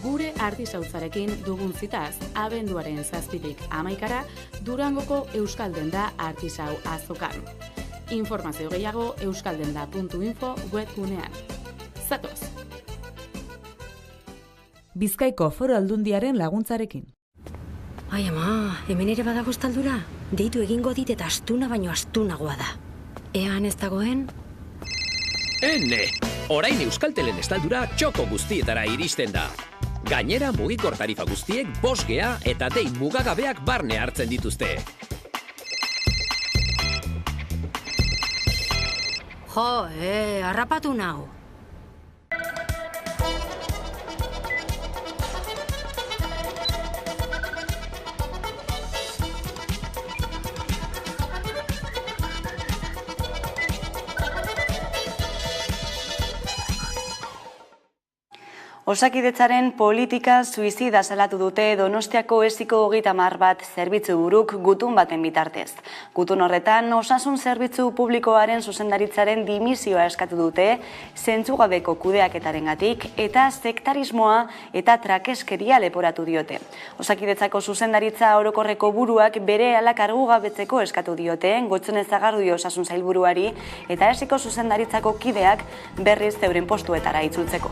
Gure artisautzarekin dugun zitaz, abenduaren 7tik 11 Durangoko Euskaldenda Artisau azokan. Informazio gehiago euskaldenda.info webgunean. Zatoz! Bizkaiko Foru Aldundiaren laguntzarekin. Ai ama, hemen ere badago estaldura? Deitu egingo dit eta astuna baino astunagoa da. Ean ez dagoen? Ene! Orain Euskaltelen estaldura txoko guztietara iristen da. Gainera mugikor tarifa guztiek 5G eta dei mugagabeak barne hartzen dituzte. Jo, harrapatu nau. Osakidetzaren politika suizida salatu dute Donostiako esiko 30 zerbitzu buruk gutun baten bitartez. Gutun horretan, osasun zerbitzu publikoaren zuzendaritzaren dimisioa eskatu dute, zentzugabeko kudeaketarengatik eta sektarismoa eta trakeskeria leporatu diote. Osakidetzako zuzendaritza orokorreko buruak bere kargu gabetzeko eskatu diote, Gotzone Zagardi osasun sailburuari eta esiko zuzendaritzako kideak berriz euren postuetara itzultzeko.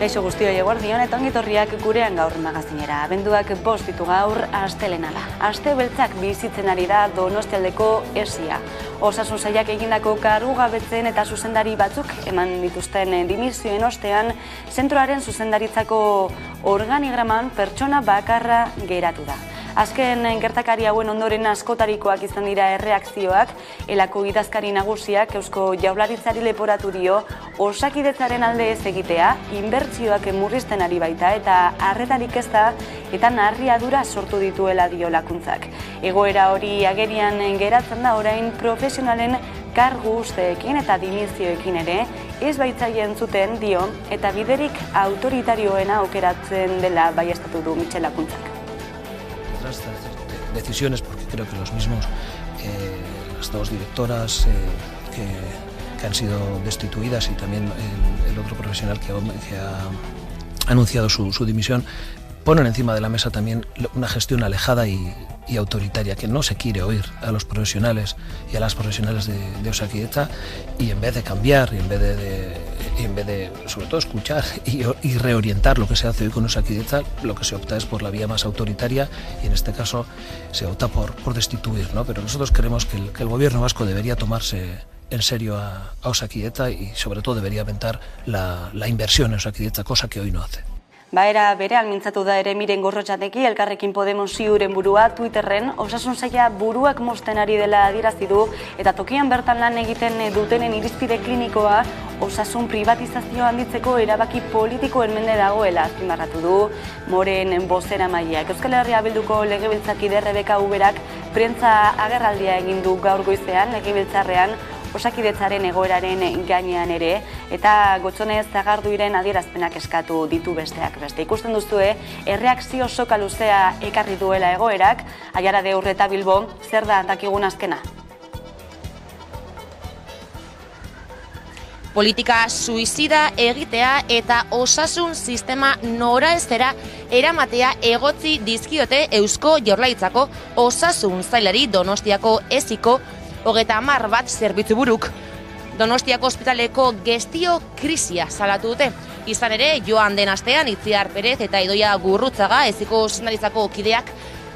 Kaixo guztioi eguerdion eta ongitorriak gurean gaur magazinera. Abenduak 5 ditu gaur astelena da. Aste beltzak bizitzen ari da Donostialdeko esia. Osasun sailak egindako kargugabetzen eta zuzendari batzuk eman dituzten dimisioen ostean, zentroaren zuzendaritzako organigraman pertsona bakarra geratu da. Azken gertakari hauen ondoren askotarikoak izan dira erreakzioak, elako idazkari nagusiak Eusko Jaurlaritzari leporatu dio Osakidetzaren alde ez egitea, inbertsioak murrizten ari baita eta arretarik ez da eta narriadura sortu dituela dio lakuntzak. Egoera hori agerian geratzen da orain profesionalen kargu usteekin eta dimizioekin ere, ez baitzaile entzuten dio eta biderik autoritarioena aukeratzen dela baieztatu du Mitxel lakuntzak. Decisiones, porque creo que los mismos, las dos directoras que han sido destituidas y también el otro profesional que ha anunciado su dimisión, ponen encima de la mesa también una gestión alejada y autoritaria, que no se quiere oír a los profesionales y a las profesionales de Osakidetza, y en vez de cambiar y en vez de sobre todo escuchar y reorientar lo que se hace hoy con Osakidetza, lo que se opta es por la vía más autoritaria y en este caso se opta por destituir, ¿no? Pero nosotros creemos que el gobierno vasco debería tomarse en serio a Osakidetza y sobre todo debería aventar la inversión en Osakidetza, cosa que hoy no hace. Baera bere almintzatu da ere Miren Gorrotxateki, Elkarrekin Podemos ziuren burua Twitterren, osasun saila buruak mozten ari dela adierazi du eta tokian bertan lan egiten dutenen irizpide klinikoa osasun privatizazioa handitzeko erabaki politikoen mende dagoela azpimarratu du Moren bozeramaileak. Euskal Herria Bilduko legebiltzarkide Rebeka Uberak prentza agerraldia egin du gaur goizean legebiltzarrean Osakidetzaren egoeraren gainean ere, eta Gotzone Zagarduiren adierazpenak eskatu ditu besteak beste. Ikusten duzue, erreakzio soka luzea ekarri duela egoerak, Aiara de Urreta Bilbo, zer da dakigun azkena? Politika suizida egitea eta osasun sistema noraezera eramatea egotzi dizkiote Eusko Jaurlaritzako osasun sailari Donostiako esiko 30 zerbitzu buruk. Donostiako ospitaleko gestio krisia salatu dute. Izan ere, joan den astean Itziar Perez eta Idoia Gurrutzaga esiko zuzendaritzako kideak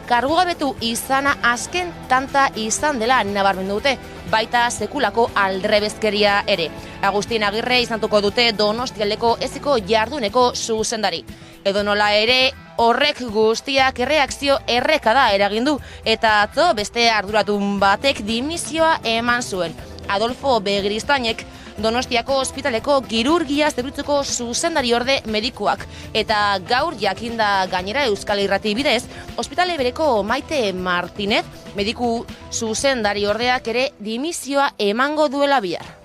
kargugabetu izana azken tanta izan dela nabarmendu dute, baita sekulako aldrebezkeria ere. Agustin Agirre izantuko dute Donostialdeko esiko jarduneko zuzendari. Edonola ere, horrek guztiak erreakzio errekada eragindu eta atzo beste arduratun batek dimisioa eman zuen. Adolfo Begristainek Donostiako ospitaleko kirurgia zerbitzuko zuzendari orde medikuak eta gaur jakinda gainera Euskal Irrati bidez, ospitale bereko Maite Martinez mediku zuzendari ordeak ere dimisioa emango duela bihar.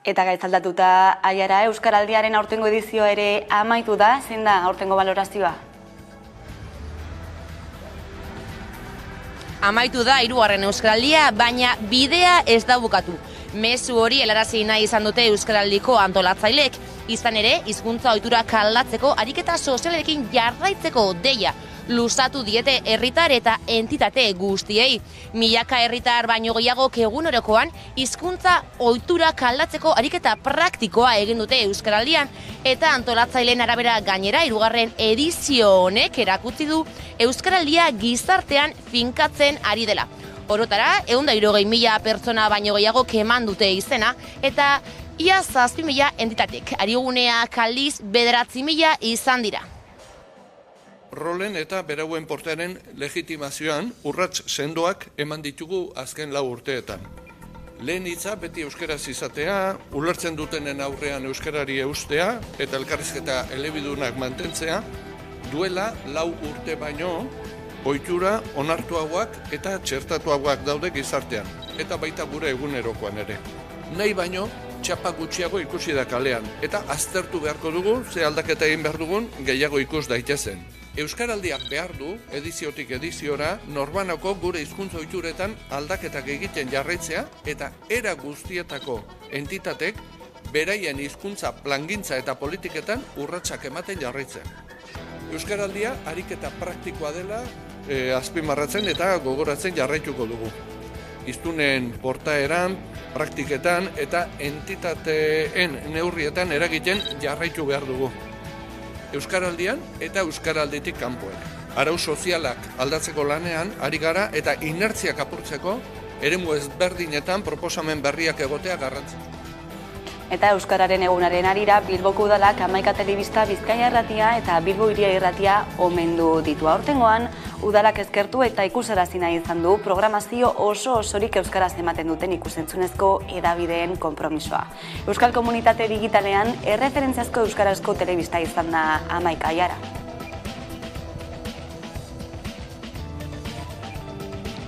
Eta gaitzaldatuta Aiara, Euskaraldiaren aurtengo edizio ere amaitu da, zein da aurtengo balorazioa? Amaitu da 3. Euskaraldia, baina bidea ez da bukatu. Mezu hori helarazi nahi izan dute Euskaraldiko antolatzaileek, izan ere, hizkuntza ohiturak aldatzeko ariketa sozialekin jarraitzeko deia luzatu diete herritar eta entitate guztiei. Milaka herritar baino gehiagok egunerokoan hizkuntza ohiturak aldatzeko ariketa praktikoa egin dute Euskaraldian, eta antolatzaileen arabera gainera 3. edizio honek erakutsi du Euskaraldia gizartean finkatzen ari dela. Orotara, 160.000 pertsona baino gehiago eman dute izena, eta ia 7.000 entitatek. Ariguneak aldiz 9.000 izan dira. Rolen eta berauen portaren legitimazioan urrats sendoak eman ditugu azken 4 urteetan. Lehen hitza beti euskaraz izatea, ulertzen dutenen aurrean euskarari eustea eta elkarrizketa elebidunak mantentzea, duela 4 urte baino ohitura onartuagoak eta txertatuagoak daude gizartean, eta baita gure egunerokoan ere. Nahi baino, txapa gutxiago ikusi da kalean, eta aztertu beharko dugu, ze aldaketa egin behar dugun, gehiago ikus daitezen. Euskaraldiak behar du, ediziotik ediziora, norbanako gure hizkuntza ohituretan aldaketak egiten jarraitzea, eta era guztietako entitatek beraien hizkuntza plangintza eta politiketan urratsak ematen jarraitzen. Euskaraldia ariketa praktikoa dela azpimarratzen eta gogoratzen jarraituko dugu. Hiztunen portaeran, praktiketan eta entitateen neurrietan eragiten jarraitu behar dugu. Euskaraldian eta euskaralditik kanpoen. Arau sozialak aldatzeko lanean ari gara eta inertziak apurtzeko eremu ezberdinetan proposamen berriak egotea garrantzitsua. Eta Euskararen egunaren arira Bilboko Udalak Hamaika Telebista Bizkaia Irratia eta Bilbo Hiria Irratia omendu ditu. Aurtengoan Udalak eskertu eta ikusarazi nahi izan du programazio osorik euskaraz ematen duten ikusentzunezko hedabideen konpromisoa. Euskal Komunitate Digitalean erreferentziazko euskarazko telebista izan da Hamaika Aiara.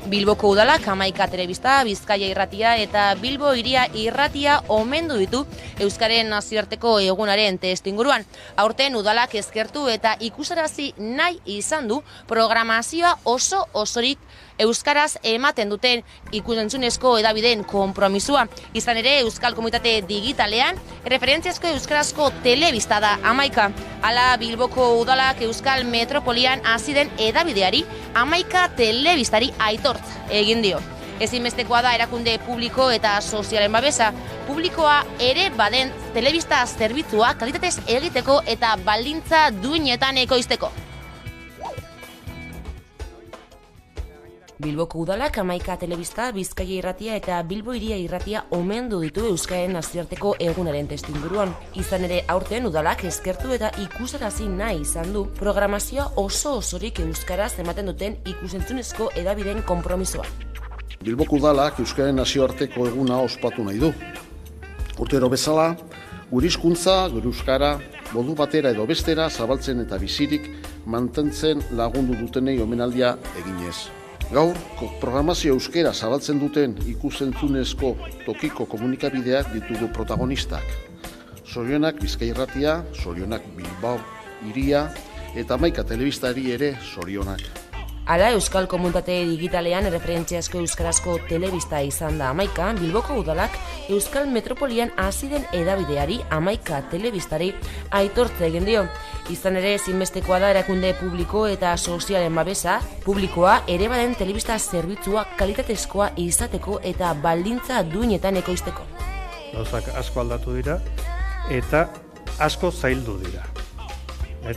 Bilboko Udalak Hamaika Telebista, Bizkaia Irratia eta Bilbo Hiria Irratia omendu ditu Euskaren nazioarteko egunaren testuinguruan. Aurten Udalak eskertu eta ikusarazi nahi izan du programazioa osorik euskaraz ematen duten ikusentzunezko hedabideen konpromisoa. Izan ere, Euskal Komunitate Digitalean erreferentziazko euskarazko telebista da Hamaika. Hala, Bilboko Udalak Euskal Metropolian hasi den hedabideari Hamaika Telebistari aitortza egin dio. Ezinbestekoa da erakunde publiko eta sozialen babesa, publikoa ere baden telebista zerbitzua kalitatez egiteko eta baldintza duinetan ekoizteko. Bilboko Udalak Hamaika Telebista, Bizkaia Irratia eta Bilbo Hiria Irratia omendu ditu Euskaren nazioarteko egunaren testuinguruan. Izan ere, aurten Udalak eskertu eta ikusarazi nahi izan du programazioa osorik euskaraz ematen duten ikusentzunezko hedabideen konpromisoa. Bilboko Udalak Euskaren nazioarteko eguna ospatu nahi du. Urtero bezala, gure hizkuntza, gure euskara, modu batera edo bestera zabaltzen eta bizirik mantentzen lagundu dutenei omenaldia eginez. Gaur, programazio euskera zabaltzen duten ikusentzunezko tokiko komunikabideak ditugu protagonistak. Zorionak Bizkaia Irratia, zorionak Bilbao Hiria eta Hamaika Telebistari ere zorionak. Hala, Euskal Komunitate Digitalean erreferentziazko euskarazko telebista izan da Hamaika, Bilboko Udalak Euskal Metropolian hasi den hedabideari Hamaika Telebistari aitortza egin dio. Izan ere, ezinbestekoa da erakunde publiko eta sozialen babesa, publikoa ere baden telebista zerbitzua kalitatezkoa izateko eta baldintza duinetan ekoizteko. Gauzak asko aldatu dira eta asko zaildu dira.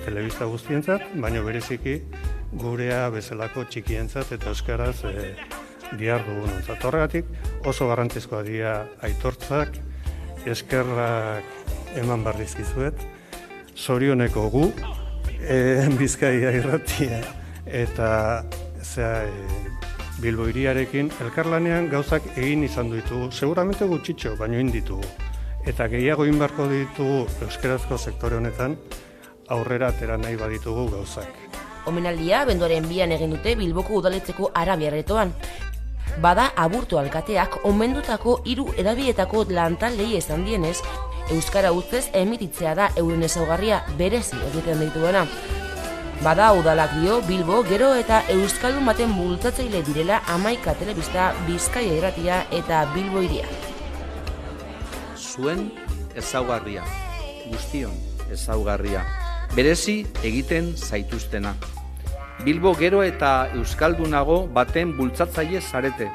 Telebista guztientzat, baina bereziki gurea bezalako txikientzat eta euskaraz dihar dugunontzat. Horregatik oso garrantzizkoa dira aitortzak, eskerrak eman behar dizkizuet, zorioneko gu, Bizkaia Irratia eta Bilbo Hiriarekin elkarlanean gauzak egin izan ditugu, seguramente gutxitxo, baino egin ditugu. Eta gehiago egin beharko ditugu euskarazko sektore honetan aurrera atera nahi baditugu gauzak. Omenaldia abenduaren 2 egin dute Bilboko Udaletxeko Arabiarretoan. Bada aburto alkateak omendutako 3 hedabietako lantaldei esan dienez, euskara utzez emititzea da euren ezaugarria berezi egiten dituena. Bada udalak dio Bilbo, Gero eta euskaldun baten bultzatzaile direla Hamaika Telebista, Bizkaia Irratia eta Bilbo Hiria. Zuen ezaugarria, guztion ezaugarria, berezi egiten zaituztena. Bilbo, Gero eta euskaldunago baten bultzatzaile zarete.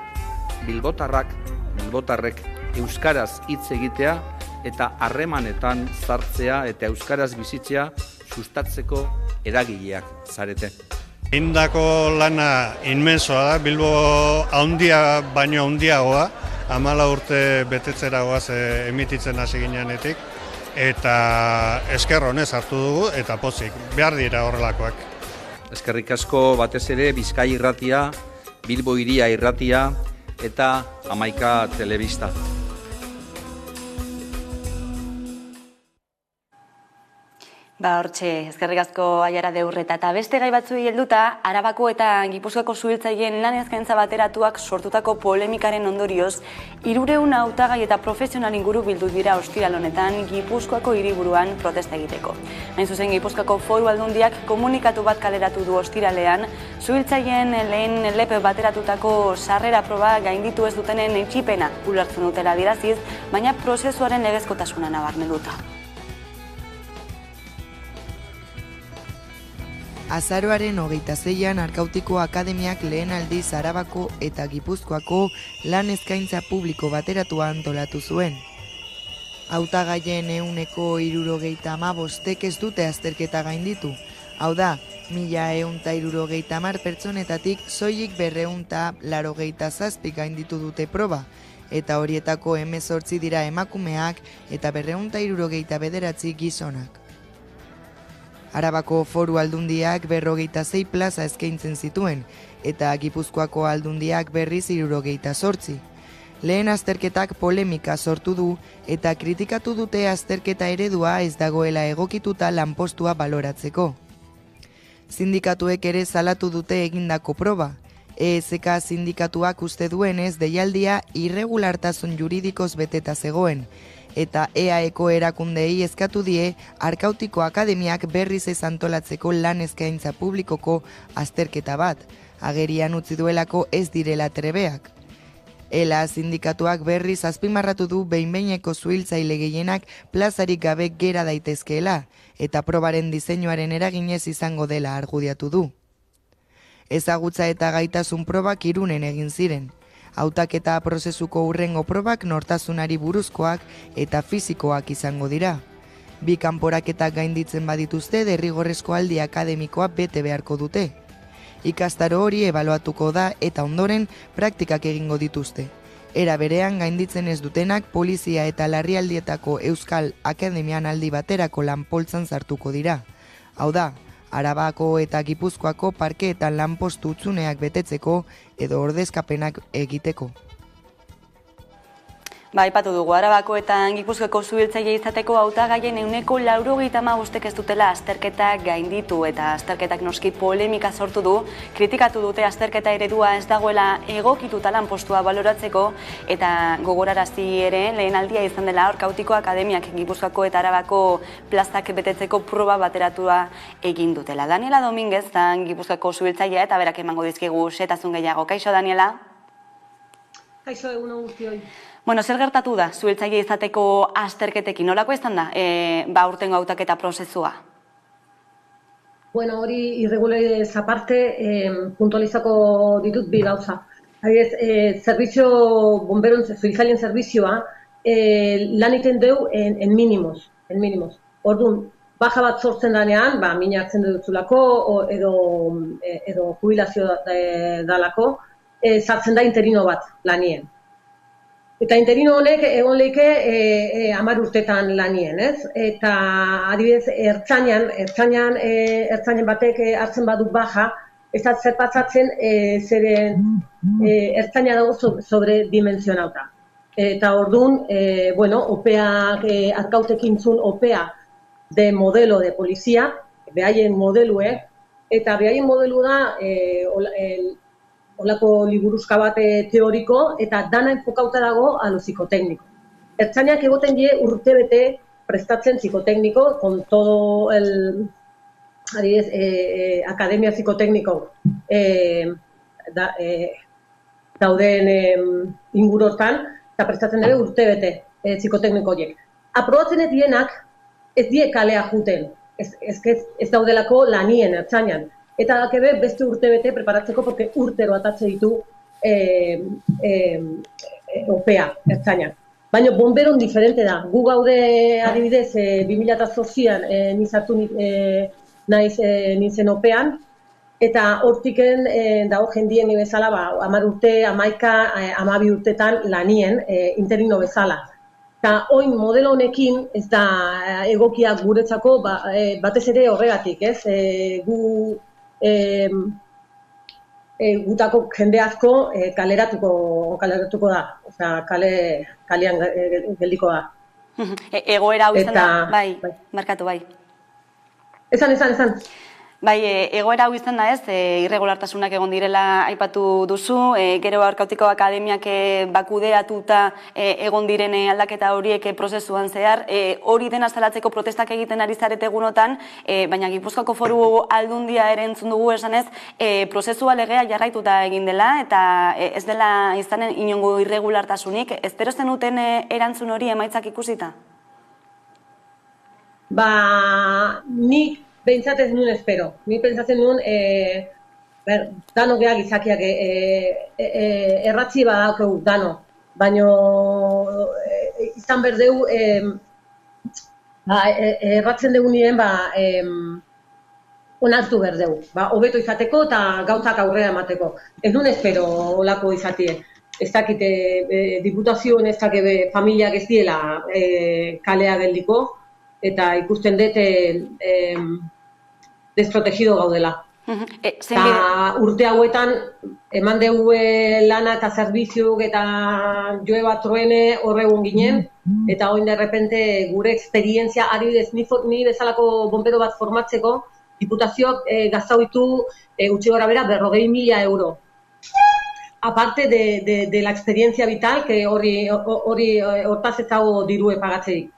Bilbotarrek euskaraz hitz egitea eta harremanetan sartzea eta euskaraz bizitzea sustatzeko eragileak zarete. Indako lana inmensoa da, Bilbo haundia baino haundiagoa, 14 urte betetzera goaz emititzen hasi ginenetik, eta esker honez hartu dugu eta pozik, behar dira horrelakoak. Eskerrik asko batez ere Bizkaia Irratia, Bilbo Hiria Irratia eta Hamaika Telebista. Hortxe, eskerrik asko Aiara de Urreta. Eta beste gai batzuei helduta, Arabako eta Gipuzkoako suhiltzaileen lan eskaintza bateratuak sortutako polemikaren ondorioz, 300 hautagai eta profesional inguru bildu dira ostiral honetan Gipuzkoako hiriburuan protesta egiteko. Hain zuzen, Gipuzkoako Foru Aldundiak komunikatu bat kaleratu du ostiralean, suhiltzaileen lehen lepe bateratutako sarrera proba gainditu ez dutenen etxipena ulertzen dutela adiraziz, baina prozesuaren legezkotasuna nabarmenduta. Azaroaren 26an Arkautiko Akademiak lehen aldiz Arabako eta Gipuzkoako lan eskaintza publiko bateratua antolatu zuen. Hautagaien 175 ez dute azterketa gainditu. Hau da, 1170 pertsonetatik soilik 287 gainditu dute proba, eta horietako 18 dira emakumeak eta 269 gizonak. Arabako Foru Aldundiak 46 plaza eskaintzen zituen, eta Gipuzkoako Aldundiak berriz 78. Lehen azterketak polemika sortu du, eta kritikatu dute azterketa eredua ez dagoela egokituta lanpostua baloratzeko. Sindikatuek ere salatu dute egindako proba. ESK sindikatuak uste duenez deialdia irregulartasun juridikoz beteta zegoen, eta EAEko erakundei eskatu die Arkautiko Akademiak berriz ez antolatzeko lan eskaintza publikoko azterketa bat, agerian utzi duelako ez direla trebeak. ELA sindikatuak berriz azpimarratu du behin-behineko suhiltzaile gehienak plazarik gabe gera daitezkeela, eta probaren diseinuaren eraginez izango dela argudiatu du. Ezagutza eta gaitasun probak Irunen egin ziren. Hautaketa prozesuko hurrengo probak nortasunari buruzkoak eta fisikoak izango dira. Bi kanporaketak gainditzen badituzte derrigorrezko aldi akademikoa bete beharko dute. Ikastaro hori ebaluatuko da eta ondoren praktikak egingo dituzte. Era berean gainditzen ez dutenak polizia eta larrialdietako Euskal Akademian aldi baterako lanpoltzan sartuko dira. Hau da, Arabako eta Gipuzkoako parkeetan lanpostu utzuneak betetzeko edo ordezkapenak egiteko. Aipatu dugu, Arabako eta Gipuzkoako suhiltzaile izateko hautagaien 95% ez dutela azterketak gainditu eta azterketak noski polemika sortu du, kritikatu dute azterketa eredua ez dagoela egokituta lanpostua baloratzeko eta gogorarazi ere lehen aldia izan dela Arkautiko Akademiak Gipuzkoako eta Arabako plazak betetzeko proba bateratua egin dutela. Daniela Dominguez da Gipuzkoako suhiltzailea eta berak emango dizkigu xehetasun gehiago. Kaixo, Daniela? Kaixo, egunon guztioi. Zer gertatu da suhiltzaile izateko azterketekin? Nolako izan da aurtengo hautaketa prozesua? Hori irregularez aparte puntualizako ditut bi gauza. Suhiltzaileen zerbizioa lan egiten dugu en mínimos. Orduan, baja bat sortzen danean, mina hartzen dutulako edo jubilazio dalako, sartzen da interino bat lanien. Eta interino honek egon lehike 10 urtetan lanien, ez? Eta adibidez, ertzainen batek hartzen badu baja, ez da zerpatzatzen zeren ertzaina dago sobredimensionauta. Eta orduan, opeak, Arkautekin zun opea de modelo de polizia, behaien modelue, eta behaien modelu da olako liburuzka bat teoriko, eta dana enfokauta dago a lo psicotécnico. Ertzainak egoten die urtebete prestatzen psicotécnico, con todo el Academia Psicotécnico dauden ingurortan, eta prestatzen dira urtebete psikotekniko horiek. Aprobatzen ez dienak, ez die kalea juten, ez daudelako lanien ertzainan. Eta dakebe beste urtebete preparatzeko, porque urtero atatze ditu opea ertzainak. Baina bomberon diferente da. Gu gaude adibidez 2008an nizartu naiz nintzen opean, eta hortiken dago jendien bezala 10 urte, 11, 12 urtetan lanien interino bezala. Eta oin modelo honekin ez da egokia guretzako batez ere horregatik, ez? Gutako jende asko kaleratuko da, osea kalean geldiko da. Egoera hau izan da, bai, markatu bai. Esan. Bai, egoera hau izan da ez, irregulartasunak egon direla aipatu duzu, gero Arkautiko Akademiak bakudeatuta egon direne aldaketa horiek prozesuan zehar, hori dena salatzeko protestak egiten ari zarete egunotan, baina Gipuzkoako Foru Aldundia ere entzun dugu esanez, prozesua legea jarraituta egin dela, eta ez dela izanen inongo irregulartasunik, espero zenuten erantzun hori emaitzak ikusita? Nik behintzat ez nuen espero. Ni pentsatzen nuen, dano geha gizakiak erratzi badaukegu dano, baina izan berdeu, erratzen dugu nien, onartu berdeu, hobeto izateko eta gauzak aurrera emateko. Ez nuen espero olako izatie. Ez dakite diputazioen ez dakite familiak ez diela kalea geldiko, eta ikusten dut desprotegido gaudela. Urte hauetan, eman dugu lana eta zerbiziuk eta joe bat truene horregun ginen, eta oin de repente gure esperientzia, adibidez, ni bezalako bombero bat formatzeko, diputazioak gastau ditu gutxi gora bera 40.000 euro. Aparte de la experiencia vital, que hori hortaz ez dago dirue pagatzeik.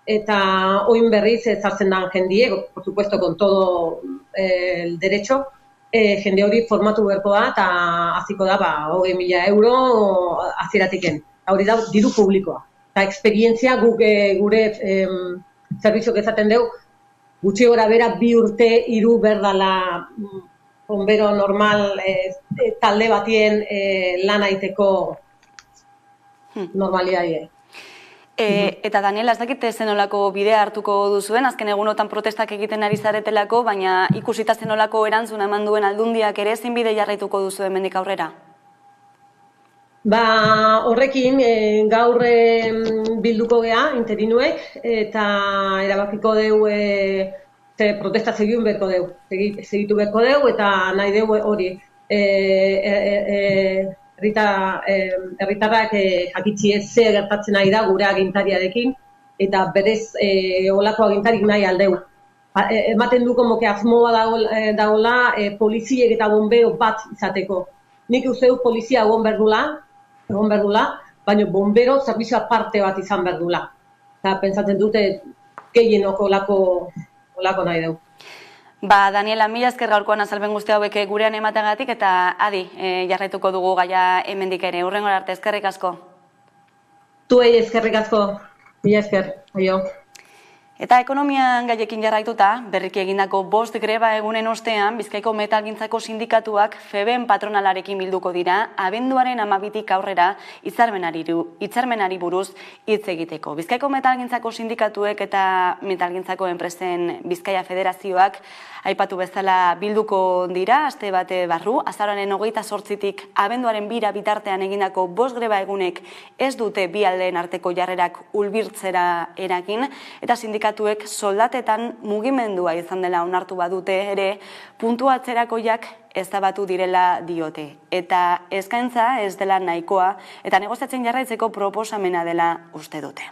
Eta oin berriz zartzen da jendie, por supuesto, con todo el derecho, jende hori formatu beharko da, eta hasiko da 20.000 euro aziratiken. Hori da, diru publikoa. Eta esperientzia gure zerbitzuak ezaten dugu, gutxi gora bera 2 urte 3 berdala bombero normal talde batien lan aiteko normalidade. Eta Daniela, ez dakite zenolako bidea hartuko duzuen, azken egunotan protestak egiten ari zaretelako, baina ikusita zenolako erantzuna eman duen Aldundiak ere, zein bide jarraituko duzu hemendik aurrera? Horrekin gaur bilduko gea interinuek, eta erabakiko deu protesta segitu beharko deu, eta nahi deu hori. Herritarrak jakitzie ze gertatzen nahi da gure agintariarekin, eta berez olako agintarik nahi aldeu. Ematen du komoke asmoa dagoela poliziek eta bombeo bat izateko. Nik uste du polizia egon berdula, baina bombero zerbizio aparte bat izan berdula. Eta pentsatzen dute gehienok olako nahi deu. Daniela, mila esker gaurkoan azalpen guzti hauek gurean emateagatik, eta adi, jarraituko dugu gaia hemendik ere. Hurrengora arte, eskerrik asko. Tuei eskerrik asko, mila esker, aio. Eta ekonomian gaiekin jarraituta, berriki egindako 5 greba egunen ostean, Bizkaiko metalgintzako sindikatuak FEBEN patronalarekin bilduko dira, abenduaren 12tik aurrera hitzarmenari buruz hitz egiteko. Bizkaiko metalgintzako sindikatuek eta metalgintzako enpresen Bizkaia Federazioak aipatu bezala bilduko dira, aste bate barru, azaroaren 28tik abenduaren 2 bitartean egindako 5 greba egunek ez dute bi aldeen arteko jarrerak ulbirtzera eragin, eta sindikatuek soldatetan mugimendua izan dela onartu badute ere, puntu atzerakoiak ezabatu direla diote. Eta eskaintza ez dela nahikoa, eta negoziatzen jarraitzeko proposamena dela uste dute.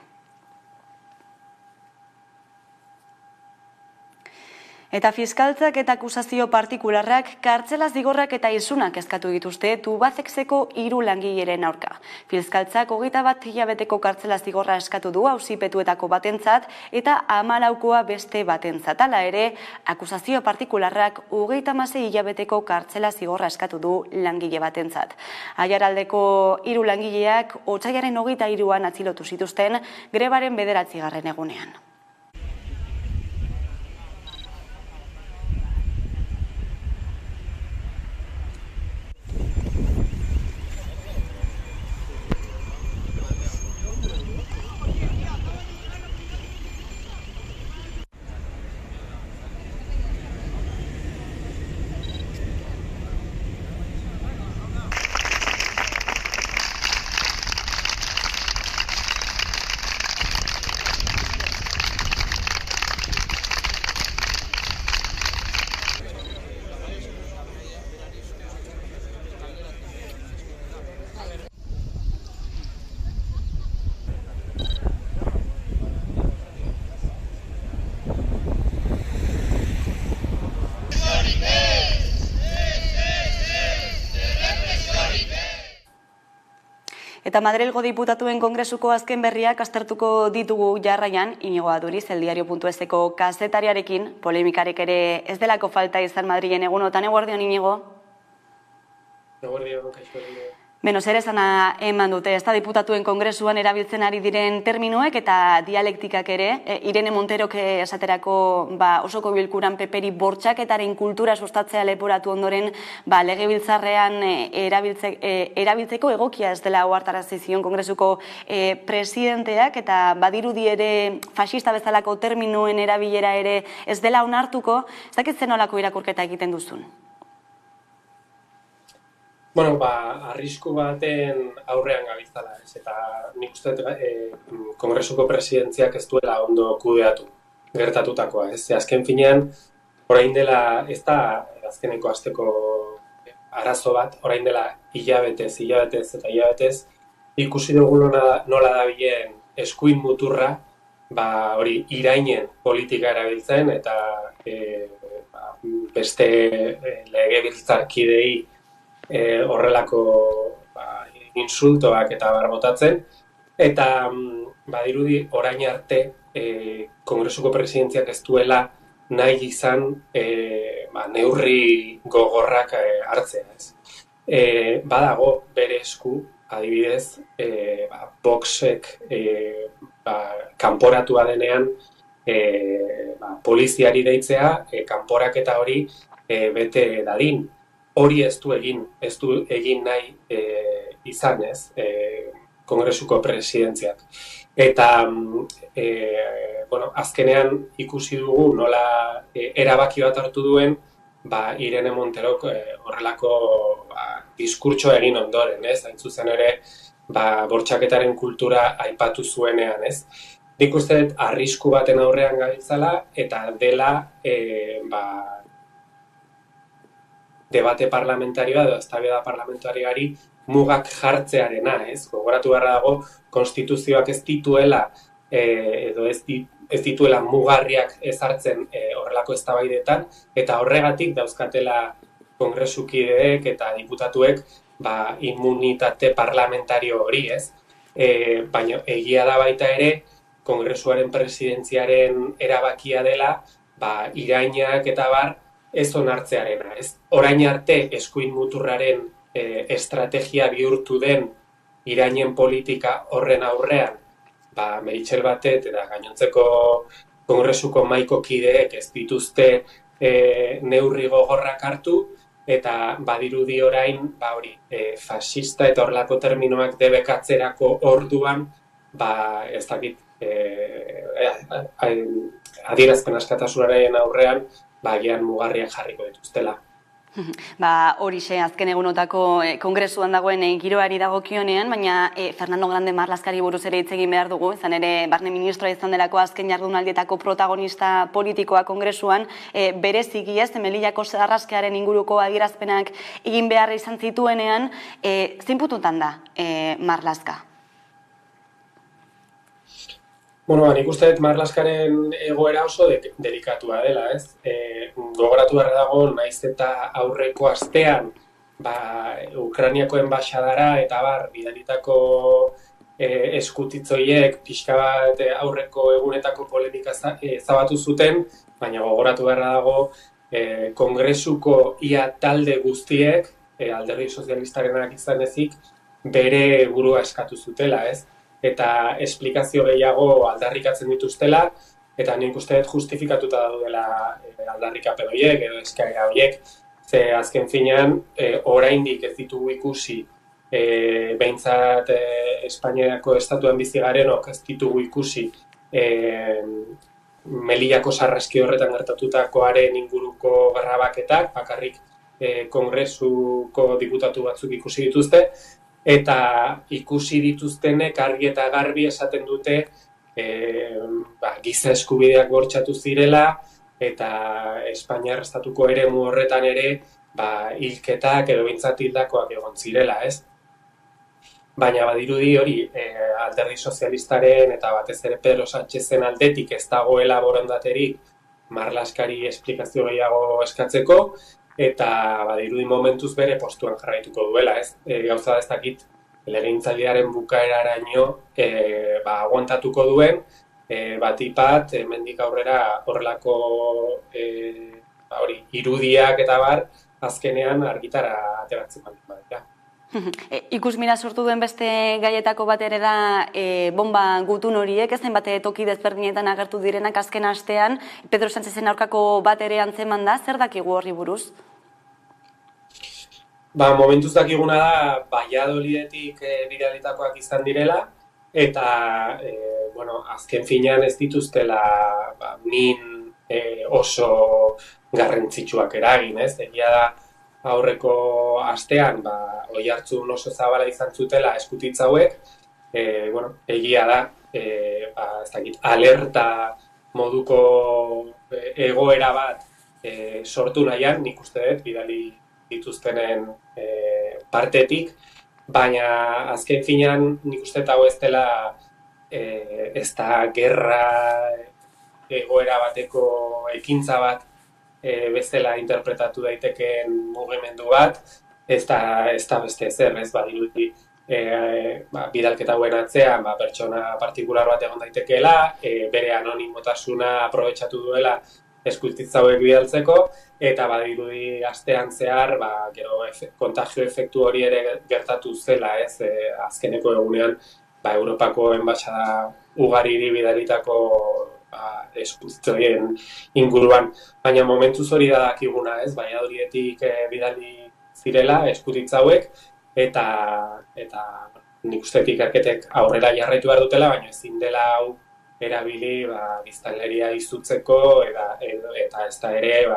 Eta fiskaltzak eta akusazio partikularrak kartzela zigorrak eta isunak eskatu dituzte Tubacexeko 3 langileren aurka. Fiskaltzak 21 hilabeteko kartzela zigorra eskatu du auzipetuetako batentzat eta 14koa beste batentzat. Hala ere, akusazio partikularrak 36 hilabeteko kartzela zigorra eskatu du langile batentzat. Aiaraldeko 3 langileak otsailaren 23an atxilotu zituzten grebaren 9. egunean. Eta Madrilgo diputatuen kongresuko azken berriak aztertuko ditugu jarraian, Inigo Aduriz, eldiario.eseko kazetariarekin, polemikarik ere ez delako falta izan Madrilen egunotan. Eguerdion, Inigo? Eguerdion, kaixo. Beno, zer esana eman dute, ez da diputatuen kongresuan erabiltzen ari diren terminoek eta dialektikak ere, Irene Monterok esaterako osoko bilkuran peperi bortxaketaren kultura sustatzea leporatu ondoren legebiltzarrean erabiltzeko egokia ez dela ohartarazi zion kongresuko presidenteak eta badirudi ere fascista bezalako terminoen erabilera ere ez dela onartuko, ez dakit zen nolako irakurketa egiten duzun? Bueno, arrisku baten aurrean gabiltzala, eta nik uste kongresuko presidentziak ez duela ondo kudeatu gertatutakoa. Azken finean, orain dela, ez da azkeneko asteko arazo bat, orain dela hilabetez ikusi dugu nola dabilen eskuin muturra, hori irainen politika erabiltzen eta beste legebiltzarkidei horrelako insultoak eta barbotatzen, eta badirudi orain arte kongresuko presidentziak ez duela nahi izan neurri gogorrak hartzea. Badago bere esku, adibidez, Voxek kanporatua denean poliziari deitzea, kanporaketa hori bete dadin. Hori ez du egin nahi izan ez, kongresuko presidentziak. Eta, azkenean ikusi dugu nola erabaki bat hartu duen, Irene Monterok horrelako diskurtsoa egin ondoren, ez? Hain zuzen ere, bortxaketaren kultura aipatu zuenean, ez? Nik uste dut arrisku baten aurrean gabiltzala eta dela, debate parlamentarioa edo eztabaida parlamentarioari mugak jartzearena, ez? Gogoratu beharra dago, konstituzioak ez dituela edo ez dituela mugarriak ezartzen horrelako eztabaidetan eta horregatik dauzkatela kongresukideek eta diputatuek immunitate parlamentario hori, ez? Baina egia da baita ere kongresuaren presidentziaren erabakia dela, irainak eta bar ez onartzearena. Orain arte eskuin muturraren estrategia bihurtu den irainen politika horren aurrean, Meritxell Batet eta gainontzeko kongresuko mahaiko kideek ez dituzte neurri gogorrak hartu, eta badirudi orain, fascista eta horrelako terminoak debekatzerako orduan, ez dakit, adierazpen askatasunaren aurrean, agian mugarriak jarriko dituztela. Horixe azken egunotako kongresuan dagoen giroari dagokionean, baina Fernando Grande Marlaskari buruz ere hitz egin behar dugu, izan ere barne ministroa izan delako azken jardunaldietako protagonista politikoa kongresuan, bereziki ez, Melillako sarraskearen inguruko adierazpenak egin behar izan zituenean, zein puntutan da Marlaska? Bueno, nik uste dut Marlaskaren egoera oso delikatua dela, ez? Gogoratu behar dago, naiz eta aurreko astean, Ukrainiako enbaxadara eta bidalitako eskutitzoiek pixka bat aurreko egunetako polemika zabatu zuten, baina gogoratu behar dago, Kongresuko ia talde guztiek, Alderdi Sozialistarenak izan ezik, bere burua eskatu zutela, ez? Eta esplikazio gehiago aldarrikatzen dituztela, eta nik uste dut justifikatuta daudela aldarrikapen horiek edo eskaera horiek, ze azken finean oraindik ez ditugu ikusi, behintzat Espainiako estatuan bizi garenok ez ditugu ikusi Melillako sarraski horretan gertatutakoaren inguruko grabaketak, bakarrik Kongresuko diputatu batzuk ikusi dituzte, eta ikusi dituztenek argi eta garbi esaten dute giza eskubideak bortxatu zirela, eta Espainiar estatuko eremu horretan ere hilketak edo behintzat hildakoak egon zirela, ez? Baina badirudi hori Alderdi Sozialistaren eta batez ere Pedro Sánchezen aldetik ez dagoela borondaterik Marlaskari esplikazio gehiago eskatzeko, eta badirudi momentuz bere postuan jarraituko duela, ez? Gauza ez dakit legegintzaldiaren bukaeraraino aguantatuko duen, batipat, hemendik aurrera horrelako irudiak eta azkenean argitara ateratzen badira. Ikusmira sortu duen beste gaietako bat ere da bomba gutun horiek, ez bate toki desberdinetan agertu direnak azken astean, Pedro Sánchezen aurkako bat ere antzeman da, zer dakigu horri buruz? Momentuz dakiguna da, Valladolidetik bidalitakoak izan direla, eta azken finean ez dituztela min oso garrantzitsuak eragin, ez? Egia da, aurreko astean, oihartzun oso zabala izan zutela eskutitz hauek, egia da, alerta moduko egoera bat sortu nahian, nik uste dut, bidali dituztenen partetik, baina azken finean nik uste hau ez dela ez da gerra egoera bateko ekintza bat bezala interpretatu daitekeen mugimendu bat, ez da beste zer, ez badirudi bidalketa hauen atzean pertsona partikular bat egon daitekeela, bere anonimotasuna aprobetxatu duela eskultitza hauek bidaltzeko, eta badirudi astean zehar, gero kontagio efektu hori ere gertatu zela, ez, azkeneko egunean, Europako enbaxada ugariri bidalitako eskultzoien inguruan. Baina momentuz hori da dakiguna, ez, Valladolidetik bidali zirela eskutitza hauek, eta nik uste ikerketek aurrera jarraitu behar dutela, baina ezin dela hau erabili biztanleria izutzeko eta ez da ere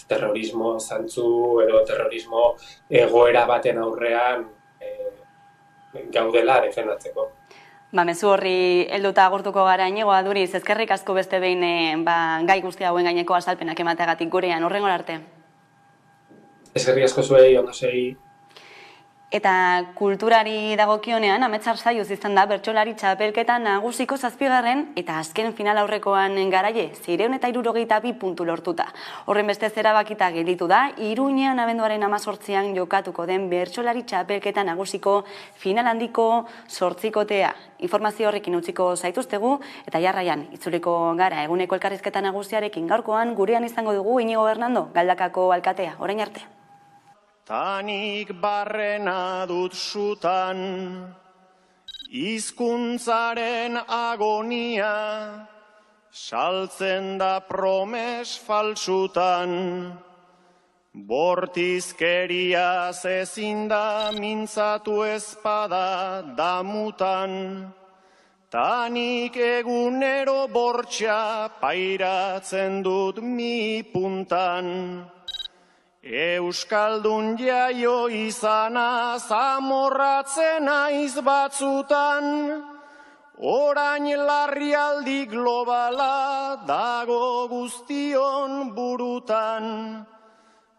terrorismo zantzu edo terrorismo egoera baten aurrean gaudela defendatzeko. Mezu horri helduta agurtuko gara Inigo Aduriz, ezkerrik asko beste behin gai guzti hauen gaineko azalpenak emateagatik gurean, hurrengora arte. Ezkerrik asko zuei, ondo segi. Eta kulturari dagokionean, Ametsar Saioz izan da bertsolari txapelketa nagusiko 7. eta azken final aurrekoan garaie, 672 puntu lortuta. Horren beste erabakita gelditu da, Iruñean abenduaren 18an jokatuko den bertsolari txapelketa nagusiko final handiko 8kotea. Informazio horrekin utziko zaituztegu, eta jarraian, itzuliko gara eguneko elkarrizketa nagusiarekin gaurkoan gurean izango dugu Inigo Bernando, Galdakako alkatea, orain arte. Tanik barrena dut sutan, hizkuntzaren agonia, saltzen da promes falsutan, bortizkeriaz ezin da mintzatu ezpada damutan, tanik egunero bortxa pairatzen dut mi puntan. Euskaldun jaio izana zamorratzen naiz batzutan, orain larrialdi globala dago guztion burutan,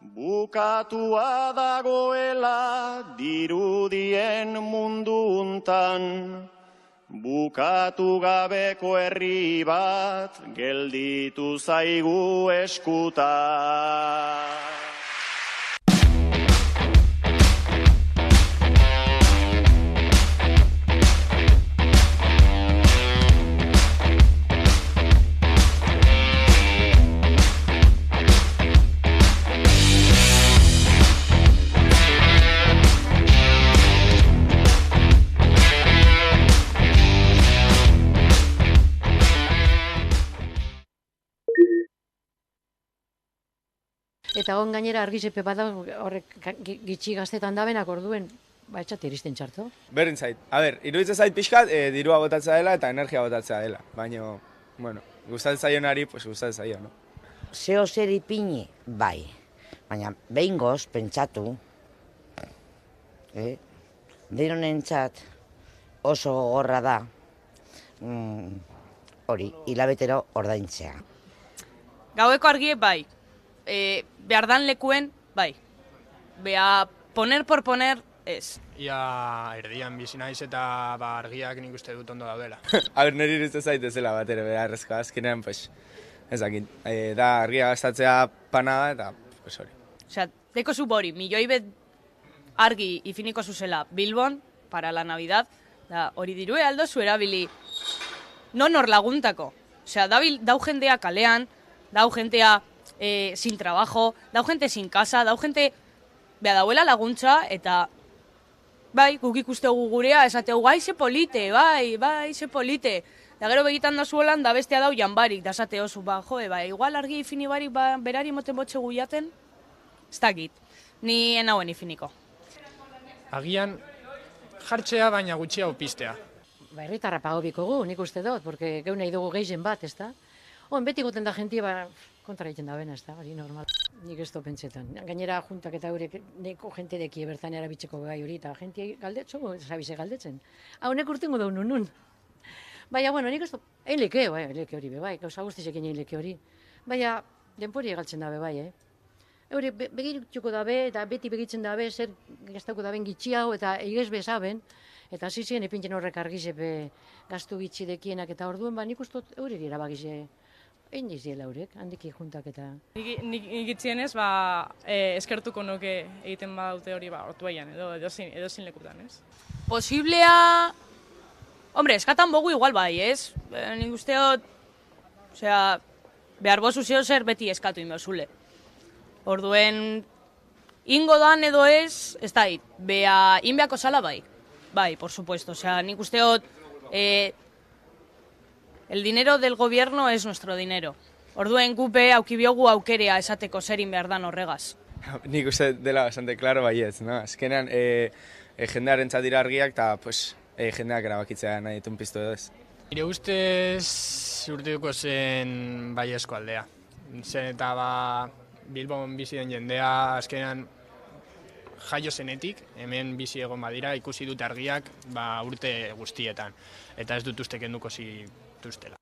bukatua dagoela dirudien mundu untan, bukatu gabeko herri bat gelditu zaigu eskuta. Eta on gainera argizepe bada horrek gitxi gaztetan dabenak orduen, etxate iristen txarto. Berdin zait. Iruditzen zait pixkat, dirua botatzea dela eta energia botatzea dela. Baina, gustatzen zaionari, gustatzen zaio, no? Zeo zer ipini, bai. Baina, behingoz, pentsatu, denonentzat oso gogorra da, hori, hilabetero ordaintzea. Gaueko argie, bai. Behar dan lekuen, bai. Bea poner por poner, ez. Ia erdian bizi naiz eta argiak nik uste dut ondo daudela. Niri iruditzen zait ez dela bat ere beharrezko, azkenean, ez dakit. Da argia gastatzea pana da, eta hori. Osea, deko zu bori, milioi bet argi ifiniko zuzela Bilbon, para la Navidad, da hori dirue aldo zu erabili non hor laguntako. Osea, dau jendea kalean, dau jentea sin trabajo, dau gente sin casa, dau gente beha dauela laguntza, eta bai, guk ikustegu gurea, esateu, bai, ze polite, bai, ze polite. Da gero begitan da zuelan, da bestea dau janbarik, da esateo zu, igual argi ifini barik, berari moten botxe guiaten, ez dakit, ni enauen ifiniko. Agian jartzea baina gutxia opistea. Herritarra pago bikogu, nik uste dut, porque geu nahi dugu gehien bat, ez da? Beti goten da jentia, kontra egiten da bena, ez da, hori normal. Nik ez do pentsetan. Gainera, juntak eta horiek neko jente deki bertan erabitzeko gai hori, eta jentia galdetzo, zabize galdetzen. Haunek urtengo daun nun. Baina, nik ez do, egin leke hori, bai, gauza guztizek egin leke hori. Baina, denpori egaltzen dabe, bai, Hori, begirutxuko dabe, eta beti begitzen dabe, zer gaztauko daben gitxi hau, eta egez bezaben, eta zizien epintzen horrek argizepe gaztu gitxi dekienak, eta orduen, nik uste hori dira bagize. Egin diziela horrek, handiki juntak eta... Nik itzienez, eskertuko nuke egiten badaute hori ortuaian, edo zin lekutan, ez? Posiblea... Hombre, eskatan bogu igual bai, ez? Nik usteot... Osea, behar bozu zeo zer beti eskatu inbezule. Orduen, ingo dan edo ez da hit. Beha, inbeako sala bai. Bai, por supuesto. Osea, nik usteot... El dinero del gobierno es nuestro dinero. Orduen gupe aukibiogu aukerea esateko zerin behar dan horregaz. Nik uste dela bastante klaro baietz, no? Azkenean, jendearen txatira argiak eta jendeak erabakitzea nahi ditun piztu edo ez. Nire ustez urtetuko zen baiezko aldea. Zen eta Bilbon bizi den jendea azkenean jaio zenetik, hemen bizi egon badira, ikusi dut argiak urte guztietan. Eta ez dut uste kenduko zituztela.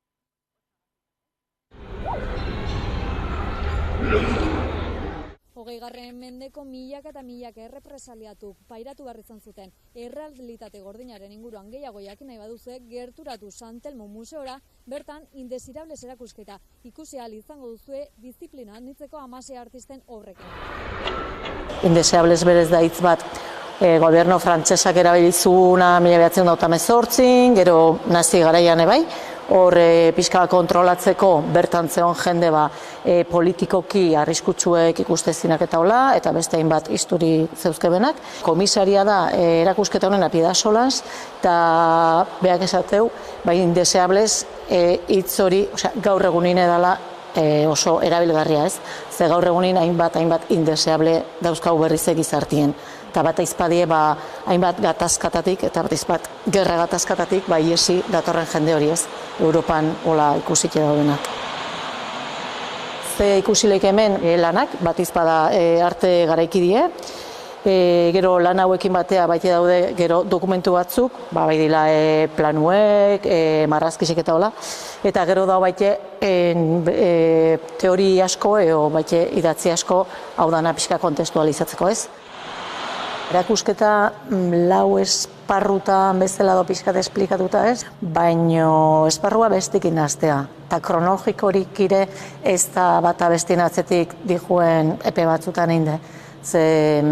Hogeigarren mendeko milaka eta milaka errepresaliatuk pairatu behar izan zuten. Errealitate gordinaren inguruan gehiago jakin nahi baduzue, gerturatu San Telmo museora, bertan Indesirables erakusketa. Ikusi ahal izango duzue diziplina handitzeko 16 artisten obrekin. Indesirables berez da hitz bat, goberno frantsesak erabilizuna 1918, gero nazi garaian ebai, hor pixka kontrolatzeko bertan zeon jende politikoki arriskutsuek ikustezinak eta hola, eta beste hainbat isturi zeuzkebenak. Komisaria da erakusketa honen Pidasolas, eta beak esateu, Indeseables hitz hori, gaur egunin edala oso erabilgarria ez, ze gaur egunin hainbat indeseable dauzkau berriz egizartien. Eta bat aizpadie hainbat gatazkatatik eta bat aizpat gerra gatazkatatik iesi datorren jende hori ez, Europan hola ikusik daudenak. Ze ikusileik hemen lanak, bat aizpada arte garaikidie, gero lan hauekin batea baite daude gero dokumentu batzuk, bai dila planuek, marrazkisek eta hola, eta gero da baite teori asko edo baite idatzi asko hau dana pixka kontestualizatzeko ez. Erakusketa lau esparrutan bezala do pixkat esplikatuta ez, baino esparrua bestekin hastea. Eta kronologikorik ere ez da bata bestien atzetik dijuen epe batzutan inde. Ze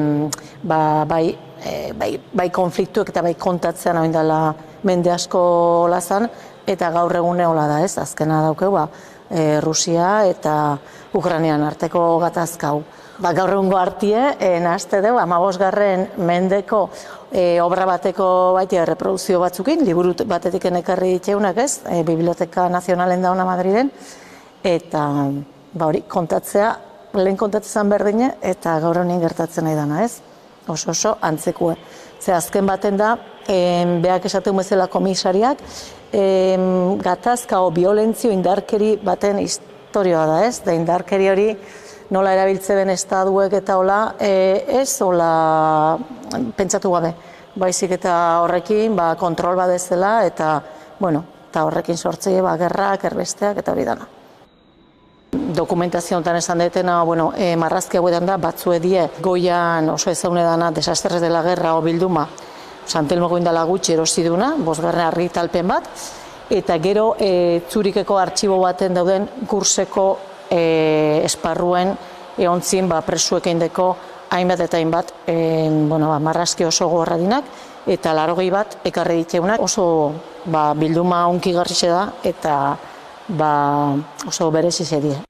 bai konfliktuek eta bai kontatzean hau indala mende asko lazan, eta gaur egun neola da ez, azkena daukeu, Rusia eta Ukrainian arteko gatazkau. Gaur egungo hartie, nahazte dugu, 15. mendeko obra bateko baitea reproduzio batzukin, liburu batetik ekarri diteunak ez, Biblioteka Nazionalen dauna Madriden, eta hori kontatzea, lehen kontatzen berdine, eta gaur honin gertatzen nahi dana ez, oso antzekue. Ze azken baten da, beak esaten bezala komisariak, gatazka o violentzio indarkeri baten historioa da ez, da indarkeri hori nola erabiltze ben estaduek eta hola, ez hola pentsatu gabe. Baizik eta horrekin kontrol badezela eta horrekin sortzei gerrak, erbesteak eta hori dana. Dokumentazio honetan esan detena, marrazki hauetan da, batzue die goian oso ezaune dana Desastres de la Guerra o bilduma, Santelmo indala gutxi erosi duna, 5. argitalpen bat, eta gero Zurikeko artxibo baten dauden kurseko esparruen eontzin presuek eindeko hainbat eta hainbat marrazki oso gogorra dinak, eta 80 bat ekarri diteunak oso bilduma unkigarrixe da eta oso berezi zedie.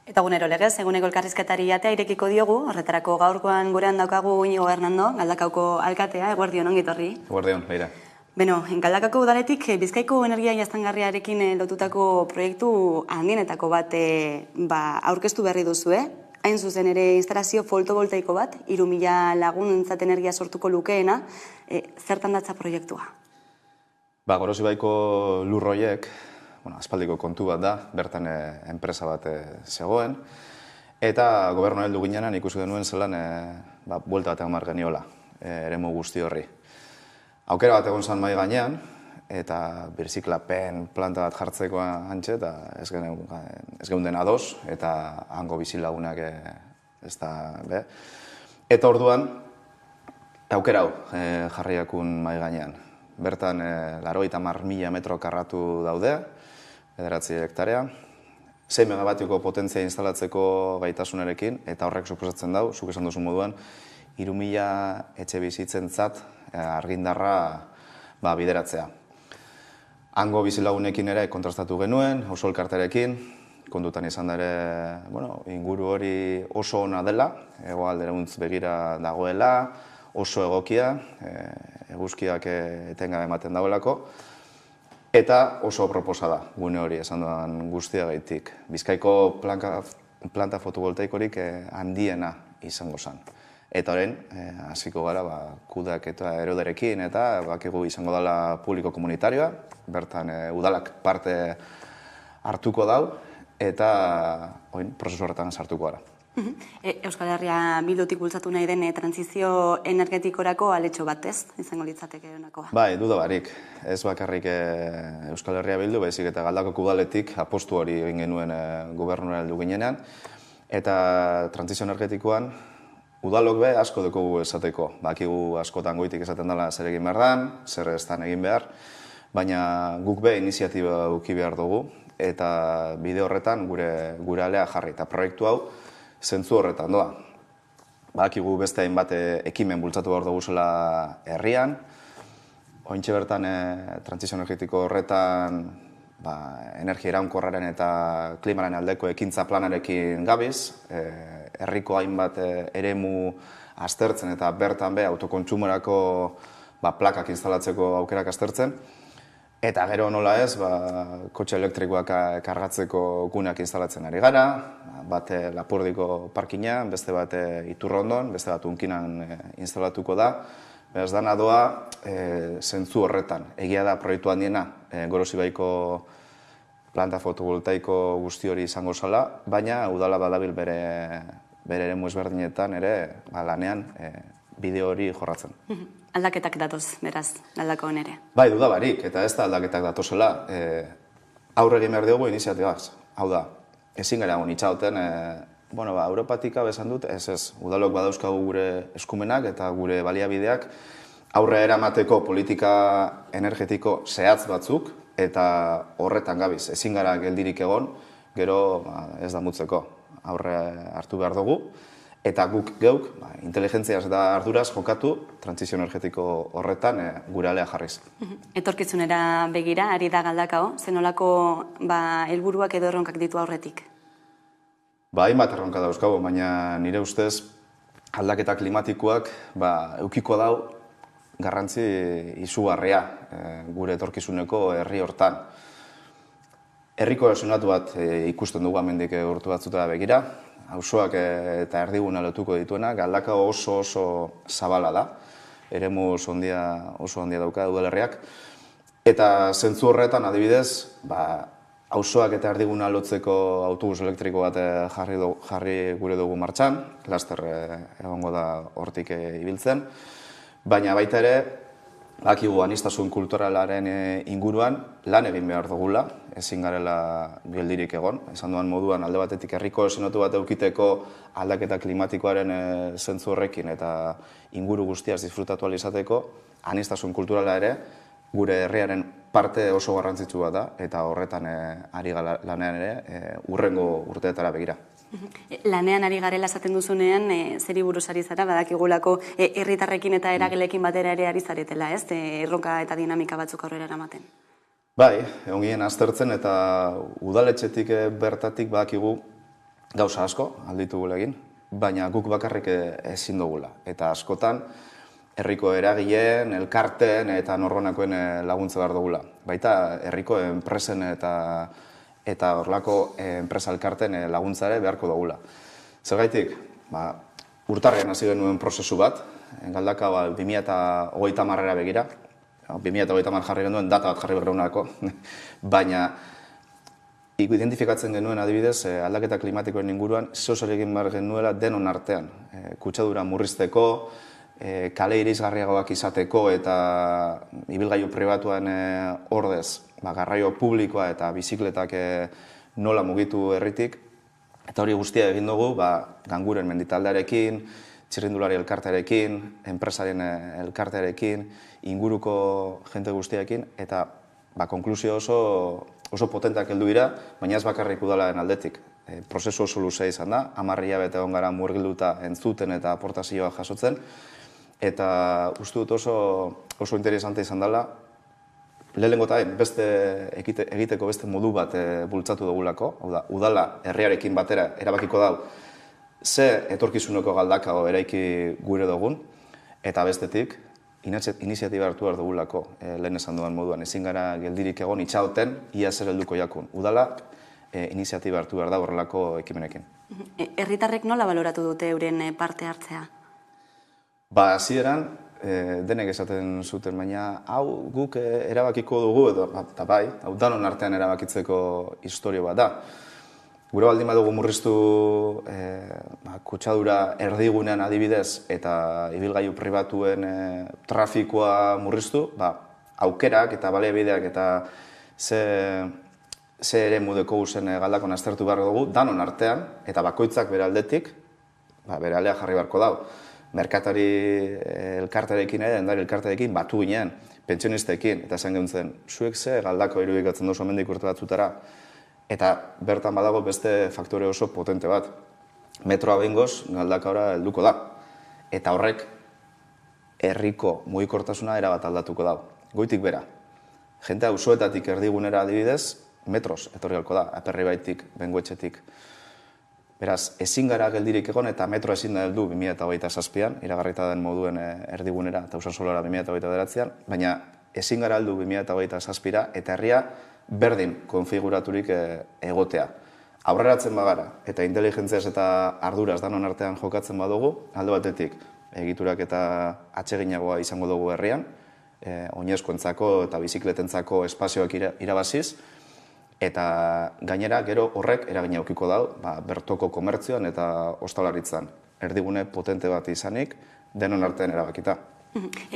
Eta gunero legez, eguneko elkarrizketari jatea irekiko diogu, horretarako gaurkoan gurean daukagu Iñigo Hernando, Galdakauko alkatea, eguerdion ongi etorri. Eguerdion, beira. Beno, Galdakauko udaletik Bizkaiko energia jasangarriarekin lotutako proiektu handienetako bat aurkeztu berri duzue. Hain zuzen ere instalazio fotovoltaiko bat, 3.000 lagunentzat energia sortuko lukeena. Zertan datza proiektua? Gorozibaiko lurroiek, aspaldiko kontu bat da, bertan enpresa bat zegoen, eta gobernu heldu ginean ikusi genuen zelan buelta bat egon geniola, eremu guzti horri. Aukera bat egon zan mai gainean, eta birziklapen planta bat jartzeko antxe, eta ez geunden ados, eta hango bizilagunak ez da, be. Eta orduan, aukera hau jarriakun mai gainean. Bertan, 80.000 metro karratu daude, 9 hektarea, 6 megabatioko potentzia instalatzeko gaitasunarekin, eta horrek suposatzen dau, zuk esan duzu moduan, 3.000 etxe bizitzen-zat argindarra bideratzea. Hango bizilagunekin ere kontrastatu genuen, oso elkarterekin, kontutan izan da ere, inguru hori oso ona dela, hegoalderantz begira dagoela, oso egokia, eguzkiak etengabe ematen dagoelako, eta oso proposa da, gune hori esan dudan guztiagaitik. Bizkaiko planta fotovoltaikorik handiena izango zen. Eta orain, hasiko gara kudak eta eroderekin, eta bakigu izango dela publiko komunitarioa, bertan udalak parte hartuko dau, eta prozesu horretan sartuko gara. Euskal Herria Bildutik bultzatu nahi den trantsizio energetikorako aletxo bat ez, izango litzateke honakoa? Bai, duda barik. Ez bakarrik Euskal Herria Bildu, baizik eta Galdakako udaletik apostu hori egin genuen gobernura heldu ginenean. Eta trantsizio energetikoan, udalok be asko dugu esateko. Bakigu askotan goitik esaten dela zer egin behar dan, zer ez dan egin behar, baina guk be iniziatiba uki behar dugu, eta bide horretan gure alea jarri. Eta proiektu hau, zentzu horretan doa. Bakigu beste hainbat ekimen bultzatu behar dugu zela herrian. Ointxe bertan, trantsizio energetiko horretan energia iraunkorraren eta klimaren aldeko ekintza planarekin gabiz, herriko hainbat eremu aztertzen eta bertan be autokontsumorako plakak instalatzeko aukerak aztertzen. Eta gero nola ez, kotxe elektrikoak kargatzeko guneak instalatzen ari gara, bat Lapurdiko parkinean, beste bat Iturrondon, beste bat Unkinan instalatuko da. Beraz dana doa, zentzu horretan. Egia da proiektu handiena, Gorozibaiko planta fotovoltaiko guzti hori izango zala, baina udala badabil bere eremu ezberdinetan ere lanean bideo hori jorratzen. aldaketak datoz, beraz, galdakaon ere. Bai, duda barik, eta ez da aldaketak datozela, aurre egin behar diogu iniziatibaz. Hau da, ezin gara hon itxauten, Europatik hau esan dut, ez, udalok badauzkagu gure eskumenak eta gure baliabideak aurre eramateko politika energetiko zehatz batzuk, eta horretan gabiz, ezin gara geldirik egon, gero ez damutzeko aurre hartu behar dugu, eta guk geuk, inteligentziaz eta arduraz jokatu, trantsizio energetiko horretan gure alea jarriz. Etorkizunera begira, ari da galdakao, zenolako helburuak edo erronkak ditu aurretik? Hainbat erronka dauzkago, baina nire ustez aldaketa klimatikoak eukiko dau garrantzi izugarria gure etorkizuneko herri hortan. Herriko esunatu bat ikusten dugu amendik urtu batzutara begira, auzoak eta erdiguna lotuko dituena, Galdakao oso zabala da, eremu oso handia dauka udalerriak, eta zentzu horretan adibidez, auzoak eta erdiguna lotzeko autobus elektriko bat jarri gure dugu martxan, laster egongo da hortik ibiltzen, baina baita ere, bakigu aniztasun kulturalaren inguruan lan egin behar dugula, ezin garela geldirik egon. Esan duan moduan alde batetik herriko esenotu bat eukiteko aldaketa klimatikoaren zentzu horrekin eta inguru guztiaz disfrutatu ahal izateko, aniztasun kulturala ere gure herriaren parte oso garrantzitsua da eta horretan ari lanean ere hurrengo urteetara begira. Lanean ari garela esaten duzunean, zeri buruz ari zara, badakigulako herritarrekin eta eragilekin batera ere ari zaretela, ez? Erronka eta dinamika batzuk aurrera eramaten. Bai, egon ginen aztertzen eta udaletxetik bertatik badakigu gauza asko alditugula egin, baina guk bakarrik ezin dugula. Eta askotan, herriko eragileen, elkarteen eta norronakoen laguntza behar dugula. Baita herriko enpresen eta horlako enpresa elkarten laguntzare beharko dugula. Zergaitik, urtarrean hasi genuen prozesu bat, Galdakao 2030 begira, 2030 jarri genuen, data bat jarri berreunako, baina identifikatzen genuen adibidez aldaketa klimatikoen inguruan zeozer egin behar genuela denon artean. Kutsadura murrizteko, kale irisgarriagoak izateko eta ibilgailu pribatuan ordez, garraio publikoa eta bizikletak nola mugitu herritik. Eta hori guztia egin dugu, Ganguren menditaldearekin, txirrindulari elkartearekin, enpresaren elkartearekin, inguruko jente guztiarekin, eta konklusio oso potentak heldu dira, baina ez bakarrik udalaren aldetik. Prozesu oso luzea izan da, 10 hilabete egon gara murgilduta entzuten eta aportazioa jasotzen, eta uste dut oso interesante izan dela, lehenengo eta beste egiteko beste modu bat bultzatu dugulako, hau da, udala herriarekin batera erabakiko dau, ze etorkizuneko Galdakao eraiki gure dugun, eta bestetik, iniziatiba hartu behar dugulako, lehen esan dudan moduan, ezin gara geldirik egon itxaoten, ia zer helduko jakun. Udala, iniziatiba hartu behar da horrelako ekimenekin. Herritarrek nola baloratu dute euren parte hartzea? Hasieran, denek esaten zuten, baina hau guk erabakiko dugu, eta bai, hau danon artean erabakitzeko historio bat da. Gure baldin badugu murriztu kutsadura erdigunean adibidez eta ibilgailu pribatuen trafikoa murriztu, aukerak eta baliabideak eta ze eremu dekoguzen Galdakon aztertu behar dugu, danon artean, eta bakoitzak bere aldetik, bere alea jarri beharko dau. Merkatari elkartearekin ere, dendari elkartearekin batu ginen, pentsionistekin, eta esan geuntzen, zuek ze Galdakao irudikatzen dozu hemendik urte batzutara, eta bertan badago beste faktore oso potente bat. Metroa behingoz Galdakaora helduko da. Eta horrek herriko mugikortasuna erabat aldatuko da. Goitik bera. Jente auzoetatik erdigunera adibidez, metroz etorri halko da, Aperribaitik, Bengoetxetik. Beraz, ezin gara geldirik egon eta metro ezin da heldu 2027an, iragarrita den moduen erdigunera eta Usansoloara 2029an, baina ezin gara heldu 2027a eta herria berdin konfiguraturik egotea. Aurreratzen bagara eta inteligentziaz eta arduraz danon artean jokatzen badugu, alde batetik egiturak eta atseginagoa izango dugu herrian, oinezkoentzako eta bizikletentzako espazioak irabaziz, eta gainera gero horrek eragina edukiko dau bertoko komertzioan eta ostalaritzan. Erdigune potente bat izanik, denon artean erabakita.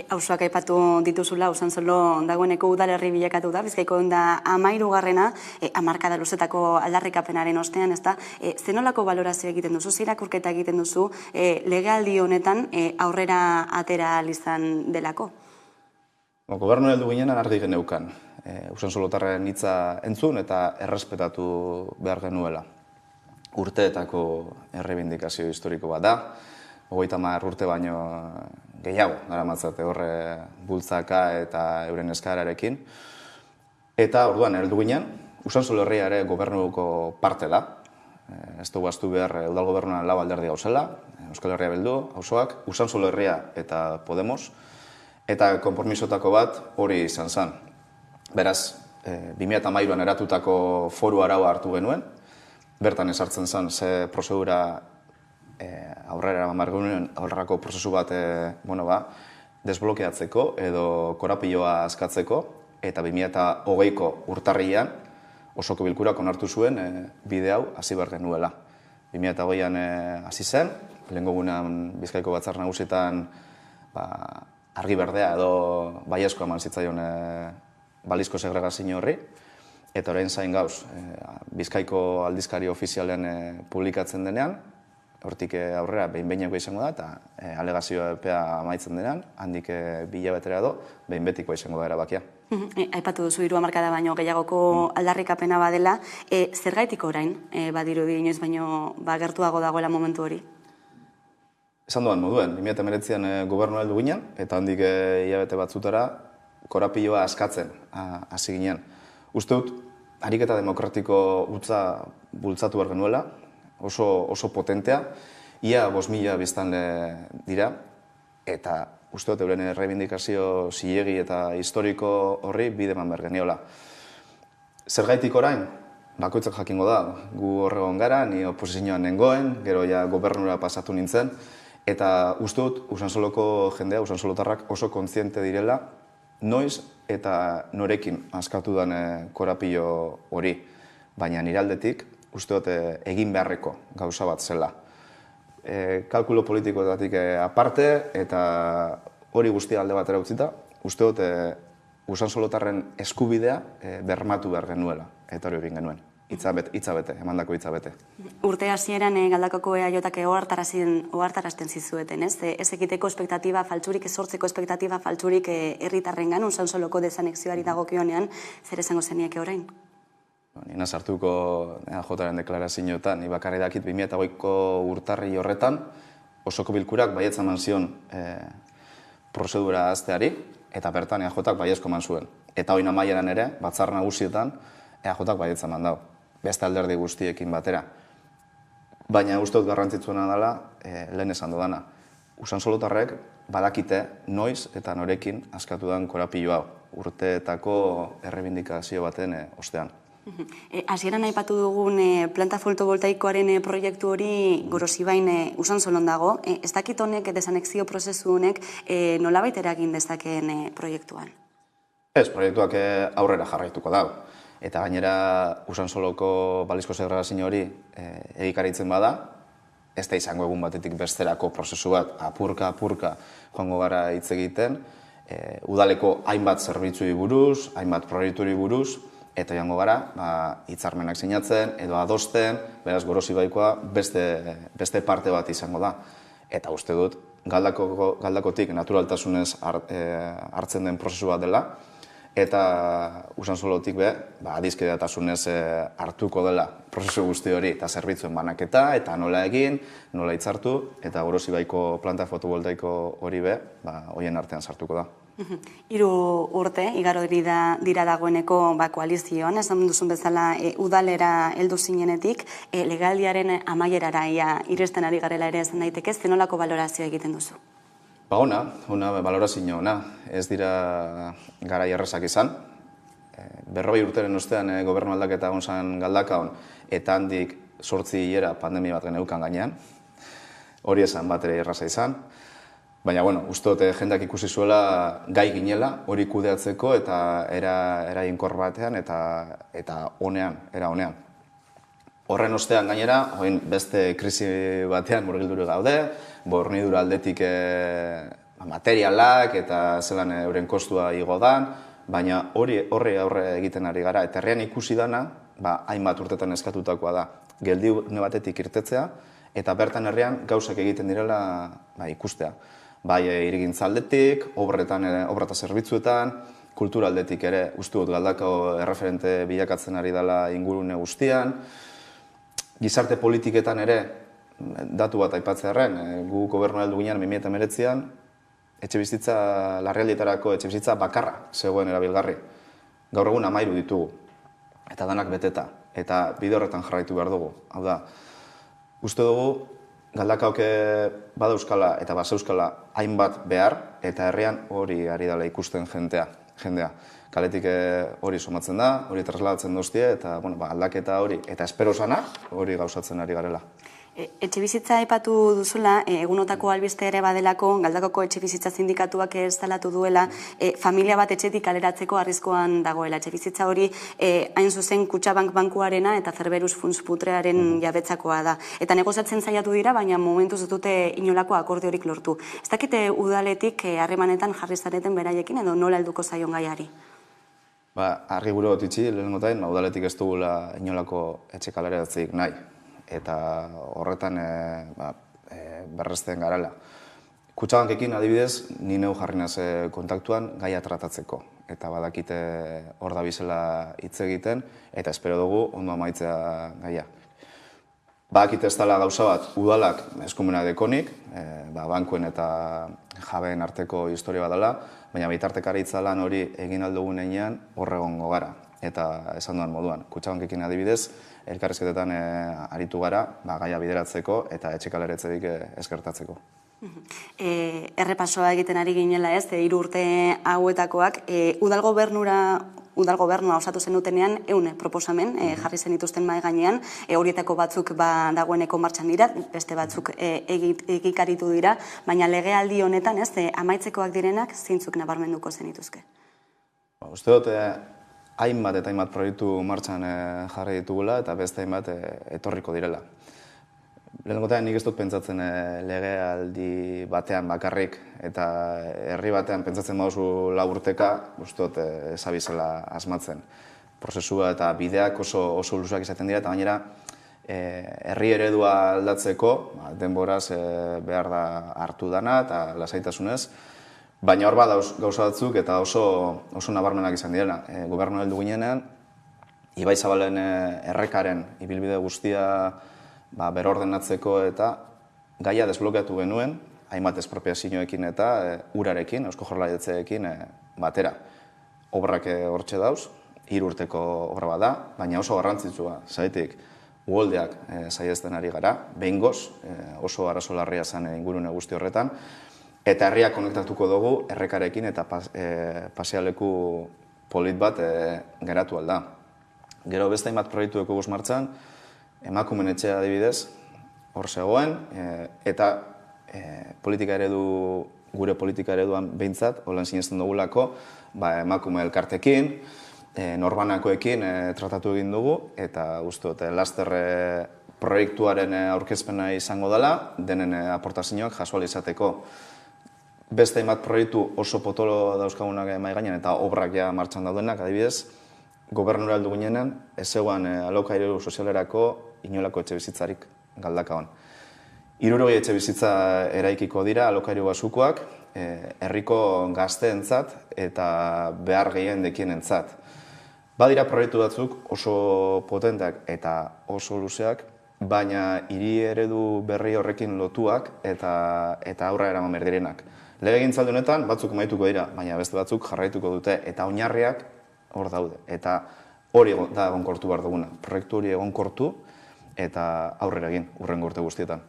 Auzoak aipatu dituzula, Usansolo dagoeneko udalerri bilakatu da, Bizkaiko da 13. Hamarkada luzetako aldarrikapenaren ostean, ezta? Zenolako balorazio egiten duzu, irakurketa egiten duzu, legealdi honetan aurrera atera izan delako? Gobernu heldu ginen argi geneukan. Usansolotarren hitza entzun eta errespetatu behar genuela. Urteetako errebindikazio historiko bat da, 30 urte baino gehiago, daramatzate horre bultzaka eta euren eskararekin. Eta orduan heldu ginen, Usansolo herria ere gobernuko parte da. Ez dugu ahaztu behar udal gobernuan 4 alderdi gauzela, Euskal Herria Bildu, auzoak, Usansolo herria eta Podemos, eta konpromisotako bat hori izan zen. Beraz, 2013an eratutako foru araua hartu genuen, bertan ezartzen zen ze prozedura aurrera margunuen aurrerako prozesu bat desblokeatzeko edo korapiloa askatzeko, eta 2020ko urtarrian osoko bilkurak onartu zuen bide hau hasi behar genuela. 2020an hasi zen, lehengo gunean Bizkaiko batzar nagusietan argi berdea edo baiezkoa eman zitzaion balizko segregazio horri, eta orain zain gauz, Bizkaiko aldizkari ofizialen publikatzen denean, hortik aurrera behin-behineko izango da, eta alegazioa epea amaitzen denean, handik 2 hilabetera edo, behin-betikoa izango da erabakia. Aipatu duzu 3 hamarkada baino gehiagoko aldarrikapena badela, zergaitik orain, badirudi inoiz baino gertuago dagoela momentu hori? Esan duan moduen, 2019an gobernu heldu ginen, eta handik hilabete batzutara korapiloa askatzen hasi ginen. Uste dut, ariketa demokratiko utza bultzatu behar genuela, oso potentea, ia 5.000 biztanle dira, eta uste dut euren errebindikazio zilegi eta historiko horri bide eman behar geniola. Zergaitik orain, bakoitzak jakingo da, gu horregon gara, ni oposizioan nengoen, gero ja gobernura pasatu nintzen, eta uste dut, Usansoloko jendea, Usansolotarrak oso kontziente direla, noiz eta norekin askatu den korapilo hori, baina nire aldetik, uste dut egin beharreko gauza bat zela. Kalkulo politikoetatik aparte, eta hori guztia alde batera utzita, uste dut Usansolotarren eskubidea bermatu behar genuela, eta hori egin genuen. Hitza bete, emandako hitza bete. Urte hasieran Galdakako EAJak ohartarazten zizueten, ez? Ez egiteko espektatiba faltsurik, ez sortzeko espektatiba faltsurik herritarrengan, Usansoloko desanexioari dagokionean, zer esango zenieke orain? Nina sartuko EAJaren deklarazioetan, ni bakarri dakit 2008ko urtarri horretan, osoko bilkurak baietza eman zion prozedura azteari, eta bertan EAJak baiezko eman zuen. Eta hori amaieran ere, batzar nagusietan, EAJak baietza eman dau, beste alderdi guztiekin batera. Baina uste dut garrantzitsuena dela, lehen esan dudana. Usansolotarrek badakite noiz eta norekin askatu den korapilo hau, urteetako errebindikazio baten ostean. Hasieran aipatu dugun planta fotovoltaikoaren proiektu hori Gorosibain Usansolon dago. Ez dakit honek, desanexio prozesu honek, nolabait eragin dezakeen proiektuan? Ez, proiektuak aurrera jarraituko dago. Eta gainera Usansoloko balizko segregazio hori egikaritzen bada, ez da izango egun batetik besterako prozesu bat apurka joango gara hitz egiten, udaleko hainbat zerbitzui buruz, hainbat proiekturi buruz, eta joango gara hitzarmenak sinatzen edo adosten, beraz Gorosibaikoa beste parte bat izango da. Eta uste dut, Galdakotik naturaltasunez hartzen den prozesu bat dela, eta Usansolotik adizkidetasunez hartuko dela prozesu guzti hori eta zerbitzuen banaketa, eta nola egin, nola hitzartu, eta Gorosibaiko planta fotovoltaiko hori horien artean sartuko da. 3 urte, igaro dira dagoeneko koalizioan, esan duzun bezala udalera heldu zinenetik, legaldiaren amaierara iristen ari garela ere esan daiteke, zenolako balorazioa egiten duzu? Ona balorazio ona. Ez dira garai errazak izan. 40 urteren ostean gobernu aldaketa egon zen Galdakaon, eta handik 8 hilera pandemia bat geneukan gainean. Hori esan bat ere erraza izan. Baina, uste dut jendeak ikusi zuela gai ginela, hori kudeatzeko eta eraginkor batean eta era honean. Horren ostean gainera, beste krisi batean murgilduru gaude, hornidura aldetik materialak eta zelan euren kostua igo dan, baina horre aurre egiten ari gara. Eta herrian ikusi dana, hainbat urtetan eskatutakoa da, geldiune batetik irtetzea, eta bertan herrian gauzak egiten direla ikustea. Bai hirigintza aldetik, obra eta zerbitzuetan, kultura aldetik ere, uste dut Galdakao erreferente bilakatzen ari dela ingurune guztian, gizarte politiketan ere, datu bat aipatzearren, gu gobernu heldu ginen 2019an, etxebizitza larrialdietarako etxebizitza bakarra zegoen erabilgarri. Gaur egun 13 ditugu, eta danak beteta, eta bide horretan jarraitu behar dugu. Hau da, uste dugu, Galdakaok badauzkala eta bazeuskala hainbat behar, eta herrian hori ari dela ikusten jendea. Kaletik hori somatzen da, hori trasladatzen duztie, eta aldaketa hori, eta espero sana, hori gauzatzen ari garela. Etxebizitza aipatu duzula, egunotako albiste ere badelako, Galdakoko etxebizitza sindikatuak instalatu duela, familia bat etxetik kaleratzeko arrizkoan dagoela. Etxebizitza hori hain zuzen Kutxabank bankuarena eta Cerberus funts putrearen jabetzakoa da. Eta negoziatzen saiatu dira, baina momentuz dute inolako akordiorik lortu. Ez dakite udaletik harremanetan jarri zareten beraiekin edo nola helduko zaion gaiari? Argi gure gotitzi, lehenengotain, udaletik ez dugula inolako etxe kaleratzeik nahi. Eta horretan berresten garela. Kutxabankekin adibidez, ni neu jarri naz kontaktuan gaia tratatzeko. Eta badakite hor da bizela hitz egiten, eta espero dugu ondo amaitzea gaia. Badakite ez dela gauza bat, udalak eskumena dekonik, bankuen eta jabeen arteko historia bat dela, baina bitartekaritza lan hori egin aldugun einean horregongo gara. Eta esan duan moduan, Kutxabankekin adibidez, elkarrizketetan aritu gara, gaia bideratzeko eta etxekaleretzerik eskertatzeko. Errepasoa egiten ari ginela ez, 3 urte hauetakoak, udal gobernua osatu zenutenean 100 proposamen jarri zenituzten mahai gainean, horietako batzuk dagoeneko martxan dira, beste batzuk egikaritu dira, baina legealdi honetan ez, amaitzekoak direnak zeintzuk nabarmenduko zenituzke? Uste dut, hainbat eta hainbat proiektu martxan jarri ditugula eta beste hainbat etorriko direla. Lehenengotan nik ez dut pentsatzen legealdi batean bakarrik eta herri batean pentsatzen baduzu 4 urteka, uste dut ezabizela asmatzen. Prozesua eta bideak oso luzeak izaten dira eta gainera herri eredua aldatzeko denboraz behar da hartu dana eta lasaitasunez. Baina hor gauza batzuk eta oso nabarmenak izan direla. Gobernu heldu ginenean, Ibai Zabalen errekaren ibilbide guztia berordenatzeko eta gaia desblokeatu genuen, hainbat espropiazioekin eta urarekin, Eusko Jaurlaritzarekin batera. Obrak hortxe dauz, 3 urteko obra bat da, baina oso garrantzitsua, zaitik uholdeak saiesten ari gara, behingoz, oso arazo larria zen ingurune guzti horretan, eta herriak konektatuko dugu errekarekin eta pasealeku polit bat geratu alda. Gero beste hainbat proiektu eko martxan, emakumeen etxea adibidez, hor zegoen, eta gure politika ereduan behintzat, holan sinesten dugulako, emakume elkartekin, norbanakoekin tratatu egin dugu, eta uste dut, laster proiektuaren aurkezpena izango dela, denen aportazioak jasoal izateko. Beste hainbat proiektu oso potolo dauzkagunak mahai gainean eta obrak ja martxan daudenak, adibidez, gobernura heldu ginenean, ez zegoen alokairu sozialerako inolako etxebizitzarik Galdakaon. 60 etxebizitza eraikiko dira alokairu basukoak, herriko gazteentzat eta behar gehien dekienentzat. Badira proiektu batzuk oso potenteak eta oso luzeak, baina hiri eredu berri horrekin lotuak eta aurra eraman behar direnak. Legegintzaldi honetan batzuk amaituko dira, baina beste batzuk jarraituko dute eta oinarriak hor daude. Eta hori da egonkortu behar duguna. Proiektu hori egonkortu eta aurrera egin, hurrengo urte guztietan.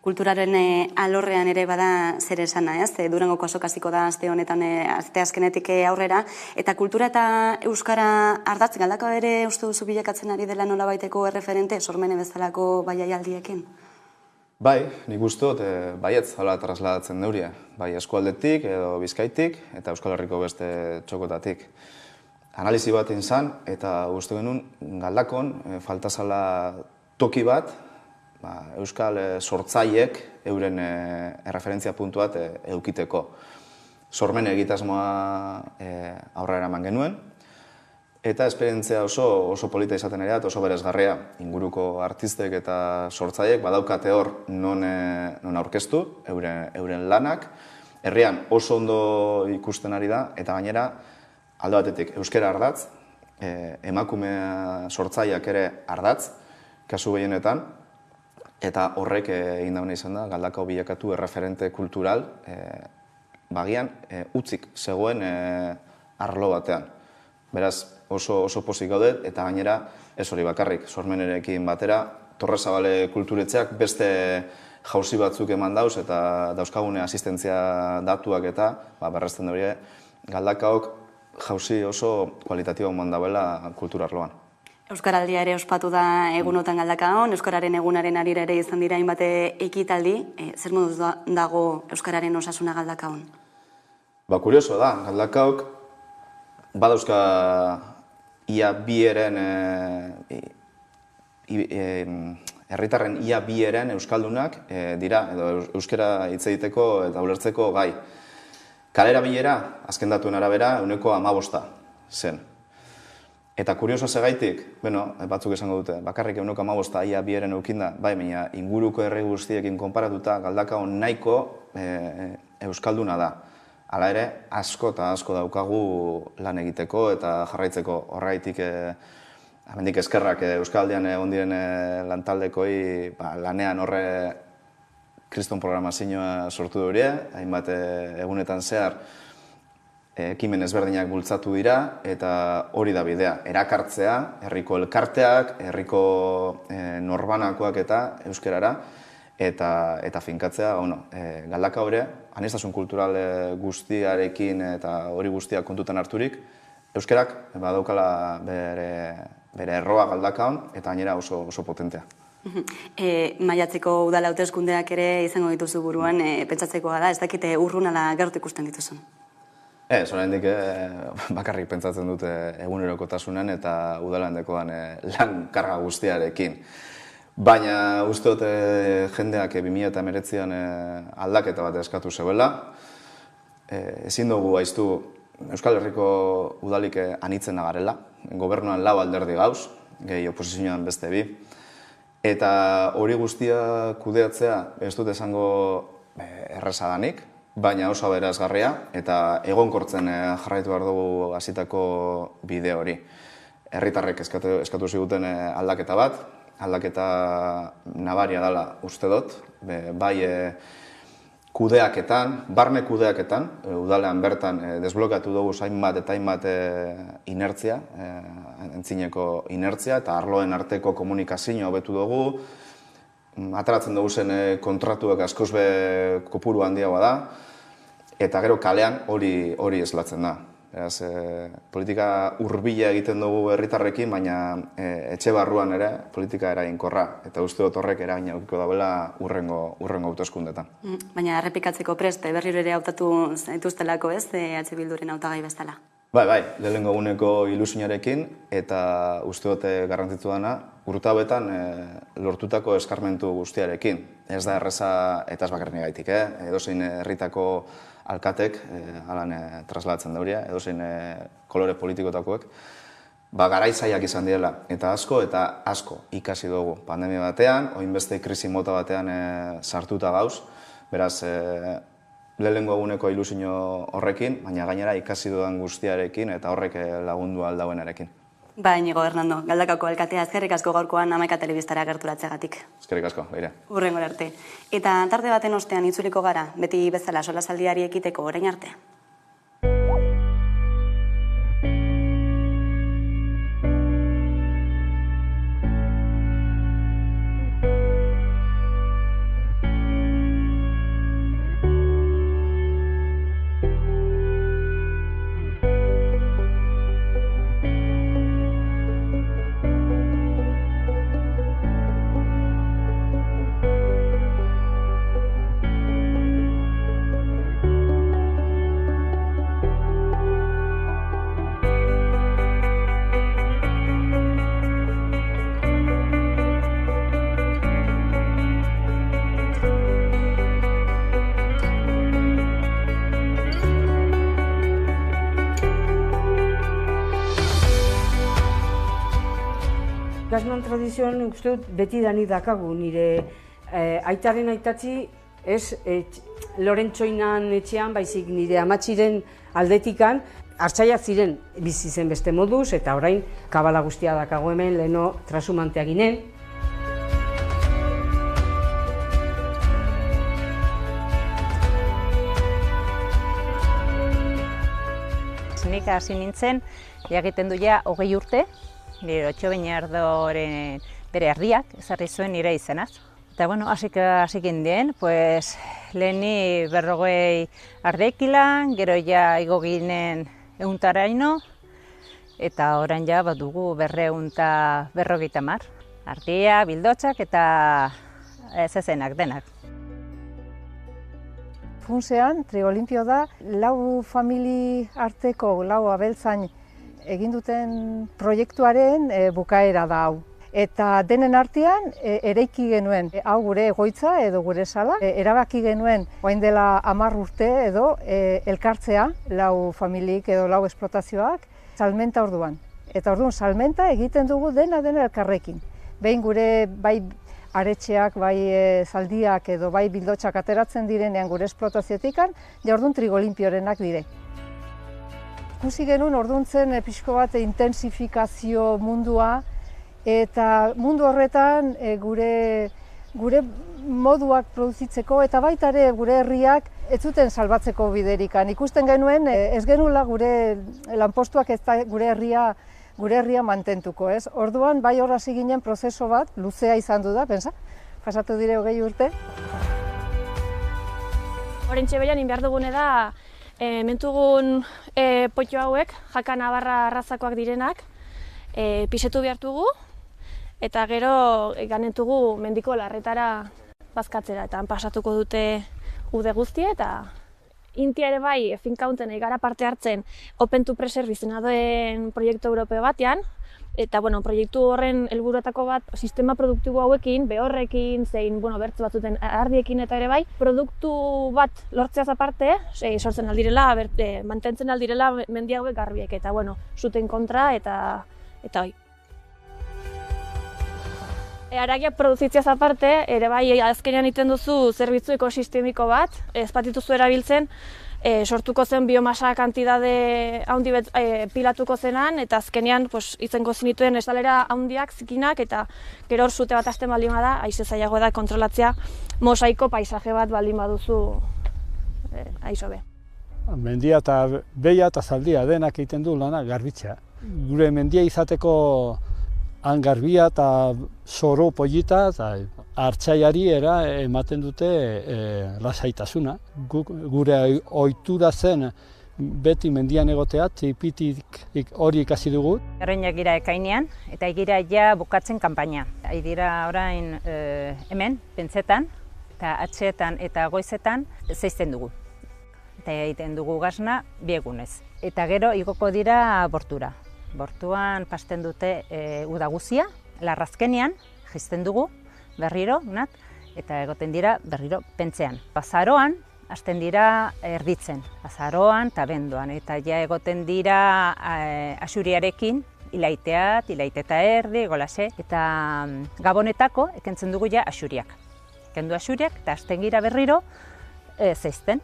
Kulturaren alorrean ere bada zer esana, ez? Durangoko azokaziko da aste honetan, aste azkenetik aurrera. Eta kultura eta euskara ardatz Galdakao ere uste duzu bilakatzen ari dela nolabaiteko erreferente sormene bezalako baiaialdiekin? Bai, nik uste dut, baietz hala trasladatzen neuria. Bai, eskualdetik edo Bizkaitik eta Euskal Herriko beste txokotatik. Analizi bat izan eta uste genuen Galdakon faltazala toki bat, euskal sortzaiek euren erreferentzia puntu bat eukiteko. Sormen egitasmoa aurrera eraman genuen, eta esperientzia oso polita izaten ere, oso berezgarria. Inguruko artistek eta sortzaiek badaukate hor non aurkeztu, euren lanak. Herrian oso ondo ikusten ari da, eta gainera, alde batetik, euskara ardatz, emakume sortzaileak ere ardatz, kasu gehienetan, eta horrek egin dauna izan da, Galdakao bilakatu erreferente kultural, bagian, utzik zegoen arlo batean. Beraz, oso pozik gaudet, eta gainera, ez hori bakarrik, sormenerekin batera, Torrezabale kulturetxeak beste jauzi batzuk eman dauz, eta dauzkagune asistentzia datuak eta, berrezten daure, Galdakaok jauzi oso kualitatiba eman dauela kulturarloan. Euskaraldia ere ospatu da egunotan Galdakaon, Euskararen egunaren arira ere izan dira hainbat ekitaldi. Zer moduz dago Euskararen osasuna Galdakaon? Kurioso da, Galdakaok badauzka ia bieren, herritarren ia bieren euskaldunak dira, edo euskara hitz egiteko eta ulertzeko gai. Kalera bilera, azken datuen arabera, 15% zen. Eta kurioso segaitik, batzuk esango dute, bakarrik 15% ia bieren eukinda, baina inguruko herri guztiekin konparatuta Galdakaon nahiko euskalduna da. Hala ere, asko eta asko daukagu lan egiteko eta jarraitzeko horreitik hemendik eskerrak Euskaldian egon diren lantaldekoi lanean horre kriston programazioa sortu dure, hainbat egunetan zehar ekimen ezberdinak bultzatu dira, eta hori da bidea, erakartzea, herriko elkarteak, herriko norbanakoak eta euskerara, eta finkatzea, Galdakao ere, aniztasun kultural guztiarekin eta hori guztiak kontutan harturik, euskerak badaukala bere erroa Galdakaon, eta gainera oso potentea. Maiatzeko udala hauteskundeak ere izango dituzu buruan, pentsatzekoa da, ez dakite urrunala gertu ikusten dituzun? Ez, oraindik bakarrik pentsatzen dute egunerokotasunen eta udalan dekoan lan karga guztiarekin. Baina uste dut jendeak 2019an aldaketa bat eskatu zeuela. Ezin dugu aiztu Euskal Herriko udalik anitzen nagarela. Gobernuan 4 alderdi gauz, gehi oposizioan beste 2. Eta hori guztia kudeatzea ez dut esango errezadanik, baina oso aberazgarria eta egonkortzen jarraitu behar dugu hasitako bide hori. Herritarrek eskatu ziguten aldaketa bat, aldaketa nabaria dela uste dut, bai kudeaketan, barne kudeaketan, udalean bertan desblokatu dugu hainbat eta hainbat inertzia, entzineko inertzia, eta arloen arteko komunikazioa hobetu dugu, ateratzen dugu zen kontratuak askoz be kopuru handiagoa da, eta gero kalean hori eslatzen da. Beraz, politika hurbila egiten dugu herritarrekin, baina etxe barruan ere politika eraginkorra, eta uste dut horrek eragina edukiko dauela hurrengo hauteskundetan. Baina errepikatzeko prest, berriro ere hautatu zaituztelako ez, H Bilduren hautagai bezala? Bai, lehenengo eguneko ilusioarekin, eta uste dut garrantzitsu dena, urte hauetan lortutako eskarmentu guztiarekin. Ez da erreza eta ez bakarrik gaitik, edozein herritako alkatek, halan traslatzen dauria, edozein kolore politikotakoek, garaizaiak izan direla, eta asko ikasi dugu. Pandemia batean, oinbeste krisi mota batean sartuta gauz, beraz, lehenengo eguneko ilusio horrekin, baina gainera ikasi dudan guztiarekin, eta horrek lagundu aldauenarekin. Inigo Hernando, Galdakaoko alkatea, eskerrik asko gaurkoan Hamaika Telebistara gerturatzeagatik. Eskerrik asko, begira. Hurrengora arte. Eta tarde baten ostean itzuliko gara, beti bezala solasaldiari ekiteko orain arte. Gaznan tradizioan uste dut beti dani dakagu, nire aitaren aitatzi ez Lorentzoinan etxean, baizik nire amatxiren aldetikan, hartzaiak ziren bizi zen beste moduz, eta orain kabala guztia dakago hemen, leheno trasumantea ginen. Nik hasi nintzen, egiten du ja 20 urte, nire Otxo Beñardoren bere erdiak ezarri zuen nire izenaz. Eta bueno, hasik indien, pues leheni 40 ardekilan, gero ja igo ginen 100 eta orain ja badugu 250. Ardia, bildotxak eta zezenak denak. Funtsean, Trigolimpio da, 4 famili arteko, 4 abeltzain egin duten proiektuaren bukaera da hau. Eta denen artean eraiki genuen, hau gure egoitza edo gure sala, erabaki genuen orain dela 10 urte edo elkartzea, 4 familik edo 4 esplotazioak, salmenta orduan. Eta orduan salmenta egiten dugu dena elkarrekin. Behin gure bai aretxeak, bai zaldiak edo bai bildotxak ateratzen direnean gure esplotazioetikan, ja orduan Trigolimpiorenak dire. Ikusi genuen orduntzen pixko bat intensifikazio mundua, eta mundu horretan gure moduak produzitzeko eta baita ere gure herriak ez zuten salbatzeko biderikan. Ikusten genuen ez genuela gure lanpostuak ez da gure herria mantentuko, ez? Orduan bai hor hasi ginen prozeso bat, luzea izan du da, pensa? Pasatu dire 20 urte. Orentxe behian behar dugune da, mentugun potxo hauek, Jaka Navarra arrazakoak direnak, pisetu behartugu, eta gero ganentugu mendiko larretara bazkatzera, eta han pasatuko dute ude guztia, eta intia ere bai, finkaunten egara parte hartzen Open to Preserve izena duen proiektu europeo batean, eta proiektu horren helburuetako bat sistema produktibo hauekin, behorrekin, zein bertzu batzuten ardiekin eta ere bai, produktu bat lortzeaz aparte, sortzen aldirela, mantentzen aldirela mendi hauek garbiek, eta zuten kontra eta hoi. Haragia produzitziaz aparte, ere bai azkenean egiten duzu zerbitzu ekosistemiko bat, ez bat dituzu erabiltzen, sortuko zen biomasa kantidade handi pilatuko zenan, eta azkenean izango zinituen estalera handiak, zikinak, eta gero zute bat hasten baldin bada, haize zailago da kontrolatzea mosaiko paisaje bat baldin baduzu aizo be. Mendia eta behia eta zaldia denak egiten du lana garbitzea. Gure mendia izateko han garbia eta zoro polita eta hartzaiari ematen dute lasaitasuna. Gure ohitura zen beti mendian egotea, txipitik hori ikasi dugu. Erreinak gira ekainean eta egira ja bukatzen kanpaina. Dira orain hemen, pentsetan, eta atxeetan eta goizetan zeizten dugu. Eta egiten dugu gazna 2 egunez. Eta gero igoko dira bortura. Bortuan pasten dute udaguzia, larrazkenean, jizten dugu, berriro, eta egoten dira berriro pentzean. Azaroan, hasten dira erditzen, azaroan eta bendoan, eta ja egoten dira axuriarekin, ilaiteat, ilaite eta erdi, golase, eta gabonetako ekentzen dugu ja axuriak. Kendu axuriak eta hasten gira berriro zeizten,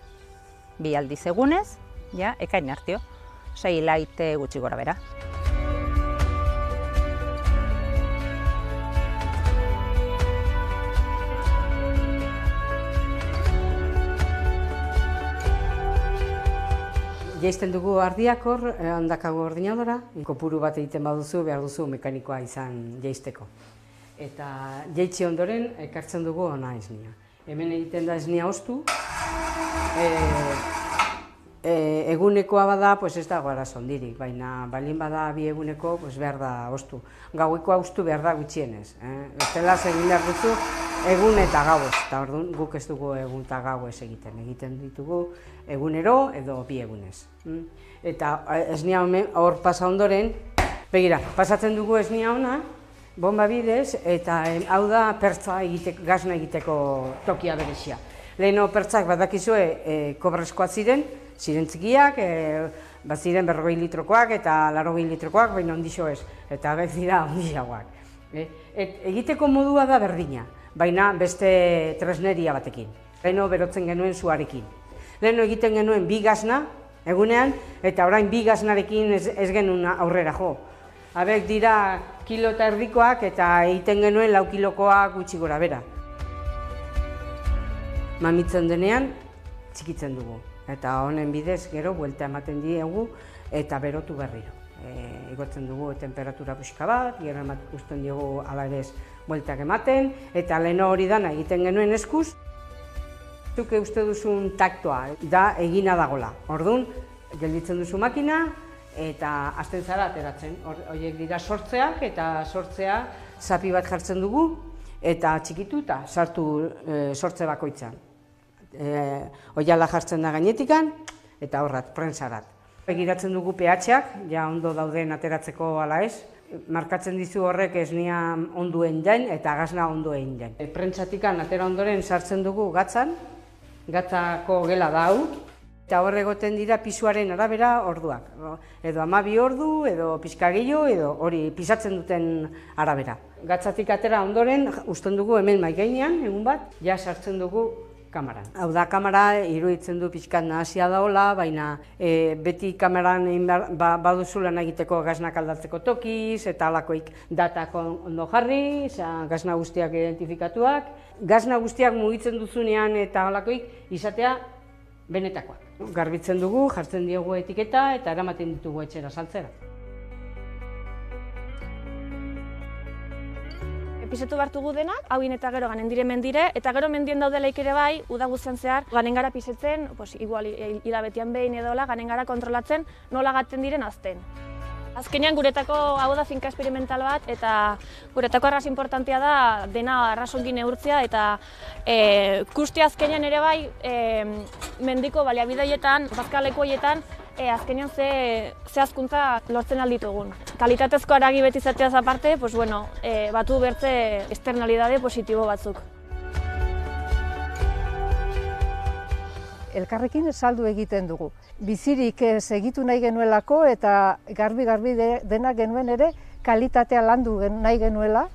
2 aldiz egunez, ja, ekain hartio, 6 ilaite gutxi gora bera. Jaisten dugu ardiak hor, handakago ordinadora, kopuru bat egiten baduzu, behar duzu mekanikoa izan jaisteko. Eta jaitsi ondoren, ekartzen dugu ona esnia. Hemen egiten da esnia ostu, egunekoa bada, ez dago arazo handirik, baina balin bada 2 eguneko, behar da ostu. Gauekoa ostu behar da gutxienez. Bestelaz egin behar duzu egun eta gauez, eta orduan guk ez dugu egun eta gauez egiten ditugu egunero edo 2 egunez. Eta esnia hor pasa ondoren, begira, pasatzen dugu esnia ona, bomba bidez, eta hau da pertza gazna egiteko tokia berezia. Leheno pertzak badakizue kobrezkoak ziren txikiak, ziren 40 litrokoak eta 80 litrokoak, baina ondixo ez, eta abek dira ondixagoak. Egiteko modua da berdina, baina beste tresneria batekin. Leheno berotzen genuen zuarekin. Leheno egiten genuen bi gazna, egunean, eta orain bi gaznarekin ez genuen aurrera jo. Habek dira kilo eta erdikoak eta egiten genuen 4 kilokoak gutxi gora bera. Mamitzen denean, txikitzen dugu. Eta honen bidez gero buelta ematen diegu eta berotu berriro. Igotzen dugu temperatura pixka bat, gero uzten diogu ala ere bueltak ematen, eta leheno hori dana egiten genuen eskuz. Zuk uste duzun taktoa da egina dagola. Orduan, gelditzen duzu makina eta hasten zara ateratzen. Horiek dira sortzeak eta sortzea zapi bat jartzen dugu eta txikitu eta sartu sortze bakoitzan. Oiala jartzen da gainetikan eta horrat, prentsarat. Begiratzen dugu pH-ak, ja ondo dauden ateratzeko ala ez. Markatzen dizu horrek esnia onduen jain eta gazna onduen jain. Prentsatikan atera ondoren sartzen dugu gatzan, gatzako gela da hau, eta hor egoten dira pisuaren arabera orduak. Edo 12 ordu, edo pixka gehiago, edo hori pisatzen duten arabera. Gatzatik atera ondoren, uzten dugu hemen mai gainean, egun bat, ja sartzen dugu kamaran. Hau da, kamara iruditzen du pixkat nahasia daola, baina beti kameran baduzu lan egiteko gaznak aldatzeko tokiz, eta alakoik datak ondo jarri, gazna guztiak identifikatuak. Gazna guztiak mugitzen duzunean eta alakoik izatea benetakoak. Garbitzen dugu, jartzen diogu etiketa eta eramaten ditugu etxera saltzera. Pisetu bartugu denak, hauin eta gero ganen dire mendire, eta gero mendien daudelaik ere bai, uda guztian zehar, ganen gara pisetzen, igual hilabetean behin edola, ganen gara kontrolatzen nola gaten diren azten. Azkenean guretako hau da finka experimental bat, eta guretako arras importantea da dena arrasongi neurtzea, eta kusti azkenean ere bai mendiko baliabideetan, bazkaleko horietan, azkenean ze hazkuntza lortzen alditugun. Kalitatezko haragi beti izateaz aparte, batu bertze externalidade positibo batzuk. Elkarrekin saldu egiten dugu. Bizirik segitu nahi genuelako eta garbi dena genuen ere kalitatea landu nahi genuela.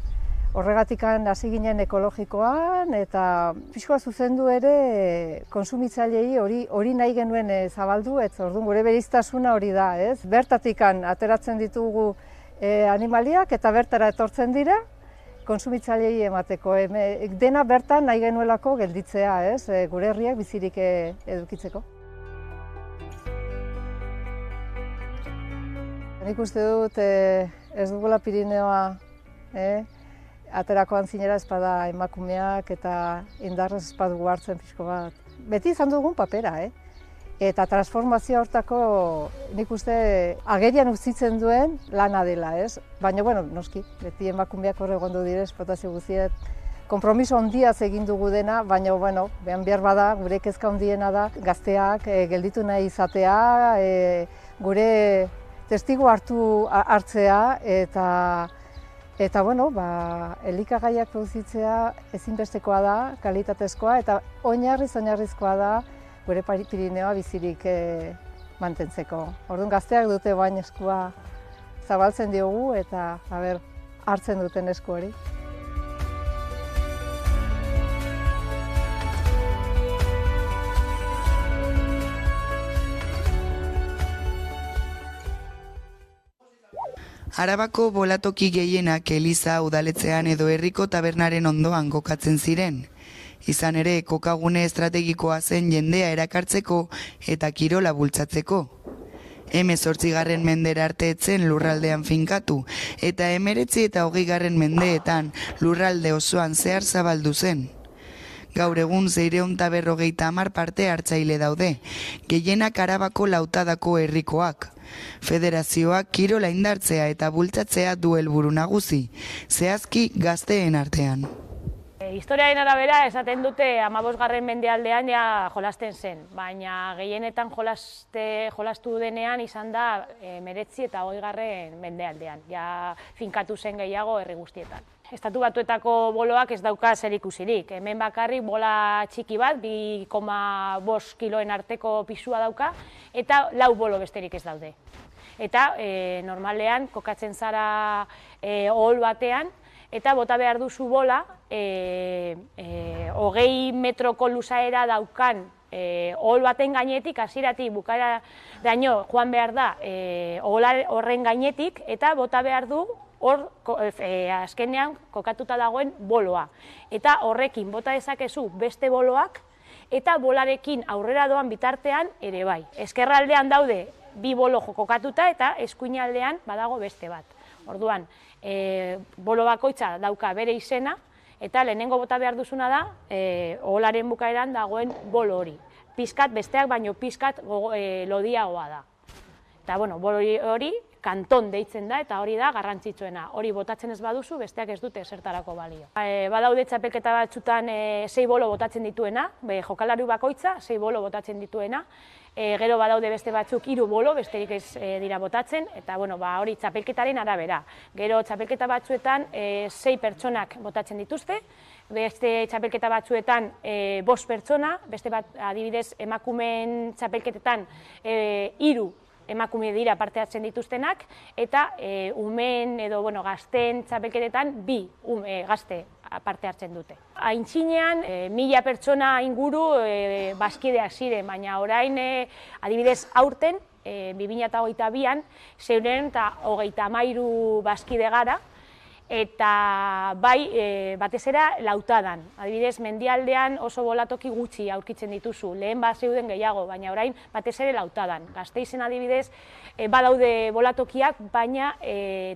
Horregatik hasi ginen ekologikoan eta pixkoa zuzendu ere konsumitzaileei hori nahi genuen zabaldu, orduan gure bereiztasuna hori da, ez? Bertatik ateratzen ditugu animaliak eta bertara etortzen dira konsumitzaileei emateko. Dena bertan nahi genuelako gelditzea, ez? Gure herriak bizirik edukitzeko. Nik uste dut ez dugula Pirineoa aterakoan zinera espada emakumeak eta indarrez espadugu hartzen pixko bat. Beti izan dugun papera, eta transformazio hortako nik uste agerian utzitzen duen lana dela, ez? Baina, noski, beti emakumeak horre gondo dire esplotazio guztiet. Konpromiso handiaz egin dugu dena, baina, behar bada, gure kezka handiena da, gazteak gelditu nahi izatea, gure testigu hartzea eta elikagaiak produzitzea ezinbestekoa da, kalitatezkoa, eta oinarrizkoa da gure Pirineoa bizirik mantentzeko. Orduan gazteak dute bain eskua zabaltzen diogu eta hartzen duten esku hori. Arabako bolatoki gehienak eliza udaletzean edo herriko tabernaren ondoan kokatzen ziren. Izan ere, kokagune estrategikoa zen jendea erakartzeko eta kirola bultzatzeko. 18. mendera arte etzen lurraldean finkatu, eta 19. eta 20. mendeetan lurralde osoan zehar zabaldu zen. Gaur egun 650 parte hartzaile daude, gehienak Arabako Lautadako herrikoak. Federazioak kirola indartzea eta bultzatzea du helburu nagusi, zehazki gazteen artean. Historiaren arabera esaten dute 15. mendealdean ja jolasten zen, baina gehienetan jolastu denean izan da 19. eta 20. mendealdean, ja finkatu zen gehiago herri guztietan. Estatu Batuetako boloak ez dauka zerikusirik, hemen bakarrik bola txiki bat, 2,5 kiloen arteko pisua dauka, eta 4 bolo besterik ez daude. Eta normalean kokatzen zara ohol batean, eta bota behar duzu bola, 20 metroko luzaera daukan ohol baten gainetik, hasieratik bukaeraraino joan behar da ohol horren gainetik, eta bota behar du hor azkenean kokatuta dagoen boloa. Eta horrekin bota dezakezu beste boloak, eta bolarekin aurrera doan bitartean ere bai. Ezkerraldean daude bi bolo kokatuta eta eskuinaldean badago beste bat. Orduan, bolo bakoitza dauka bere izena, eta lehenengo bota behar duzuna da, oholaren bukaeran dagoen bolo hori. Pizkat, besteak baino pizkat lodiagoa da. Eta, bueno, bolo hori kanton deitzen da, eta hori da garrantzitsuena. Hori botatzen ez baduzu, besteak ez dute zertarako balio. Badaude txapelketa batzutan 6 bolo botatzen dituena, jokalari bakoitza 6 bolo botatzen dituena, gero badaude beste batzuk 3 bolo, besterik ez dira botatzen, eta bueno, hori txapelketaren arabera. Gero txapelketa batzuetan 6 pertsonak botatzen dituzte, beste txapelketa batzuetan 5 pertsona, beste bat adibidez emakumeen txapelketetan 3 emakume dira parte hartzen dituztenak, eta umeen edo gazteen txapelketetan 2 gazte parte hartzen dute. Aintzinean, 1000 pertsona inguru bazkideak ziren, baina orain adibidez aurten, 2022an, 633 bazkide gara, eta bai batezera lautadan. Adibidez, mendialdean oso bolatoki gutxi aurkitzen dituzu, lehen bat zeuden gehiago, baina orain batez ere lautadan. Gasteizen adibidez badaude bolatokiak, baina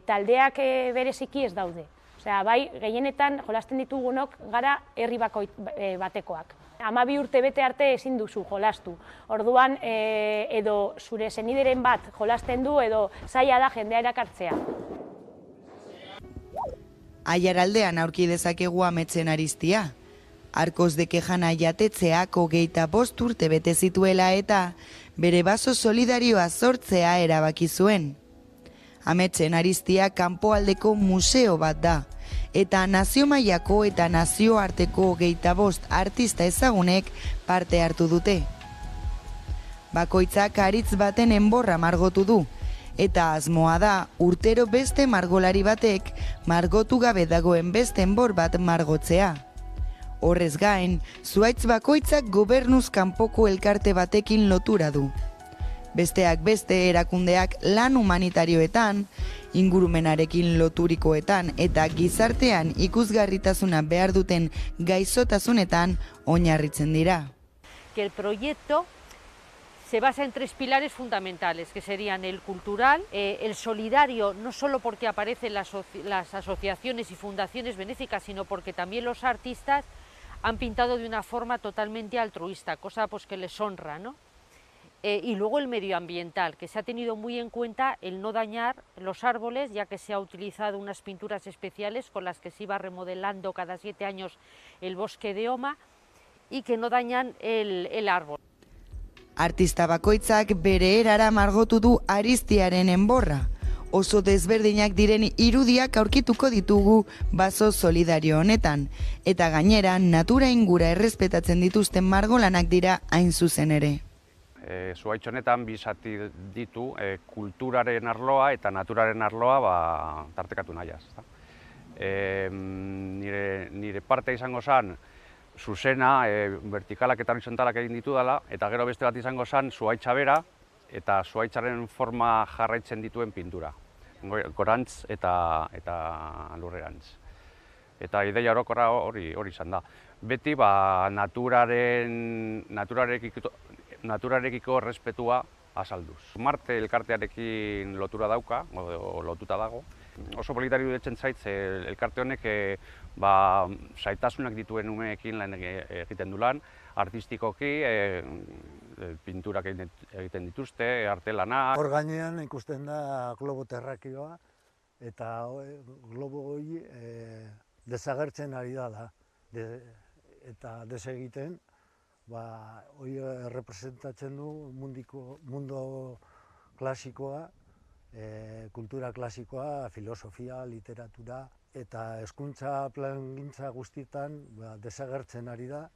taldeak bereziki ez daude. Osea, bai, gehienetan jolasten ditugunok gara herri batekoak. 12 urte bete arte ezin duzu jolastu. Orduan, edo zure senideren bat jolasten du, edo zaila da jendea erakartzea. Aiaraldean aurki dezakegu Ametsen Aristia. Arkoz de Kejana jatetzeak 25 urte bete zituela eta bere baso solidarioa sortzea erabaki zuen. Ametsen Aristia kanpoaldeko museo bat da, eta nazio mailako eta nazioarteko 25 artista ezagunek parte hartu dute. Bakoitzak aritz baten enborra margotu du, eta asmoa da urtero beste margolari batek margotu gabe dagoen beste enbor bat margotzea. Horrez gain, zuhaitz bakoitzak gobernuz kanpoko elkarte batekin lotura du. Besteak beste erakundeak lan humanitarioetan, ingurumenarekin loturikoetan eta gizartean ikusgarritasuna behar duten gaixotasunetan oinarritzen dira. Que el proyecto se basa en 3 pilares fundamentales, que serían el cultural, el solidario, no solo porque aparecen las asociaciones y fundaciones benéficas, sino porque también los artistas han pintado de una forma totalmente altruista, cosa pues que les honra, ¿no? Y luego el medioambiental, que se ha tenido muy en cuenta el no dañar los árboles, ya que se ha utilizado unas pinturas especiales con las que se iba remodelando cada 7 años el bosque de Oma, y que no dañan el árbol. Artista bakoitzak bere erara margotu du Aristiaren enborra. Oso desberdinak diren irudiak aurkituko ditugu baso solidario honetan, eta gainera natura ingura errespetatzen dituzten margolanak dira hain zuzen ere. Zuhaitz honetan bi zati ditu, kulturaren arloa eta naturaren arloa tartekatu nahiaz. Nire parte izango zen zuzena, vertikalak eta horizontalak egin ditu dela, eta gero beste bat izango zen zuhaitza bera eta zuhaitzaren forma jarraitzen dituen pintura. Gorantz eta lurrerantz. Eta ideia orokorra hori izan da. Beti naturarekiko errespetua azalduz. Marte elkartearekin lotura dauka, o lotuta dago. Oso politario detzen zaitz, elkarte honek zaitasunak dituen umeekin lan egiten du lan, artistikoki, pinturak egiten dituzte, artelana. Hor gainean ikusten da globo terrakioa, eta globo hori desagertzen ari da, eta desegiten, hori representatzen du mundu klasikoa, kultura klasikoa, filosofia, literatura, eta hezkuntza plangintza guztietan desagertzen ari da.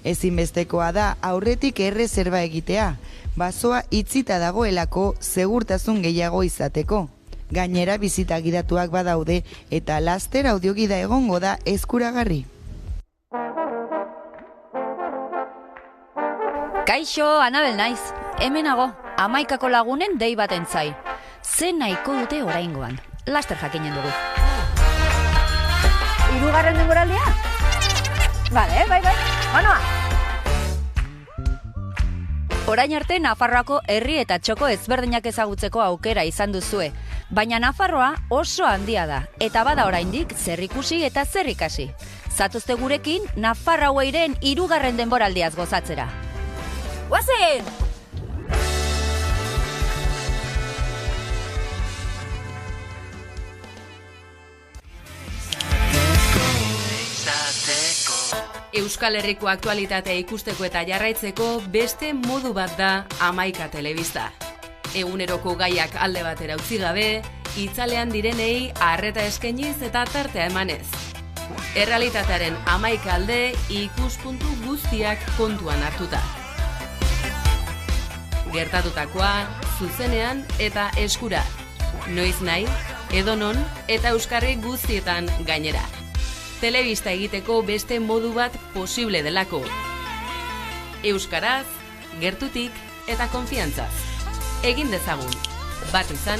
Ezinbestekoa da aurretik erreserba egitea, basoa itzita dagoelako segurtasun gehiago izateko. Gainera bizita gidatuak badaude eta laster audiogida egongo da eskuragarri. Kaixo, Anabel naiz. Hemenago, 11 lagunen dei baten zai. Ze nahiko dute oraingoan. Laster jakinen dugu. 3. denboraldia? Bale, bai. Banoa! Orain arte Nafarroako herri eta txoko ezberdinak ezagutzeko aukera izan duzue. Baina Nafarroa oso handia da, eta bada oraindik zer ikusi eta zer ikasi. Zatozte gurekin Nafarroairen 3. denboraldiaz gozatzera. Guazen! Euskal Herriko aktualitatea ikusteko eta jarraitzeko beste modu bat da 11 telebista. Eguneroko gaiak alde batera utzi gabe, itzalean direnei arreta eskainiz eta tartea emanez. Errealitatearen 11 alde ikuspuntu guztiak kontuan hartuta. Gertatutakoa, zuzenean eta eskura. Noiz nahi, edonon eta euskarri guztietan gainera. Telebista egiteko beste modu bat posible delako. Euskaraz, gertutik eta konfiantzaz. Egin dezagun, bat izan,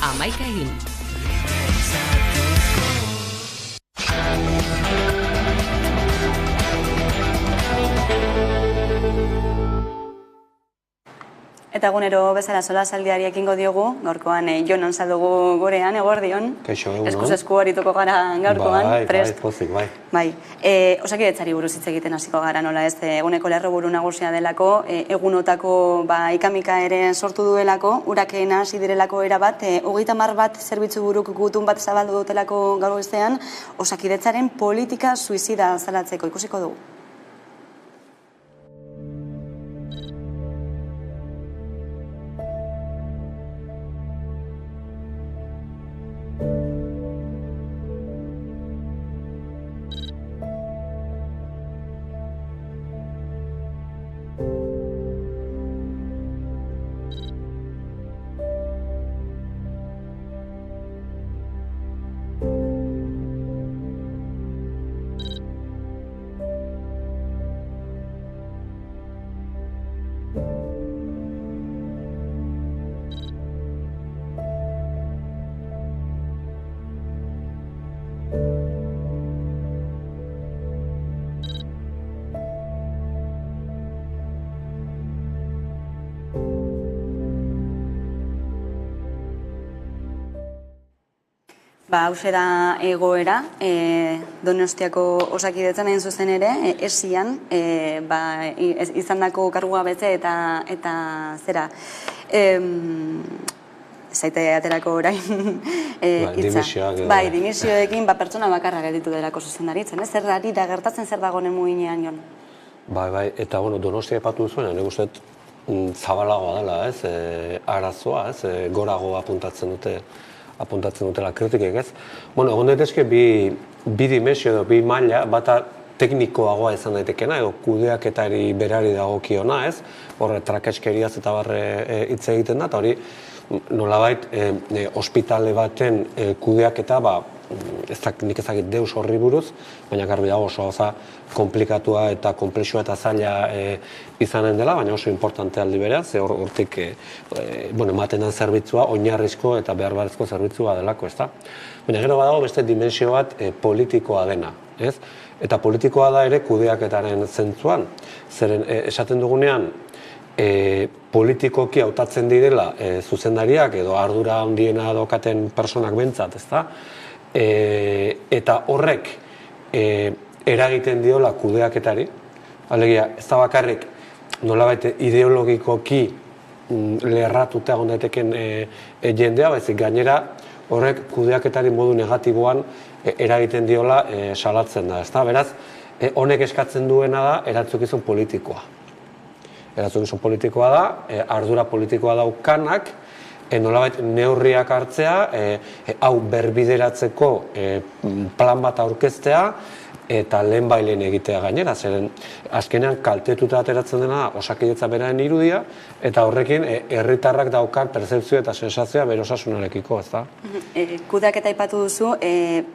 11 egin. Eta egunero bezala solasaldiari ekingo diogu, gaurkoan Jonan saldugu gurean, eguerdion. Kaixo, egunon. Eskuz-esku arituko gara gaurkoan, prest. Pozik, bai. Bai, Osakidetzari buruz hitz egiten hasiko gara, nola ez, eguneko lerroburu nagusia delako, egunotako ikamika ere sortu duelako, urakeen hasi direlako erabat, 30 bat zerbitzu buruk gutun bat zabaldu dutelako gaur goizean, Osakidetzaren politika suizida zalatzeko, ikusiko dugu. Hauxe da egoera, Donostiako Osakidetzan hain zuzen ere, esian, izandako kargua bete eta zera, zaite aterako orain hitza. Bai, dimisioekin pertsona bakarra gelditu delako zuzendaritzen, zer ari da gertatzen, zer dagoen muginean, Jon? Bai, eta Donostia epatu zuen, nik uste zabalagoa dela, arazoa, gorago apuntatzen dutela kritikek, ez? Egon daitezke bi dimensio edo bi maila, bata teknikoagoa izan daitekena, edo kudeaketari berari dagokiona, ez? Horre trakeskeriaz eta barre hitz egiten da, eta hori nolabait ospitale baten kudeaketa, nik ezakit deus horri buruz, baina garbi dago oso gauza komplikatua eta komplexua eta zaila izanen dela, baina oso importante aldi berean, ze hortik ematen den zerbitzua oinarrizko eta beharrezko zerbitzua delako, ezta? Baina gero badago beste dimensio bat politikoa dena, ez? Eta politikoa da ere kudeaketaren zentzuan, zeren esaten dugunean politikoki hautatzen direla zuzendariak edo ardura handiena daukaten personak behintzat, ezta? Eta horrek eragiten diola kudeaketari, alegia, ez da bakarrik nolabait ideologikoki lerratuta egon daiteken jendea, baizik gainera horrek kudeaketari modu negatiboan eragiten diola salatzen da, ezta? Beraz, honek eskatzen duena da erantzukizun politikoa. Erantzukizun politikoa da, ardura politikoa daukanak, nolabait neurriak hartzea, hau berbideratzeko plan bat aurkeztea, eta lehen bailen egitea gainera, zeren azkenean kaltetuta ateratzen dena Osakidetza beraren irudia, eta horrekin herritarrak daukan pertzepzio eta sensazioa bere osasunarekiko, ez da? Kudeaketa aipatu duzu,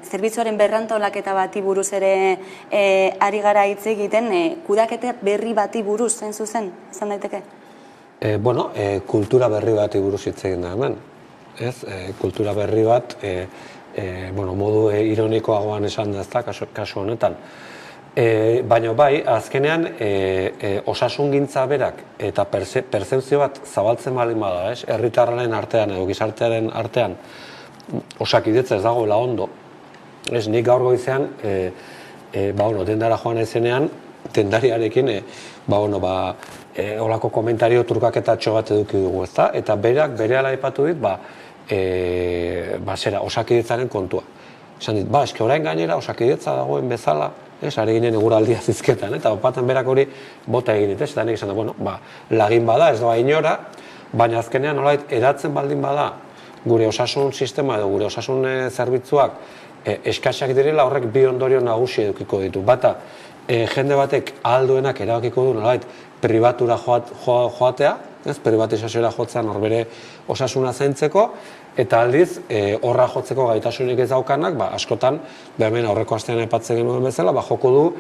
zerbitzuaren berrantolaketa bati buruz ere ari gara hitz egiten, kudeaketa berri bati buruz zen zuzen, izan daiteke? Kultura berri bati buruz hitz egin da hemen. Kultura berri bat, modu ironikoagoan esan da ez da, kasu honetan. Baina bai, azkenean osasungintza berak eta pertzepzio bat zabaltzen baldin bada, herritarraren artean edo gizartearen artean Osakidetza ez dagoela ondo. Nik gaur goizean, dendara joan ezenean, dendariarekin, olako komentario trukaketatxo bat eduki dugu, ez da? Eta berak berehala aipatu dit, Osakidetzaren kontua. Esan dit, eske orain gainera Osakidetza dagoen bezala, ari ginen eguraldia zizketan, eta baten berak hori bota egin dit, eta nik esan da, lagin bada, ez doa inora, baina azkenean nolait eratzen baldin bada gure osasun sistema edo gure osasun zerbitzuak eskasak direla, horrek bi ondorio nagusi edukiko ditu. Bata, jende batek alduenak erabakiko du nolait pribatura joatea, privatizazioa jotzea norbere osasuna zaintzeko, eta aldiz, horra jotzeko gaitasunik ez daukanak, askotan, hemen aurreko astean aipatzen genuen bezala, joko du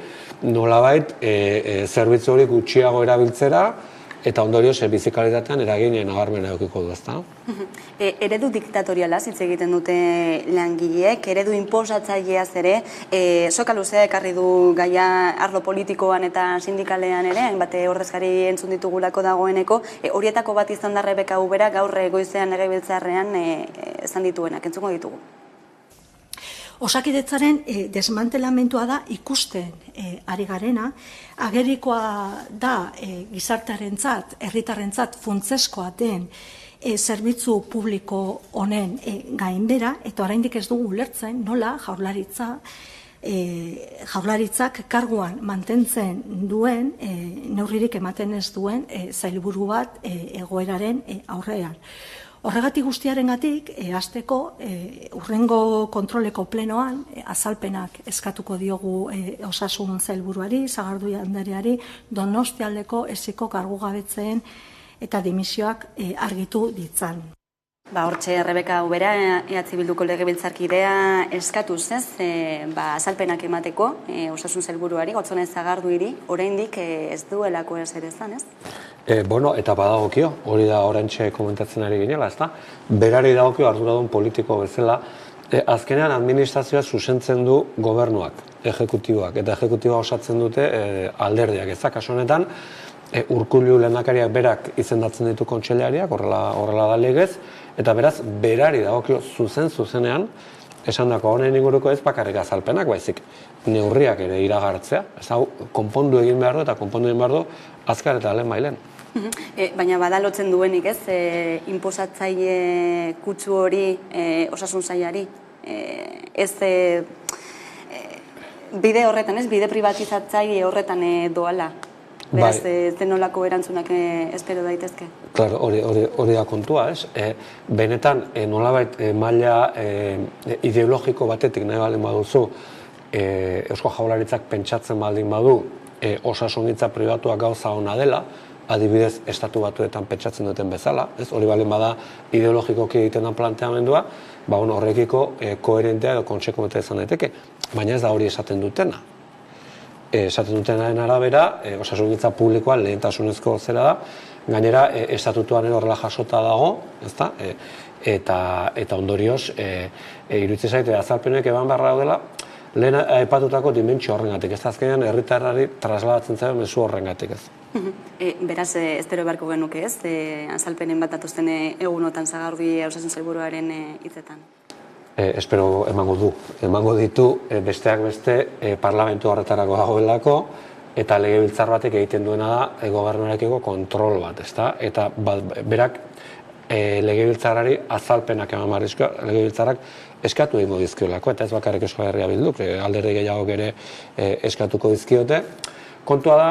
nolabait zerbitzu hori gutxiago erabiltzera, eta ondorioz bizikalitatean eragin nabarmena edukiko du, ezta? Eredu diktatoriala hitz egiten dute langileek, eredu inposatzaileaz ere, soka luzea ekarri du gaia arlo politikoan eta sindikalean ere, hainbat ordezkari entzun ditugulako dagoeneko, horietako bat izan da Rebeka Ubera gaur goizean legebiltzarrean esan dituenak, entzungo ditugu. Osakidetzaren desmantelamentua da ikusten ari garena, agerikoa da gizartearentzat, herritarrentzat funtsezkoa den zerbitzu publiko honen gainbera, eta oraindik ez dugu ulertzen nola jaurlaritzak karguan mantentzen duen, neurririk ematen ez duen sailburu bat egoeraren aurrean. Horregatik guztiarengatik, hasteko hurrengo kontroleko plenoan azalpenak eskatuko diogu osasun sailburuari, Sagardui andreari, Donostialdeko esiko kargugabetzeen eta dimisioak argitu ditzan. Hortxe, Rebeka Ubera, EH Bilduko legebiltzarkidea eskatuz, azalpenak emateko osasun sailburuari, Gotzone Sagarduiri, oraindik ez duelako ezer ezan, ez? Eta badagokio, hori da oraintxe komentatzen ari ginela, ez da? Berari dagokio arduradun politiko bezala, azkenean administrazioa zuzentzen du gobernuak, ejekutiboak, eta ejekutiboa osatzen dute alderdiak, ez da? Kasu honetan, Urkullu lehendakariak berak izendatzen ditu kontseilariak, horrela da legez, eta beraz, berari dagokio zuzenean, esandako honen inguruko ez bakarrik azalpenak, baizik neurriak ere iragartzea, ez hau, konpondu egin behar du eta konpondu egin behar du azkar eta lehen bailen. Baina badalotzen duenik ez, inposatzaile kutsu hori osasun sailari, ez bide horretan, ez bide privatizatzaile horretan doala. Beraz, zenolako erantzunak espero daitezke? Claro, hori da kontua, ez? Benetan, nolabait maila ideologiko batetik nahi baldin baduzu, Eusko Jaurlaritzak pentsatzen baldin badu, osasungintza pribatuak gauza ona dela, adibidez, estatu batuetan pentsatzen duten bezala, ez? Hori baldin bada ideologikoki egiten den planteamendua, horrekiko koherentea edo kontsekuentea izan daiteke, baina ez da hori esaten dutena. Esaten dutenaren arabera, osasungintza publikoa lehentasunezko zera da, gainera estatutuan horrela jasota dago, ezta? Eta ondorioz, iruditzen zaite azalpenek eban beharra daudela, lehen aipatutako dimentsio horrengatik, ez da azkenean herritarrari trasladatzen zaio mezu horrengatik, ez. Beraz, espero beharko genuke, ez? Azalpenen bat datuzten egunotan Sagardui osasun sailburuaren hitzetan. Espero emango ditu besteak beste parlamentu horretarako dagoelako eta legebiltzar batek egiten duena da gobernuarekiko kontrol bat, ezta? Eta berak legebiltzarrari azalpenak eman barrizko, legebiltzarrak eskatu egingo dizkiolako, eta ez bakarrik Euskal Herria Bilduk, alderdi gehiagok ere eskatuko dizkiote. Kontua da,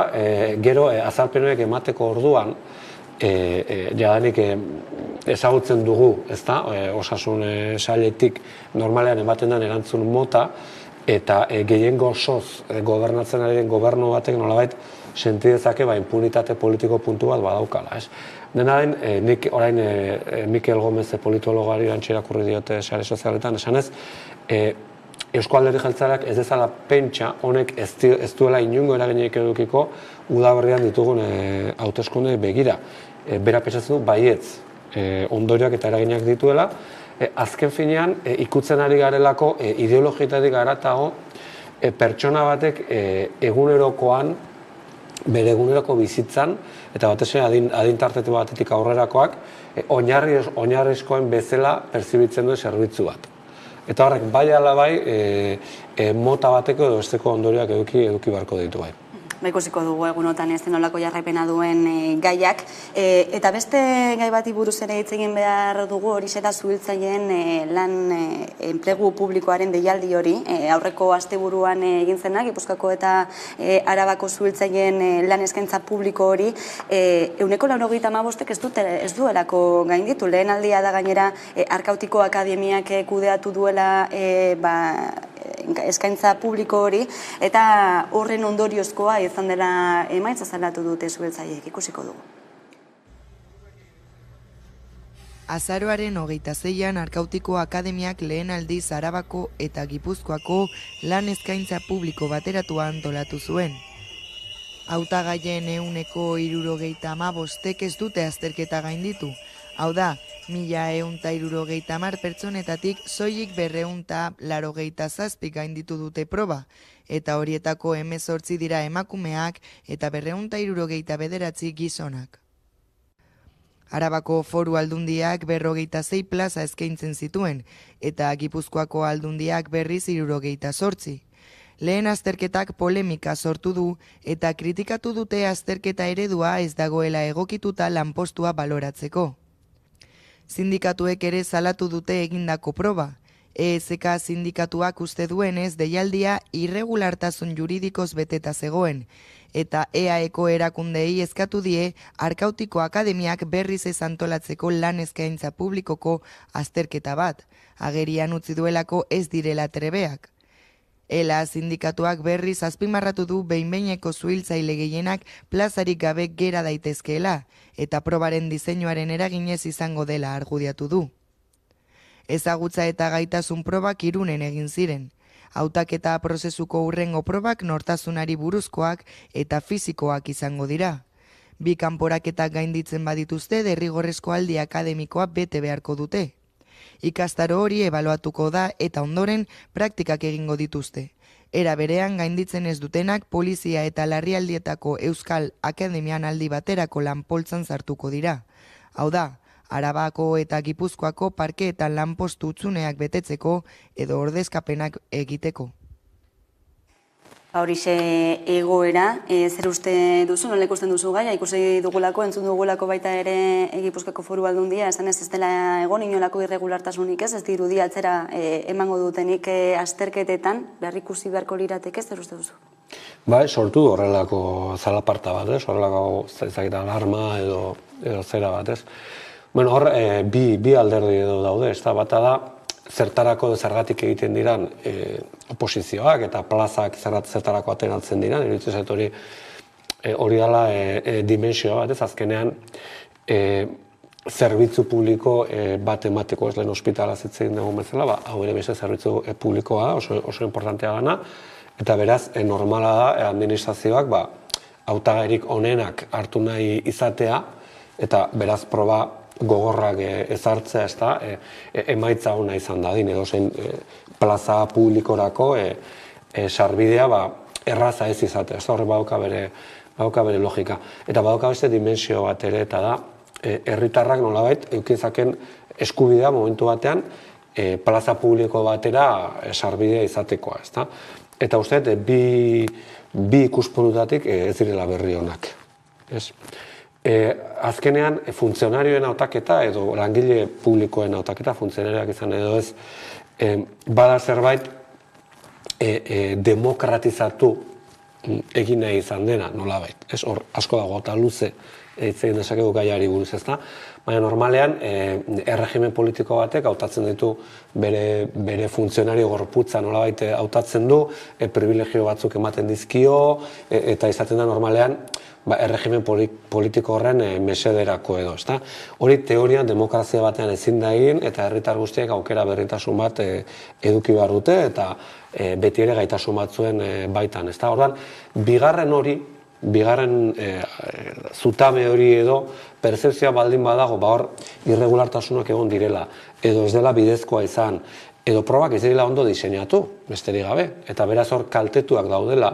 gero azalpenuek emateko orduan, jadanik ezagutzen dugu, ezta? Osasun sailetik normalean ematen den erantzun mota, eta gehiengo osoz gobernatzen ari den gobernu batek nolabait senti dezake impunitate politiko puntu bat badaukala, ez? Dena den, nik orain Mikel Gomez politologari irakurri diote sare sozialetan, esanez, Eusko Alderdi Jeltzaleak ez dezala pentsa honek ez duela inongo eraginik edukiko udaberrian ditugun hauteskunde begira. Bera pentsatzen du baietz ondorioak eta eraginak dituela, azken finean ikutzen ari garelako ideologietatik haratago pertsona batek egunerokoan bere eguneroko bizitzan, eta batez adintartetu batetik aurrerakoak, oinarrizkoen bezala perzibitzen duen zerbitzu bat. Eta horrek bai ala bai mota bateko edo besteko ondorioak eduki beharko ditu bai. Ikusiko dugu egunotan ez nolako jarraipena duen gaiak. Eta beste gai bati buruz ere hitz egin behar dugu, hori da zuhiltzaileen lan enplegu publikoaren deialdi hori. Aurreko asteburuan egin zenak, Gipuzkoako eta Arabako zuhiltzaileen lan eskaintza publiko hori. 95% ez duelako gainditu. Lehen aldia da gainera Arkautiko Akademiak kudeatu duela eskaintza publiko hori, eta horren ondoriozkoa izan dela emaitza salatu dute zuhiltzaileek, ikusiko dugu. Azaroaren 26an Arkautiko Akademiak lehen aldiz Arabako eta Gipuzkoako lan eskaintza publiko bateratua antolatu zuen. Hautagaien 75%ek ez dute azterketa gainditu. Hau da, 1170 pertsonetatik soilik 287 gainditu dute proba, eta horietako 18 dira emakumeak eta 269 gizonak. Arabako Foru Aldundiak 46 plaza eskaintzen zituen, eta Gipuzkoako Aldundiak berriz 78. Lehen azterketak polemika sortu du, eta kritikatu dute azterketa eredua ez dagoela egokituta lanpostua baloratzeko. Sindikatuek ere salatu dute egindako proba. ESK sindikatuak uste duenez deialdia irregulartasun juridikoz beteta zegoen, eta EAEko erakundei eskatu die Arkautiko Akademiak berriz ez antolatzeko lan eskaintza publikoko azterketa bat, agerian utzi duelako ez direla trebeak. Ela sindikatuak berriz azpimarratu du behin-behineko zuhiltzaile gehienak plazarik gabe gera daitezkeela, eta probaren diseinuaren eraginez izango dela argudiatu du. Ezagutza eta gaitasun probak Irunen egin ziren. Hautaketa prozesuko hurrengo probak nortasunari buruzkoak eta fisikoak izango dira. Bi kanporaketak gainditzen badituzte derrigorrezko aldi akademikoa bete beharko dute. Ikastaro hori ebaluatuko da eta ondoren praktikak egingo dituzte. Era berean gainditzen ez dutenak polizia eta larrialdietako Euskal Akademian aldi baterako lanpoltzan sartuko dira. Hau da, Arabako eta Gipuzkoako parkeetan lanpostu utzuneak betetzeko edo ordezkapenak egiteko. Horixe egoera, zer uste duzu, nola ikusten duzu gaia, ikusi dugulako, entzun dugulako baita ere Gipuzkoako Foru Aldundia, esan ez dela egon inolako irregulartasunik ez dirudi atzera emango dutenik azterketetan, behar ikusi beharko lirateke, zer uste duzu? Bai, sortu horrelako zalaparta bat, horrelako alarma edo zera bat, ez? Bueno, hor, bi alderdi edo daude, ez da, bata da, zertarako zergatik egiten diran oposizioak eta plazak zertarako ateratzen diran, iruditzen zait hori dela dimensio bat, ez azkenean zerbitzu publiko bat emateko, ez lehen ospitala zitzen dugu bezala, hau ere beste zerbitzu publikoa, oso importantea gana, eta beraz, normala da, administrazioak hautagairik onenak hartu nahi izatea, eta beraz proba gogorrak ezartzea, ez da, emaitza hona izan dadin, edo zen plaza publikorako sarbidea erraza ez izatea, ez da horre badauka bere logika. Eta badauka beste dimensio bat ere, eta da, herritarrak nolabait eukizaken eskubidea momentu batean plaza publiko batera sarbidea izatekoa, ez da. Eta uste, bi ikuspuntutatik ez direla berri honak, ez. Azkenean, funtzionarioen hautaketa edo langile publikoen hautaketa, funtzionarioak izan edo ez, bada zerbait demokratizatu egin nahi izan dena, nolabait. Hor, asko dago eta luze hitz egin dezakegu gaiari buruz, ezta? Baina normalean, erregimen politiko batek hautatzen ditu bere funtzionario gorputza nolabait hautatzen du, privilegio batzuk ematen dizkio, eta izaten da normalean erregimen politiko horren mesederako edo, ezta? Hori teorian demokrazia batean ezin da egin, eta herritar guztiek aukera berritasun bat eduki behar dute, eta beti ere gaitasun batzuen baitan, ezta? Orduan, bigarren zutabe hori edo perzepzioa baldin badago, hor irregulartasunak egon direla, edo ez dela bidezkoa izan, edo probak ez direla ondo diseinatu, besterik gabe, eta beraz hor kaltetuak daudela,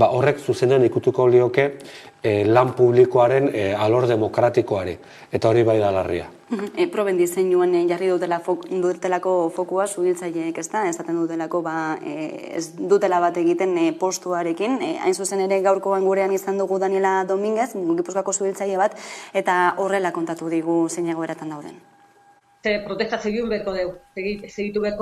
horrek zuzenean ikutuko lioke lan publikoaren alor demokratikoari, eta hori bai da larria. Proben diseinuan jarri dutelako fokua suhiltzaileek, esaten dutelako ez dutela bat egiten postuarekin. Hain zuzen ere gaurkoan gurean izan dugu Daniela Dominguez, Gipuzkoako suhiltzaile bat, eta horrela kontatu digu zein egoeratan dauden. Protesta segitu beharko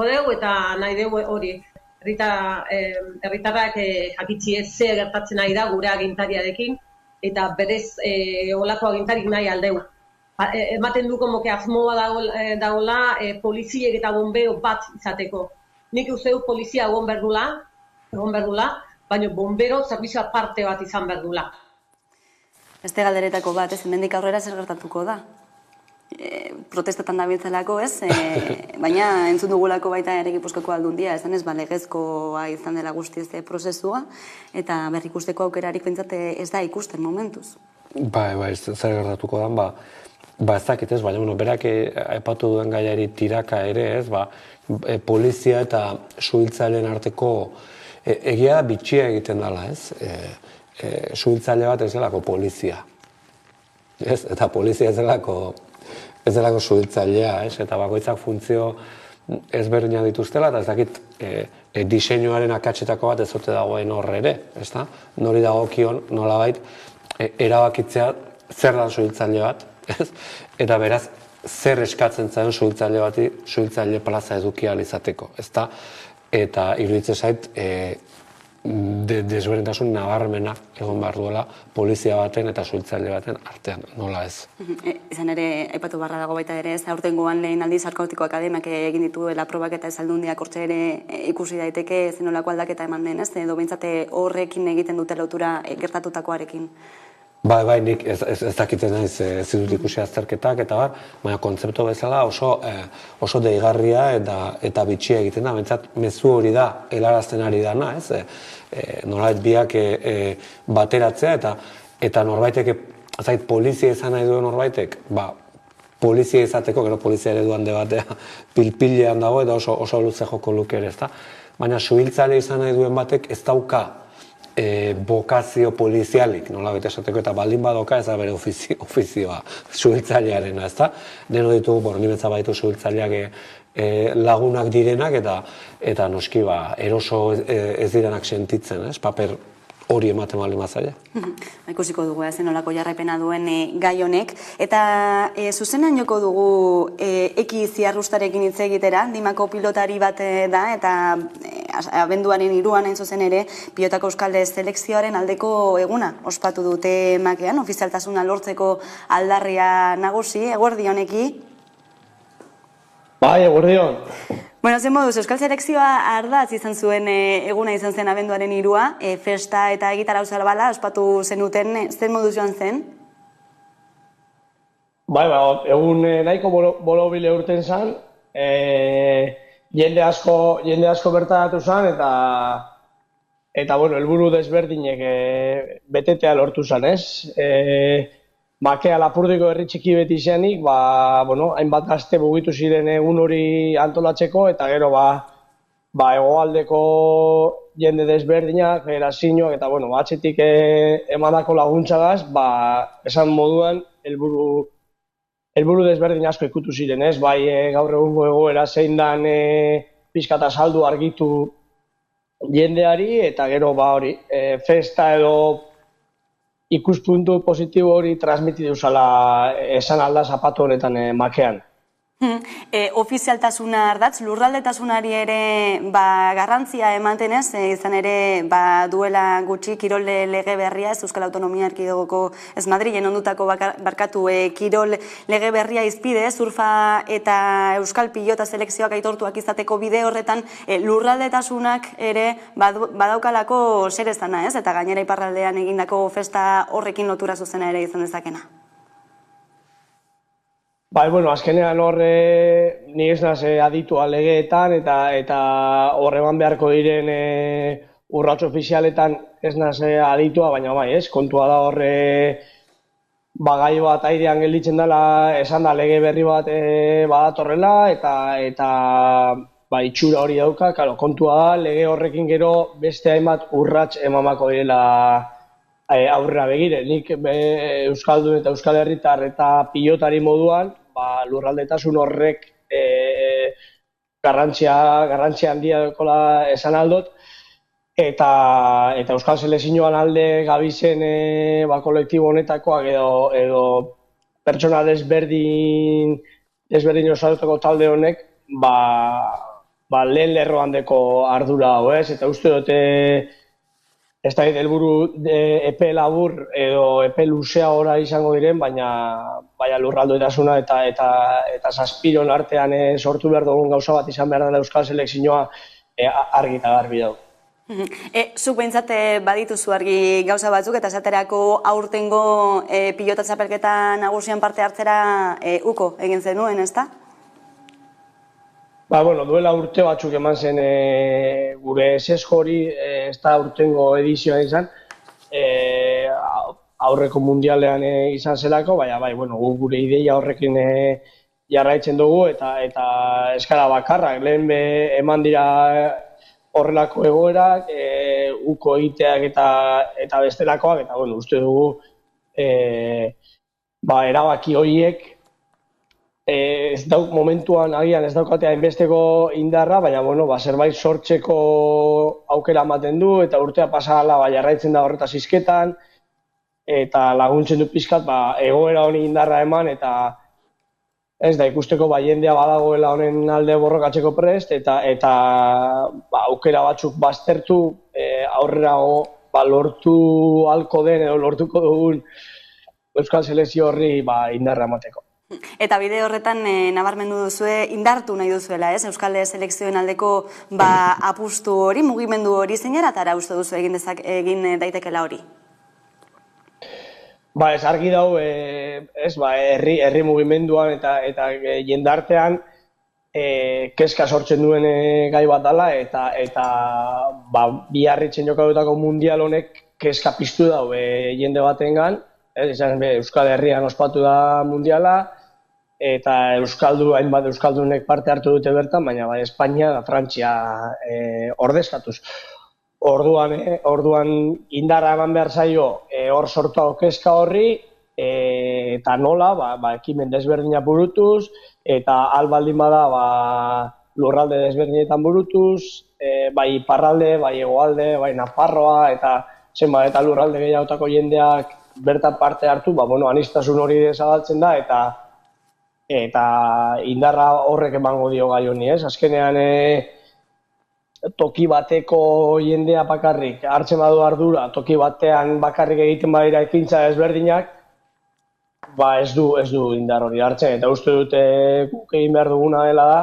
dugu, eta nahi dugu hori. Herritarrak jakitsi ez ze gertatzen nahi da gure agintariarekin, eta berez olako agintarik nahi aldeu. Ematen du komoke asmoa dagoela poliziek eta bombeo bat izateko. Nik uste du polizia egon behar dula, baina bombero zerbitzu aparte bat izan behar dula. Beste galderetako bat, hemendik aurrera zer gertatuko da? Protestetan dabiltzelako, baina entzun dugulako baita ere Gipuzkoako Aldundia, esan ez legezkoa izan dela guztiz prozesua, eta berrikusteko aukerarik pentsate ez da ikusten momentuz. Zer gertatuko da, ez dakit ez, baina berak aipatu duen gaiari tiraka ere, polizia eta suhiltzaileen arteko egia bitxia egiten dela, suhiltzaile bat ez delako polizia, eta polizia ez delako suhiltzailea, eta bakoitzak funtzio ezberdinak dituztela, eta ez dakit diseinuaren akatsetako bat ez ote dagoen horre ere, nori dagokion nolabait erabakitzea zer da suhiltzaile bat, eta beraz zer eskatzen zaion suhiltzaile bati suhiltzaile plaza eduki ahal izateko, eta iruditzen zait desberdintasun nabarmena egon behar duela polizia baten eta suhiltzaile baten artean, nola ez. Izan ere, aipatu barra dago baita ere, aurtengoan lehen aldiz Arkautiko Akademiak egin dituela probak eta Esaldundiak hortxe ere ikusi daiteke zenolako aldaketa eman den, edo behintzate horrekin egiten dute lotura gertatutakoarekin. Bai, nik ez dakiten naiz ez dut ikusi azterketak eta baina kontzeptu bezala oso deigarria eta bitxia egiten da, bentsat mezu hori da, helarazten ari dana, nolabait biak bateratzea eta norbaitek, polizia izan nahi duen norbaitek, polizia izateko, gero polizia ereduan debatea pilpilean dago eta oso luze joko luke ere, baina suhiltzaile izan nahi duen batek ez dauka bokazio polizialik, nolabait esateko, eta baldin badoka ez da bere ofizioa suhiltzailearena, ezta? Deno ditugu, nimetza baditu suhiltzaileak lagunak direnak, eta noski eroso ez direnak sentitzen, paper hori ematen baldin bazaile. Ikusiko dugu, zenolako jarraipena duen gai honek, eta zuzenean joko dugu Eki Ziarrustarekin hitz egitera, Dimako pilotari bat da, eta abenduaren 3an hain zuzen ere, pilotako euskalde selekzioaren aldeko eguna ospatu dute makean, ofizialtasuna lortzeko aldarria nagusi, eguerdi honeki? Bai, eguerdi hon. Bueno, zen moduz, euskal selekzioa ardatz izan zuen eguna izan zen abenduaren 3a, festa eta gitarra bala ospatu zenuten, zen moduz joan zen? Bai, egun nahiko borobile urten zen, jende asko bertaratu zen, eta helburu desberdinek betetea lortu zen, ez? Makea Lapurdiko herri txiki beti zenik, hainbat gazte mugitu ziren egun hori antolatzeko, eta gero hegoaldeko jende desberdinak, federazioak, eta atzetik emanako laguntzagaz, esan moduan helburu desberdin asko ikutu ziren, ez? Bai gaur egungo egoera zein dan pixka eta saldu argitu jendeari, eta gero festa edo ikuspuntu positibo hori transmititu zala esan alda zapatu honetan makean. Ofizialtasuna ardatz, lurraldetasunari ere garrantzia ematen ez, izan ere duela gutxi kirol lege berria, ez Euskal Autonomia Erkidegoko ez Madrilen ondutako barkatu kirol lege berria izpide, surfa eta Euskal Pilota selekzioak aitortuak izateko bide horretan lurraldetasunak ere badaukalako zer ezana ez, eta gainera iparraldean egindako festa horrekin lotura zuzena ere izan dezakena. Azkenean horre ni ez naz aditua legeetan eta horreban beharko diren urrats ofizialetan ez naz aditua, baina ez, kontua da horre gai bat airean gelditzen dela, esan da lege berri bat badatorrela eta itxura hori dauka, kontua da lege horrekin gero beste hainbat urrats emamako direla aurrera begire. Nik Euskaldun eta Euskal Herritar eta pilotari moduan lurraldetasun horrek garrantzia handia daukala esan aldot, eta Euskal Selekzioan alde gabizen kolektibo honetakoak edo pertsona desberdin osatutako talde honek lehen lerroan deko ardura hau ez, eta uste dute ez da helburu epe labur edo epe luzea ora izango diren, baina lurraldotasuna eta zazpiron artean sortu behar dugun gauza bat izan behar dela Euskal Selekzioa argi eta garbi dago. Zuk behintzat badituzu argi gauza batzuk eta esaterako aurtengo pilota txapelketa nagusian parte hartzera uko egin zenuen, ezta? Duela urte batzuk eman zen gure sesko hori, ez da urtengo edizioa izan, aurreko mundialean izan zelako, baina gure ideia horrekin jarraitzen dugu eta eskara bakarrak, lehen eman dira horrelako egoerak, uko egiteak eta bestelakoak, eta uste dugu erabaki horiek momentuan agian ez daukatea hainbesteko indarra, baina zerbait sortzeko aukera ematen du, eta urtea pasala jarraitzen da horretaz hizketan, eta laguntzen du pixkat egoera honi indarra eman, eta ez da ikusteko jendea badagoela honen alde borrokatzeko prest, eta aukera batzuk baztertu aurrera lortu halko den edo lortuko dugun Euskal Selekzio horri indarra emateko. Eta bide horretan nabarmendu duzue, indartu nahi duzuela, ez? Euskal Selekzioen aldeko apustu hori, mugimendu hori zeineratara uste duzu egin daitekela hori? Ez argi dau, herri mugimenduan eta jendartean kezka sortzen duen gai bat dela, eta biharritzen jokatutako mundial honek kezka piztu dau jende batengan, Euskal Herrian ospatu da mundiala, eta hainbat Euskaldunek parte hartu dute bertan, baina Espainia eta Frantzia ordezkatuz. Orduan indarra eman behar zaio hor sortu kezka horri, eta nola, ekimen desberdina burutuz, eta albaldin bada lurralde desberdinetan burutuz, bai iparralde, bai hegoalde, bai Nafarroa, eta lurralde gehiagotako jendeak bertan parte hartu, aniztasun hori zabaltzen da, eta indarra horrek emango dio gai honi, ez? Azkenean toki bateko jendea bakarrik hartzen badu ardura, toki batean bakarrik egiten badira ekintza ezberdinak, ez du indar hori hartzen, eta uste dute guk egin behar duguna dela da,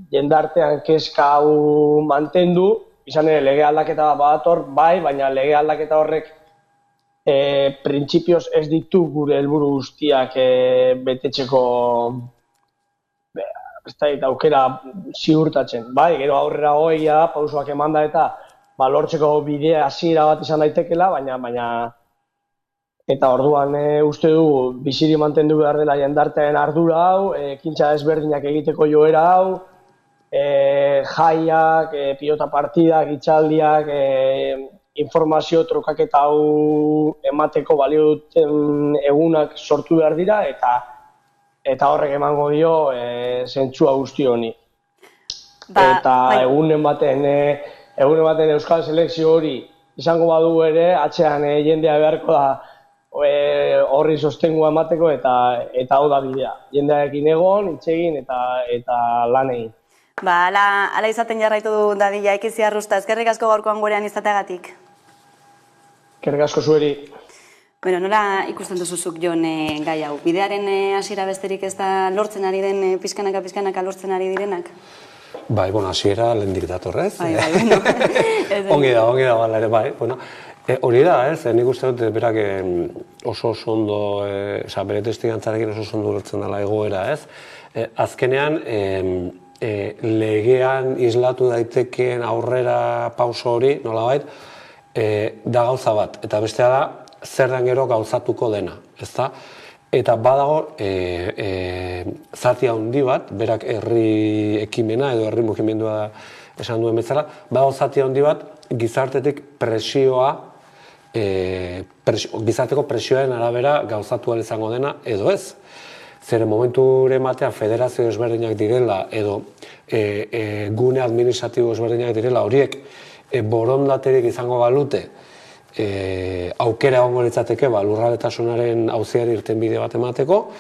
jendartean kezka hau mantendu, izan ere lege aldaketa badator, baina lege aldaketa horrek printzipioz ez ditu gure helburu guztiak betetzeko aukera ziurtatzen. Gero aurrera goia da, pausoak emanda eta lortzeko bidea hasiera bat izan daitekela, baina eta orduan uste du biziri mantendu behar dela jendartean ardura hau, ekintza ezberdinak egiteko joera hau, jaiak, pilota partidak, itxaldiak, informazio trukaketa hau emateko balio duten egunak sortu behar dira, eta horrek emango dio zentzua guzti honi. Eta egunen baten Euskal Selekzio hori izango badu ere, atzean jendea beharko da horri sostengua emateko eta hau da bidea. Jendearekin egon, hitz egin eta lan egin. Ba, ala izaten jarraitu du dadila Ekizia Arrusta, eskerrik asko gaurkoan gurean izateagatik. Eskerrik asko zueri. Bueno, nola ikusten duzuzuk Jon gai hau? Bidearen hasiera besterik ez da lortzen ari den pizkanaka lortzen ari direnak? Bai, bueno, hasiera lehendik datorrez. Bai, bueno. Ongi da, bala ere, bai. Bueno, hori da, ez, nik uste dut berak oso ondo, bere testigantzarekin oso ondo lortzen dela egoera, ez. Azkenean, legean islatu daitekeen aurrera pauso hori, nolabait, da gauza bat, eta bestea da, zer den gero gauzatuko dena, ezta? Eta badago zati handi bat, berak herri ekimena edo herri mugimendua esan duen bezala, badago zati handi bat gizartetik presioa, gizarteko presioaren arabera gauzatu ahal izango dena edo ez. Zeren momenture batean federazio ezberdinak direla edo gune administratibo ezberdinak direla horiek borondaterik izango balute aukera egongo litzateke lurraldetasunaren auziari irtenbide bat emateko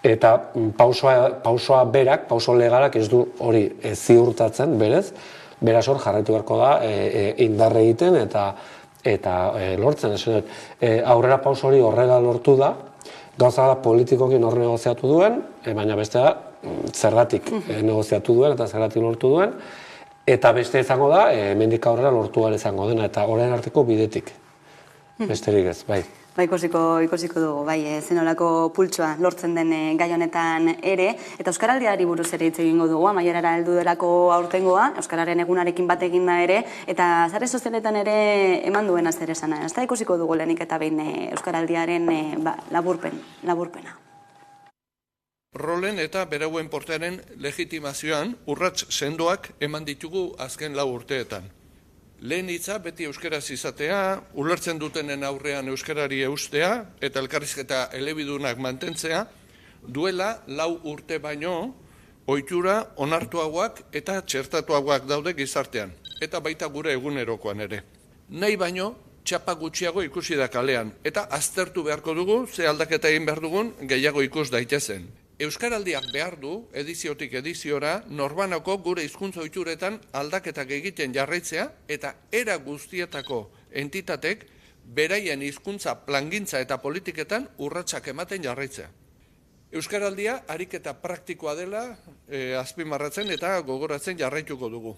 eta pausoa berak, pauso legalak ez du hori ziurtatzen berez, beraz hor jarraitu beharko da indarre egiten eta lortzen. Aurrera pauso hori horrela lortu da, gauza da politikokin hor negoziatu duen, baina beste da zergatik negoziatu duen eta zergatik lortu duen, eta beste izango da, hemendik aurrera lortu ahal izango dena, eta orain arteko bidetik. Besterik ez, bai. Ba, ikusiko dugu, bai, zenolako pultsoa lortzen den gai honetan ere, eta Euskaraldiari buruz ere hitz egingo dugu, amaierara heldu delako aurtengoa, Euskararen egunarekin bat eginda ere, eta sare sozialetan ere eman duen zer esana. Ez da ikusiko dugu lehenik eta behin Euskaraldiaren laburpena. Rolen eta berauen portearen legitimazioan urrats sendoak eman ditugu azken 4 urteetan. Lehen hitza beti euskaraz izatea, ulertzen dutenen aurrean euskarari eustea eta elkarrizketa elebidunak mantentzea, duela 4 urte baino ohitura onartuagoak eta txertatuagoak daude gizartean, eta baita gure egunerokoan ere. Nahi baino, txapa gutxiago ikusi da kalean, eta aztertu beharko dugu, ze aldaketa egin behar dugun, gehiago ikus daitezen. Euskaraldiak behar du, ediziotik ediziora, norbanako gure hizkuntza ohituretan aldaketak egiten jarraitzea eta era guztietako entitatek beraien hizkuntza plangintza eta politiketan urratsak ematen jarraitzea. Euskaraldia ariketa praktikoa dela azpimarratzen eta gogoratzen jarraituko dugu.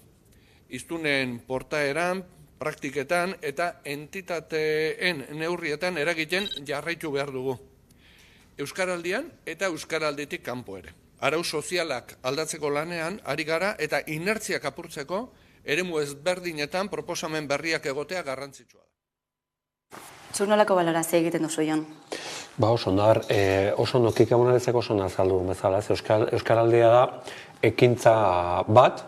Hiztunen portaeran, praktiketan eta entitateen neurrietan eragiten jarraitu behar dugu. Euskaraldian eta euskaralditik kanpo ere. Arau sozialak aldatzeko lanean ari gara eta inertziak apurtzeko eremu ezberdinetan proposamen berriak egotea garrantzitsua da. Zuk nolako balorazio egiten duzu, Jon? Ba, oso ondo kikamunaritzeko oso nazaldu bezala. Euskaraldia da ekintza bat,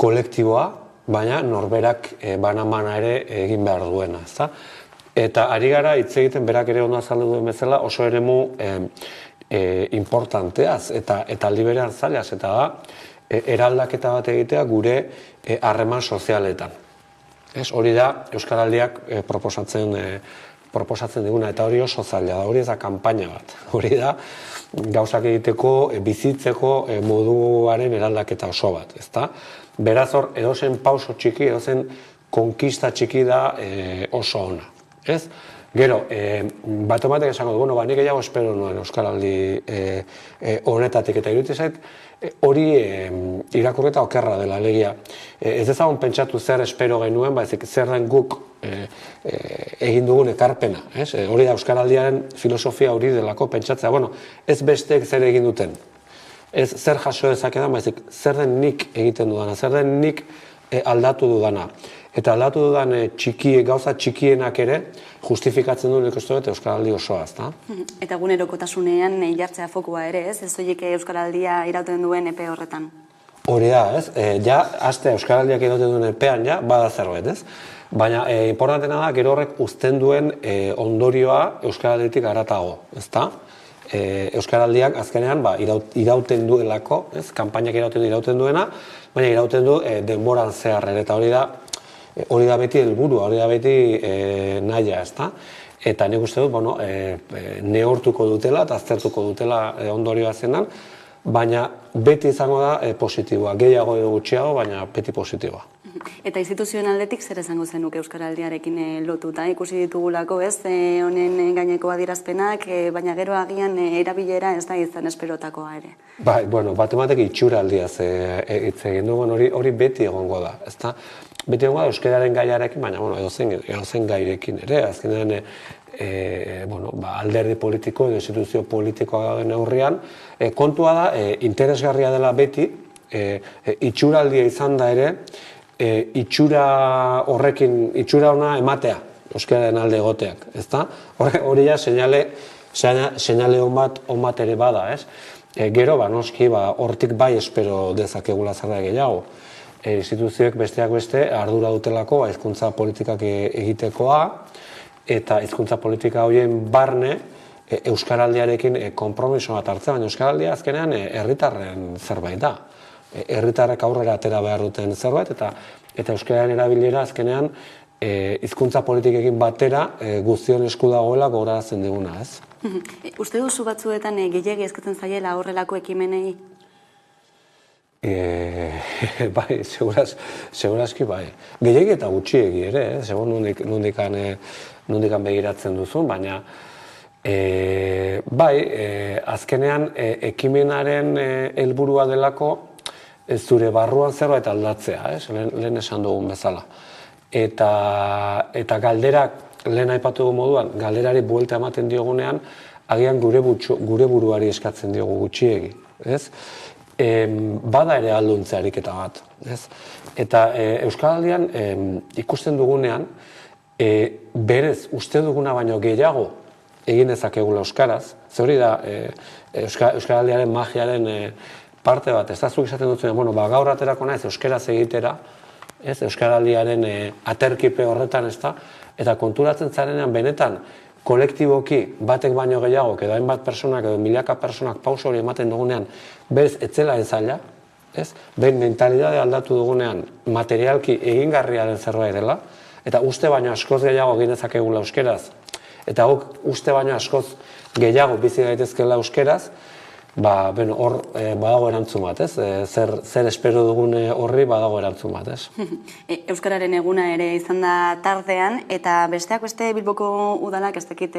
kolektiboa, baina norberak bana ere egin behar duena, ezta? Eta ari gara hitz egiten berak ere ondo azaldu duen bezala oso eremu importanteaz eta liberean zaleaz, eta da eraldaketa bat egitea gure harreman sozialetan. Hori da Euskaraldiak proposatzen diguna, eta hori oso zaila da, hori ez da kanpaina bat. Hori da gauzak egiteko, bizitzeko moduaren eraldaketa oso bat, ezta? Beraz hor, edozen pauso txiki, edozen konkista txiki da oso ona. Ez? Gero, bat ematek esango du, nik gehiago espero nuen Euskaraldi honetatik, eta iruditzen zait, hori irakurketa okerra dela, alegia. Ez ezagun pentsatu zer espero genuen, baizik zer den guk egin dugun ekarpena. Hori da Euskaraldiaren filosofia hori delako pentsatzea, ez besteek zer egin duten. Ez zer jaso dezakedan, baizik zer den nik egiten dudana, zer den nik aldatu dudana. Eta aldatu dudan gauza txikienak ere justifikatzen duen ikustu dut Euskaraldi osoa, ezta? Eta egunerokotasunean jartzea fokua ere, ez? Ez soilik Euskaraldia irauten duen epe horretan. Hori da, ez? Ja, aste Euskaraldiak irauten duen epean, ja, bada zerbait, ez? Baina, importantena da, gero horrek uzten duen ondorioa Euskaralditik haratago, ezta? Euskaraldiak azkenean irauten duelako, kanpainak irauten duena, baina irauten du denboran zehar ere, eta hori da beti helburua, hori da beti nahia, ezta? Eta nik uste dut, neortuko dutela eta aztertuko dutela ondorioa zenan, baina beti izango da positiboa, gehiago edo gutxiago, baina beti positiboa. Eta instituzioen aldetik zer esango zenuk Euskaraldiarekin lotuta? Ikusi ditugulako, ez, honen gaineko adierazpenak, baina gero agian erabilera ez da izan esperotakoa ere. Bai, bat itxuraldiaz hitz egin du, hori beti egongo da, ezta? Beti egongo da euskararen gaiarekin, baina edozein gairekin ere, azkenean alderdi politiko edo instituzio politikoa den neurrian, kontua da, interesgarria dela beti, itxuraldia izan da ere, itxura ona ematea, euskararen alde egoteak, ezta? Hori ja seinale on bat ere bada, ez? Gero, noski, hortik bai espero dezakegula zerbait gehiago. Instituzioek besteak beste ardura dutelako hizkuntza politikak egitekoa, eta hizkuntza politika horien barne euskaraldiarekin konpromiso bat hartzea, baina euskaraldia azkenean herritarren zerbait da. Herritarrek aurrera atera behar duten zerbait, eta euskararen erabilera azkenean hizkuntza politikekin batera guztion esku dagoela gogorarazten diguna, ez? Uste duzu batzuetan gehiegi eskatzen zaiela horrelako ekimenei? Bai, segurazki bai. Gehiegi eta gutxiegi ere, segun nondikan begiratzen duzun, baina bai, azkenean ekimenaren helburua delako ez zure barruan zerbait aldatzea, lehen esan dugun bezala. Eta galderak, lehen aipatu dugu moduan, galderari buelta ematen diogunean, agian gure buruari eskatzen diogu gutxiegi, ez? Bada ere alduntze ariketa bat, ez? Eta Euskaraldian ikusten dugunean, berez uste duguna baino gehiago egin dezakegula euskaraz, ze hori da Euskaraldiaren magiaren parte bat, ez da zuk izaten dutzen, gaur aterako naiz euskaraz egitera, Euskaraldiaren aterkipe horretan, ez da, eta konturatzen zarenean benetan kolektiboki batek baino gehiago, edo hainbat personak edo milaka personak pauso hori ematen dugunean, berez etzela zaila, behin mentalidade aldatu dugunean materialki egingarria den zerbait dela, eta uste baino askoz gehiago egin dezakegula euskeraz, eta uste baino askoz gehiago bizi daitezkeela euskeraz, hor badago erantzun bat, zer espero dugun horri badago erantzun bat, Euskararen eguna ere izan da tardean, eta besteak beste Bilboko udalak, ez dakit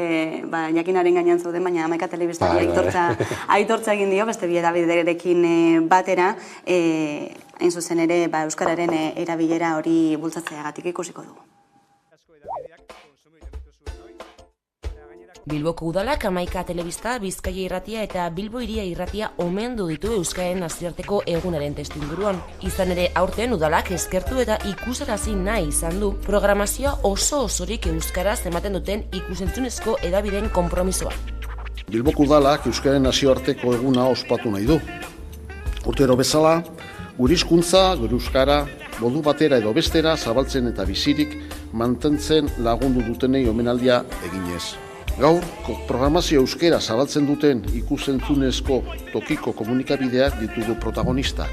jakinaren gainean zauden, baina Hamaika Telebistari aitortza egin dio, beste bi hedabiderekin batera, hain zuzen ere Euskararen erabilera hori bultzatzeagatik ikusiko dugu. Bilboko udalak Hamaika Telebista, Bizkaia Irratia eta Bilbo Hiria Irratia omendu ditu Euskararen nazioarteko egunaren testuinguruan. Izan ere, aurten udalak eskertu eta ikusarazi nahi izan du programazioa osorik euskaraz ematen duten ikusentzunezko hedabideen konpromisoa. Bilboko udalak Euskararen nazioarteko eguna ospatu nahi du. Urtero bezala, gure hizkuntza, gure euskara, modu batera edo bestera zabaltzen eta bizirik mantentzen lagundu dutenei omenaldia eginez. Gaur, programazio euskera zabaltzen duten ikusentzunezko tokiko komunikabideak ditugu protagonistak.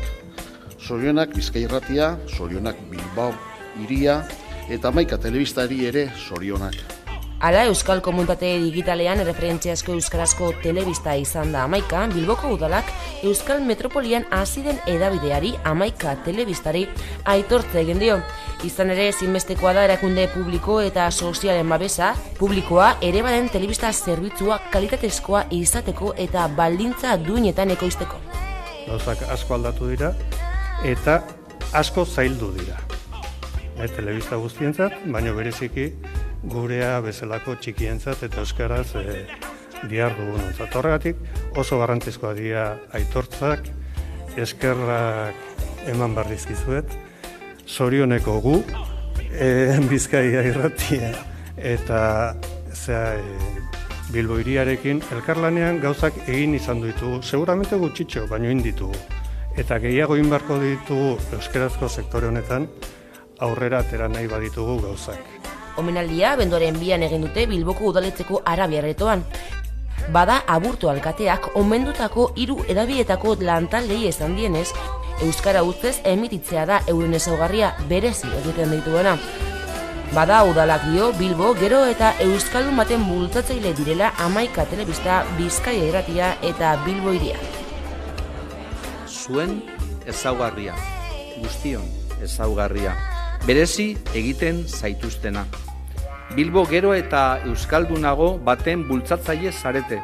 Zorionak Bizkaia Irratia, zorionak Bilbao Hiria eta Hamaika Telebistari ere zorionak. Hala, Euskal Komunitate Digitalean referentziazko euskarazko telebista izan da Hamaika, Bilboko udalak Euskal Metropolian hasi den hedabideari Hamaika Telebistari aitortza egin dio. Izan ere, ezinbestekoa da erakunde publiko eta sozialen babesa, publikoa ere baden telebista zerbitzua kalitatezkoa izateko eta baldintza duinetan ekoizteko. Gauzak asko aldatu dira eta asko zaildu dira. Telebista guztientzat, baina bereziki gurea bezalako txikientzat eta euskaraz dihar dugunontzat. Horregatik oso garrantzizkoa dira aitortzak, eskerrak eman behar dizkizuet, zorioneko gu, Bizkaia Irratia eta Bilbo Hiriarekin elkarlanean gauzak egin izan ditugu, seguramente gutxitxo, baino egin ditugu. Eta gehiago egin beharko ditugu euskarazko sektore honetan aurrera atera nahi baditugu gauzak. Omenaldia benduaren 2an egin dute Bilboko udaletxeko Arabiarretoan. Bada Aburto alkateak omendutako 3 hedabideetako lantaldei esan dienez, euskara ustez emititzea da euren ezaugarria berezi egiten dituena. Bada udalak dio Bilbo gero eta euskaldun baten bultzatzaile direla Hamaika Telebista, Bizkaia Irratia eta Bilbo Hiria. Zuen ezaugarria, guztion ezaugarria, berezi egiten zaituztena. Bilbo gero eta euskaldunago baten bultzatzaile zarete.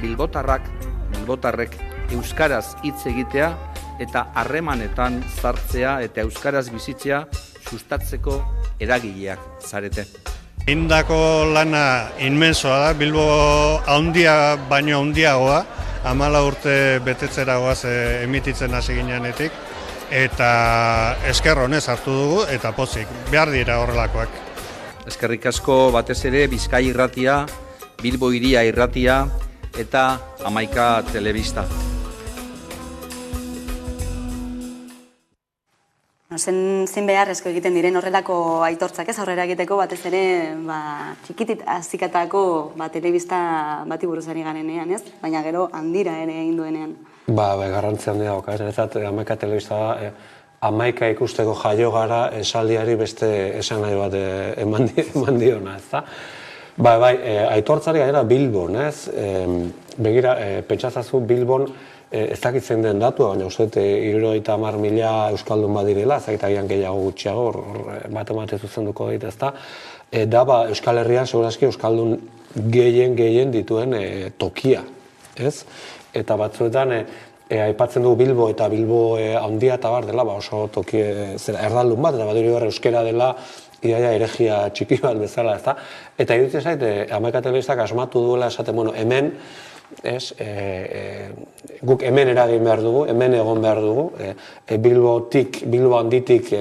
Bilbotarrek euskaraz hitz egitea eta harremanetan sartzea eta euskaraz bizitzea sustatzeko eragileak zarete. Indako lana inmensoa da, Bilbo handia baino handiagoa, 14 urte betetzeragoaz emititzen hasi ginenetik, eta esker honez hartu dugu eta pozik, behar dira horrelakoak. Eskerrik asko batez ere Bizkaia Irratia, Bilbo Hiria Irratia eta Hamaika Telebista. Zein beharrezko egiten diren horrelako aitortzak ez aurrera egiteko batez ere txikitit azikatako telebista bati buruz ari garenean, ez? Baina gero handira ere egin duenean. Garrantzi handia dauka, ez? Niretzat Hamaika Telebista da, Hamaika ikusteko jaio gara esaldiari beste esan nahi bat eman diona, ez da? Aitortzari gaira Bilbon, ez? Begira, pentsatzazu Bilbon ez dakitzen den datua, baina uste 70.000 euskaldun badirela, ez dakitagian gehiago gutxiago, bate zuzenduko dit, ez da? Da, Euskal Herrian, segurazki, euskaldun gehien dituen tokia, ez? Eta batzuetan, aipatzen dugu Bilbo eta Bilbo handia eta bar dela, oso toki erdaldun bat, eta baduri horre euskera dela, iaia eregia txiki bat bezala, ez da? Eta iruditzen zait, Hamaika Telebistak asmatu duela esaten, hemen, guk hemen eragin behar dugu, hemen egon behar dugu, Bilbo handitik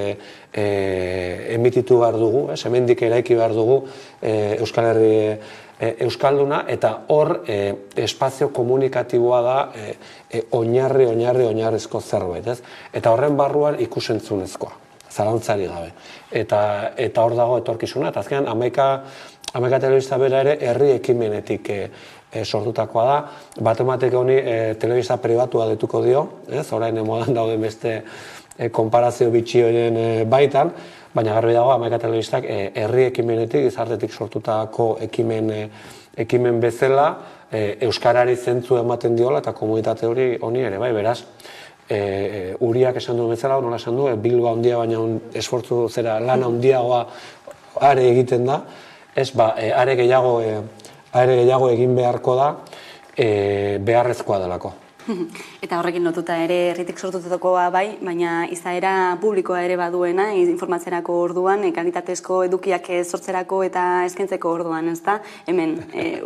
emititu behar dugu, hemendik eraiki behar dugu Euskal Herri euskalduna, eta hor espazio komunikatiboa da oinarrizko zerbait, ez? Eta horren barruan ikusentzunezkoa, zalantzari gabe. Eta hor dago etorkizuna, eta azkenan Hamaika Telebista bera ere herri ekimenetik sortutakoa da. Batematek honi telebista pribatua detuko dio, orain modan dauden beste konparazio bitxi horien baitan, baina garbi dago Hamaika Telebistak herri ekimenetik, gizartetik sortutako ekimen bezala, euskarari zentzu ematen diola eta komunitate honi ere, beraz, Uriak esan duen bezala, nola esan du, Bilbo handia baina esfortzu zera lan handiagoa are egiten da, are gehiago egin beharko da, beharrezkoa delako. Eta horrekin lotuta ere herritik sortutakoa baina izaera publikoa ere baduena, informatzerako orduan, kalitatezko edukiak sortzerako eta eskaintzeko orduan, ez da? Hemen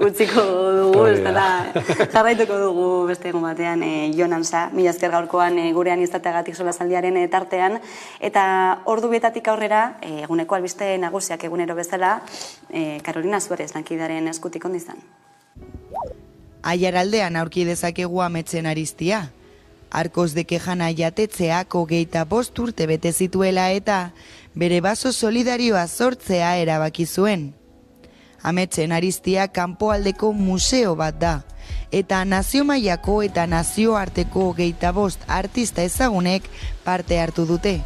utziko dugu, eta jarraituko dugu beste egun batean Jon Ansa, mila esker gaurkoan gurean izateagatik solasaldiaren tartean, eta ordu bietatik aurrera, eguneko albiste nagusiak egunero bezala, Carolina Suarez lankidaren eskutik ondizan. Aiaraldean aurki dezakegu Ametsen Aristia. Arkoz de Kejana jatetzeak 25 urte bete zituela eta bere baso solidarioa sortzea erabaki zuen. Ametsen Aristia kanpoaldeko museo bat da, eta nazio mailako eta nazioarteko 25 artista ezagunek parte hartu dute.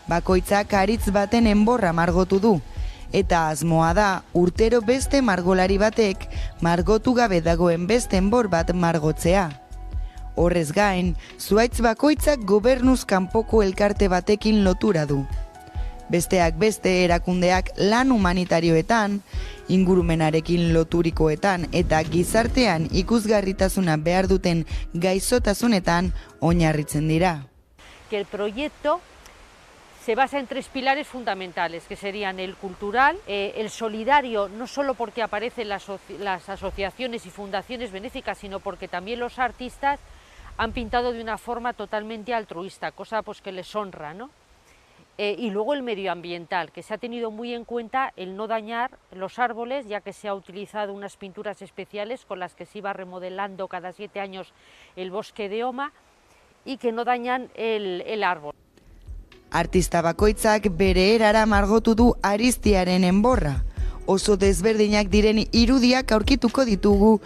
Bakoitzak aritz baten enborra margotu du, eta asmoa da urtero beste margolari batek margotu gabe dagoen beste enbor bat margotzea. Horrez gain, zuhaitz bakoitzak gobernuz kanpoko elkarte batekin lotura du. Besteak beste erakundeak lan humanitarioetan, ingurumenarekin loturikoetan eta gizartean ikusgarritasuna behar duten gaixotasunetan oinarritzen dira. Que el proyecto se basa en 3 pilares fundamentales, que serían el cultural, el solidario, no solo porque aparecen las asociaciones y fundaciones benéficas, sino porque también los artistas han pintado de una forma totalmente altruista, cosa que les honra, ¿no? Y luego el medioambiental, que se ha tenido muy en cuenta el no dañar los árboles, ya que se ha utilizado unas pinturas especiales con las que se iba remodelando cada 7 años el bosque de Oma, y que no dañan el árbol. Artista bakoitzak bere erara margotu du Aristiaren enborra. Oso desberdinak diren irudiak aurkituko ditugu